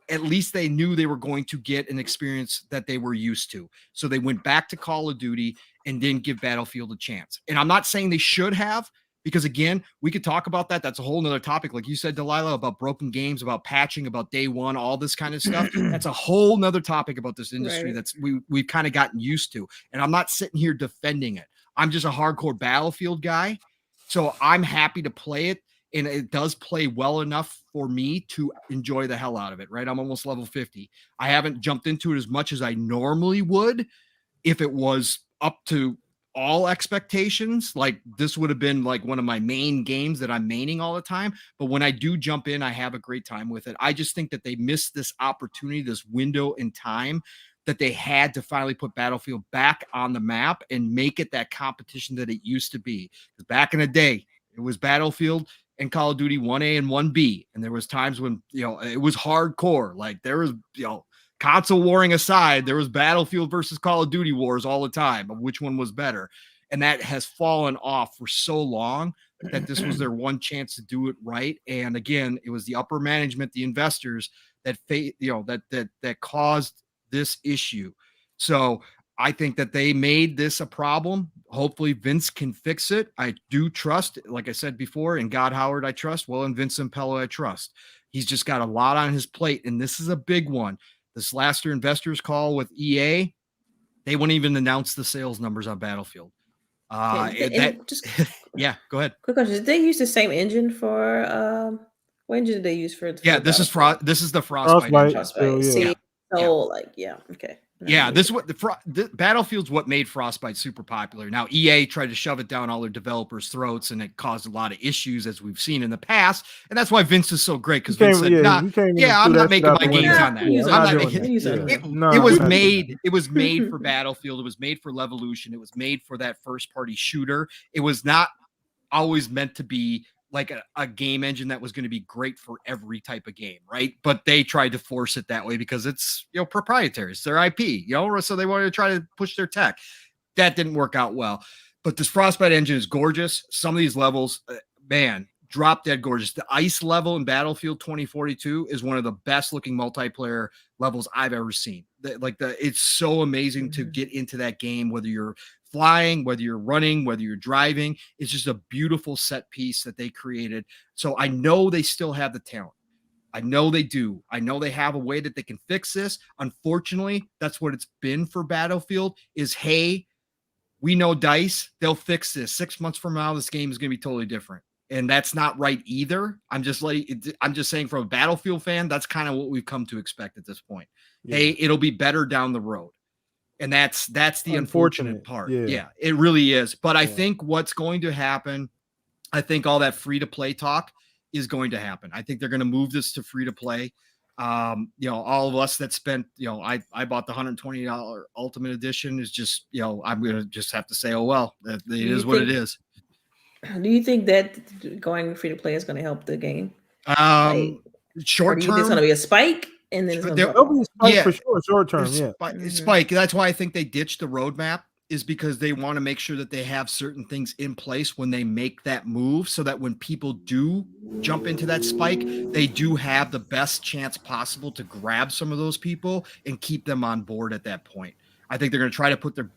at least they knew they were going to get an experience that they were used to. So they went back to Call of Duty and didn't give Battlefield a chance. And I'm not saying they should have, because again, we could talk about that. That's a whole nother topic. Like you said, Delilah, about broken games, about patching, about day one, all this kind of stuff. That's a whole nother topic about this industry that's we've kind of gotten used to. And I'm not sitting here defending it. I'm just a hardcore Battlefield guy. So I'm happy to play it. And it does play well enough for me to enjoy the hell out of it, right? I'm almost level 50. I haven't jumped into it as much as I normally would if it was up to all expectations. Like this would have been like one of my main games that I'm maining all the time. But when I do jump in, I have a great time with it. I just think that they missed this opportunity, this window in time that they had to finally put Battlefield back on the map and make it that competition that it used to be. Because back in the day, It was Battlefield and Call of Duty 1A and 1B. And there was times when, it was hardcore. Like there was, console warring aside, there was Battlefield versus Call of Duty wars all the time of which one was better. And that has fallen off for so long that this was their one chance to do it right. And again, it was the upper management, the investors that that caused this issue. So I think that they made this a problem. Hopefully Vince can fix it. I do trust, like I said before, in God Howard I trust. Well, in Vince Impello I trust. He's just got a lot on his plate, and this is a big one. This last year investors call with EA, they wouldn't even announce the sales numbers on Battlefield. Yeah, go ahead. Quick question: did they use the same engine for? What engine did they use for? Yeah, this is the Frostbite engine. Frostbite. See, okay. Yeah, this is what the Battlefield's what made Frostbite super popular. Now EA tried to shove it down all their developers' throats, and it caused a lot of issues as we've seen in the past. And that's why Vince is so great, because Vince said, I'm not making my games on that. It was made for Battlefield. It was made for Levolution. It was made for that first party shooter. It was not always meant to be like a game engine that was going to be great for every type of game, right? But they tried to force it that way because it's, proprietary. It's their IP, so they wanted to try to push their tech. That didn't work out well. But this Frostbite engine is gorgeous. Some of these levels, man, drop dead gorgeous. The ice level in Battlefield 2042 is one of the best looking multiplayer levels I've ever seen. It's so amazing to get into that game, whether you're flying, whether you're running, whether you're driving. It's just a beautiful set piece that they created. So I know they still have the talent. I know they do. I know they have a way that they can fix this. Unfortunately, that's what it's been for Battlefield is, hey, we know DICE, they'll fix this. 6 months from now, this game is going to be totally different. And that's not right either. I'm just saying from a Battlefield fan, that's kind of what we've come to expect at this point. Yeah. Hey, it'll be better down the road. And that's the unfortunate part. Yeah, it really is. But I think what's going to happen, I think all that free to play talk is going to happen. I think they're going to move this to free to play. All of us that spent, I bought the $120 Ultimate Edition is just, I'm going to just have to say, oh, well, it is what it is. Do you think that going free to play is going to help the game? Short term, it's going to be a spike, and then there'll be a spike for sure. Short term, spike. That's why I think they ditched the roadmap, is because they want to make sure that they have certain things in place when they make that move, so that when people do jump into that spike, they do have the best chance possible to grab some of those people and keep them on board at that point. I think they're going to try to put their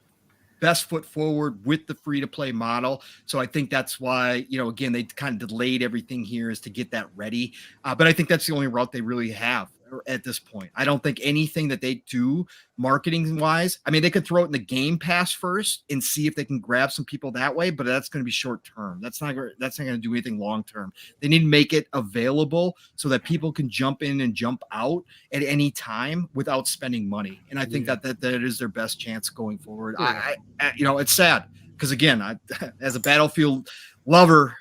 best foot forward with the free-to-play model. So I think that's why, again, they kind of delayed everything here is to get that ready. But I think that's the only route they really have at this point. I don't think anything that they do marketing-wise, I mean, they could throw it in the Game Pass first and see if they can grab some people that way, but that's going to be short-term. That's not going to do anything long-term. They need to make it available so that people can jump in and jump out at any time without spending money. And I think that is their best chance going forward. Yeah. It's sad because, again, as a Battlefield lover,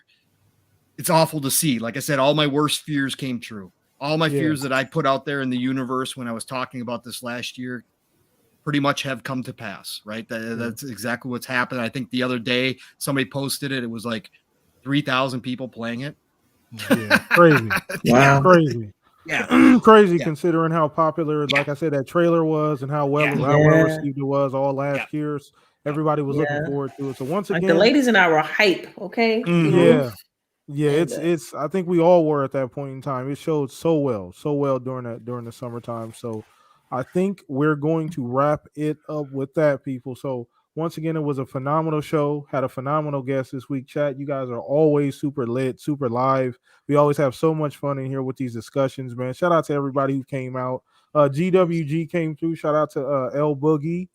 it's awful to see. Like I said, all my worst fears came true. All my fears that I put out there in the universe when I was talking about this last year pretty much have come to pass, right? That's exactly what's happened. I think the other day somebody posted it. It was like 3,000 people playing it. Yeah, crazy. Wow. Crazy. Yeah. Crazy considering how popular, like I said, that trailer was and how well received it was all last year. Everybody was looking forward to it. So once again, the ladies and I were hype, okay? Yeah, it's I think we all were at that point in time. It showed so well during the summertime. So I think we're going to wrap it up with that, people. So once again, it was a phenomenal show. Had a phenomenal guest this week. Chat, you guys are always super lit, super live. We always have so much fun in here with these discussions, man. Shout out to everybody who came out. GWG came through. Shout out to L Boogie.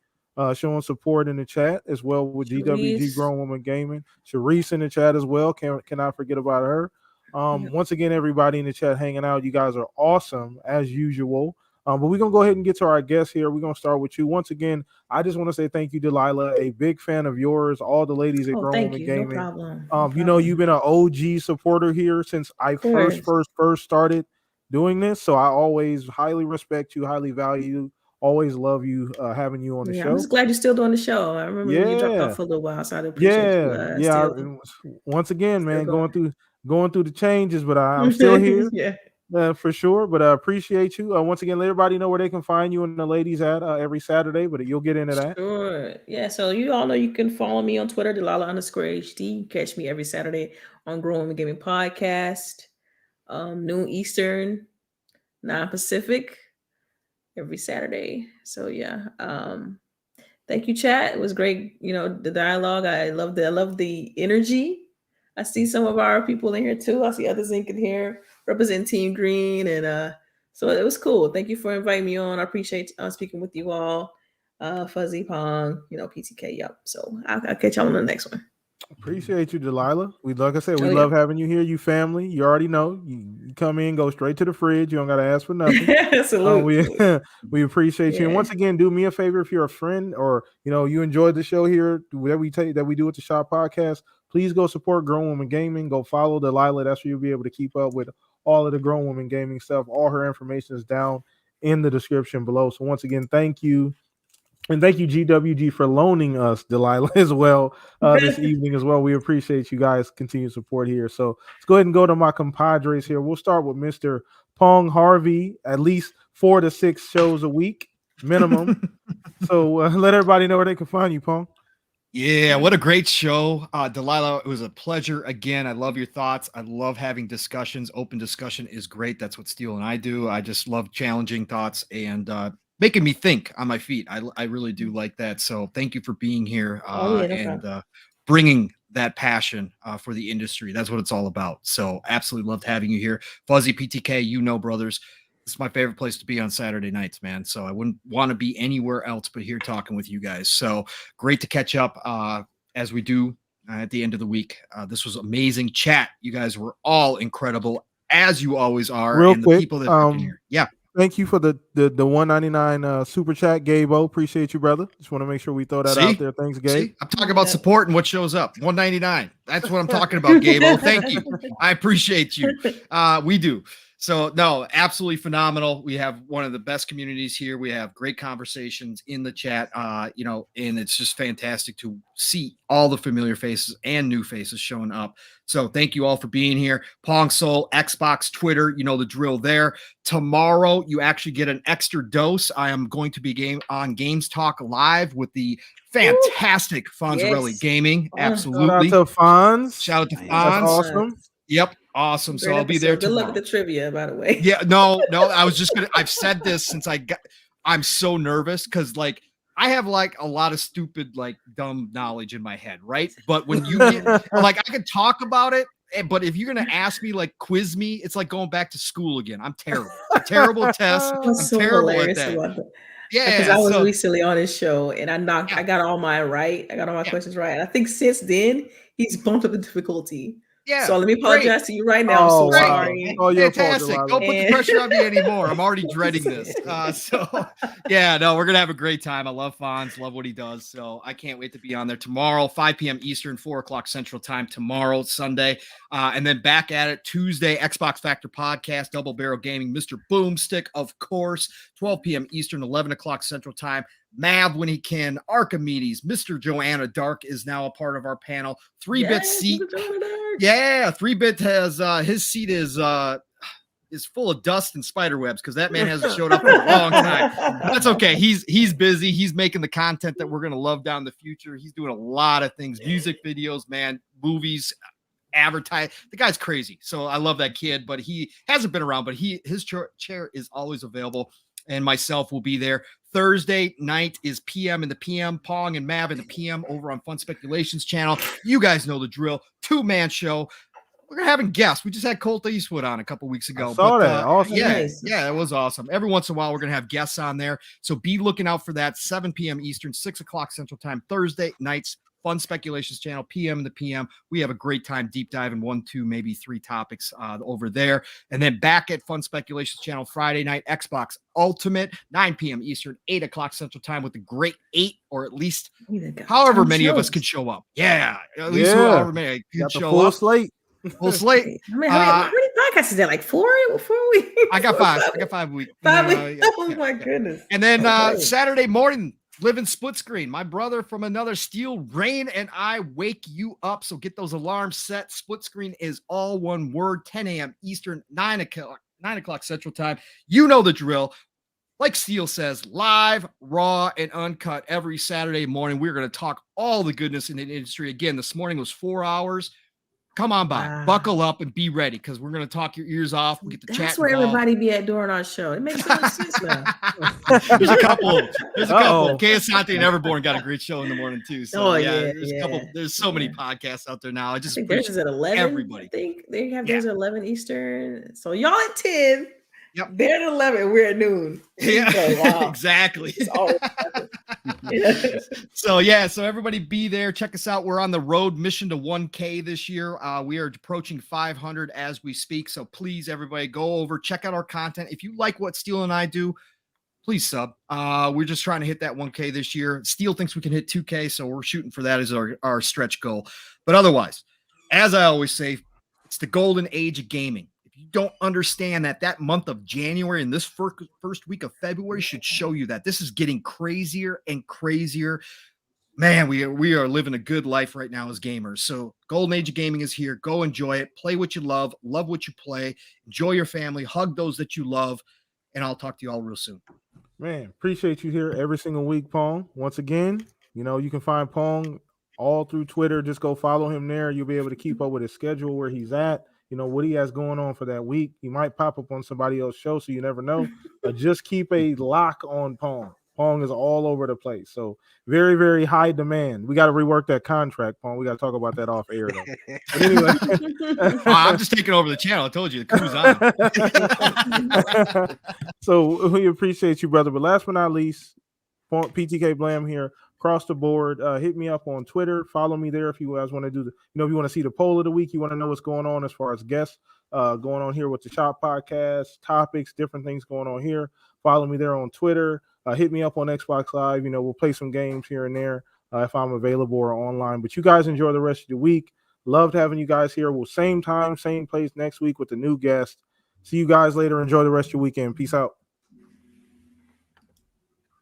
Showing support in the chat as well with GWG Grown Woman Gaming. Sharice in the chat as well. Cannot forget about her. Once again, everybody in the chat hanging out. You guys are awesome as usual. But we're going to go ahead and get to our guests here. We're going to start with you. Once again, I just want to say thank you, Delilah, a big fan of yours, all the ladies at Grown Woman Gaming. No problem. You've been an OG supporter here since I first started doing this. So I always highly respect you, highly value always love you having you on the Yeah, show. I'm just glad you're still doing the show. I remember when you dropped off Yeah. for a little while, so I appreciate you Yeah. still Once again, man, going. going through the changes, but I'm still here. Yeah. For sure, but I appreciate you. Once again, let everybody know where they can find you and the ladies at every Saturday, but you'll get into that. Sure. Yeah. So you all know you can follow me on Twitter, Delilah_HD. You catch me every Saturday on Grown Women Gaming Podcast, noon Eastern, 9 Pacific, every Saturday. So yeah. Thank you, chat. It was great. The dialogue. I love the energy. I see some of our people in here too. I see others in here represent Team Green, and so it was cool. Thank you for inviting me on. I appreciate speaking with you all. Fuzzy Pong, PTK. Yep. So I'll catch y'all on the next one. Appreciate you, Delilah. Like I said, we Oh, love yeah. having you here. You family. You already know. You come in, go straight to the fridge. You don't got to ask for nothing. We appreciate you. And once again, do me a favor, if you're a friend or you enjoyed the show here that we do at the Shop Podcast, please go support Grown Woman Gaming. Go follow Delilah. That's where you'll be able to keep up with all of the Grown Woman Gaming stuff. All her information is down in the description below. So once again, thank you. And thank you, GWG, for loaning us Delilah as well this evening as well. We appreciate you guys' continued support here. So let's go ahead and go to my compadres here. We'll start with Mr. Pong Harvey, at least 4 to 6 shows a week minimum. So let everybody know where they can find you, Pong. Yeah, what a great show. Delilah, it was a pleasure. Again, I love your thoughts. I love having discussions. Open discussion is great. That's what Steele and I do. I just love challenging thoughts and making me think on my feet. I really do like that. So thank you for being here and bringing that passion for the industry. That's what it's all about. So absolutely loved having you here. Fuzzy PTK, brothers. It's my favorite place to be on Saturday nights, man. So I wouldn't want to be anywhere else but here talking with you guys. So great to catch up as we do at the end of the week. This was amazing chat. You guys were all incredible, as you always are. Real and quick, the people that are in here. Yeah. Thank you for the $1.99 super chat, Gabo. Appreciate you, brother. Just want to make sure we throw that out there. Thanks, Gabe. I'm talking about support and what shows up. $1.99. That's what I'm talking about, Gabo. Thank you. I appreciate you. We do. So no, absolutely phenomenal. We have one of the best communities here. We have great conversations in the chat, and it's just fantastic to see all the familiar faces and new faces showing up. So thank you all for being here. Pong Soul, Xbox, Twitter, the drill there. Tomorrow, you actually get an extra dose. I am going to be on Games Talk Live with the fantastic Fonzarelli Gaming. Absolutely. Shout out to Fonz. Shout out to Fonz. That's awesome. Yep. Awesome. Great so I'll be there episode. Good tomorrow. luck with the trivia, by the way. Yeah, no, I was just I've said this since I'm so nervous because I have a lot of stupid, dumb knowledge in my head, right? But when you get, I could talk about it, but if you're going to ask me, quiz me, it's like going back to school again. I'm terrible. A terrible test. I'm so terrible at that. Yeah. Because I was recently on his show and I got all mine right. I got all my questions right. And I think since then, he's bumped up the difficulty. Yeah. So let me apologize to you right now. I'm so sorry. Oh, fantastic. Don't put the pressure on me anymore. I'm already dreading this. We're going to have a great time. I love Fonz. Love what he does. So I can't wait to be on there tomorrow, 5 p.m. Eastern, 4 o'clock Central Time tomorrow, Sunday. And then back at it Tuesday, Xbox Factor Podcast, Double Barrel Gaming, Mr. Boomstick, of course, 12 p.m. Eastern, 11 o'clock Central Time. Mav when he can, Archimedes, Mr. Joanna Dark is now a part of our panel. 3-bit seat. Yeah, 3-bit has his seat is full of dust and spider webs because that man hasn't showed up for a long time. That's okay. He's busy. He's making the content that we're gonna love down the future. He's doing a lot of things, music videos, man, movies, advertise. The guy's crazy. So I love that kid, but he hasn't been around, but his chair is always available. And myself will be there. Thursday night is PM in the PM, Pong and Mav in the PM over on Fun Speculations channel. You guys know the drill. 2-man show. We're having guests. We just had Colt Eastwood on a couple weeks ago. I saw that. Awesome. Yeah, it was awesome. Every once in a while, we're going to have guests on there. So be looking out for that. 7 p.m. Eastern, 6 o'clock Central Time, Thursday nights. Fun Speculations channel, PM in the PM. We have a great time deep diving 1, 2, maybe 3 topics over there. And then back at Fun Speculations channel Friday night, Xbox Ultimate, 9 p.m. Eastern, 8 o'clock Central Time with the great 8 or at least however many of us can show up. Yeah, at least however many can show up. Slate. Full slate. How many podcast is that like 4 weeks? I got 5. I got 5 weeks. 5 weeks. Yeah, Oh my goodness. And then Right. Saturday morning, living split screen. My brother from another steel, Rain, and I wake you up. So get those alarms set. Split screen is all one word. 10 a.m. Eastern, 9 o'clock Central Time. You know the drill. Like Steele says, live, raw, and uncut every Saturday morning. We're going to talk all the goodness in the industry. Again, this morning was 4 hours. Come on by, Wow. buckle up and be ready because we're going to talk your ears off. We'll get the chat That's where involved. everybody be at during our show. It makes so much sense now. There's a couple. Uh-oh. Kay Asante and Everborn got a great show in the morning too. So Oh, yeah, yeah, there's a yeah. couple. There's so many Yeah. podcasts out there now. I I just think theirs is at 11. everybody. I think they have Yeah. theirs at 11 Eastern. So y'all at 10. Yep. They're at 11. We're at noon. Yeah, So, wow. exactly. It's always happened. Yeah. So everybody be there. Check us out. We're on the road mission to 1K this year. We are approaching 500 as we speak. So please, everybody, go over, check out our content. If you like what Steele and I do, please sub. We're just trying to hit that 1K this year. Steele thinks we can hit 2K, so we're shooting for that as our stretch goal. But otherwise, as I always say, it's the golden age of gaming. If you don't understand that month of January and this first week of February should show you that this is getting crazier and crazier. Man, we are living a good life right now as gamers. So golden age of gaming is here. Go enjoy it. Play what you love what you play, enjoy your family, hug those that you love, and I'll talk to you all real soon. Man, appreciate you here every single week, Pong. Once again, you can find Pong all through Twitter. Just go follow him there. You'll be able to keep up with his schedule, where he's at, what he has going on for that week. He might pop up on somebody else's show, so you never know. Just keep a lock on Pong. Pong is all over the place. So very, very high demand. We got to rework that contract, Pong. We got to talk about that off air, though. But anyway. I'm just taking over the channel. I told you the crew's on. So we appreciate you, brother. But last but not least, PTK Blam here across the board. Hit me up on Twitter. Follow me there if you guys want to do if you want to see the poll of the week, you want to know what's going on as far as guests going on here with the Shop Podcast, topics, different things going on here. Follow me there on Twitter. Hit me up on Xbox Live. We'll play some games here and there if I'm available or online. But you guys enjoy the rest of the week. Loved having you guys here. We'll same time, same place next week with the new guest. See you guys later. Enjoy the rest of your weekend. Peace out.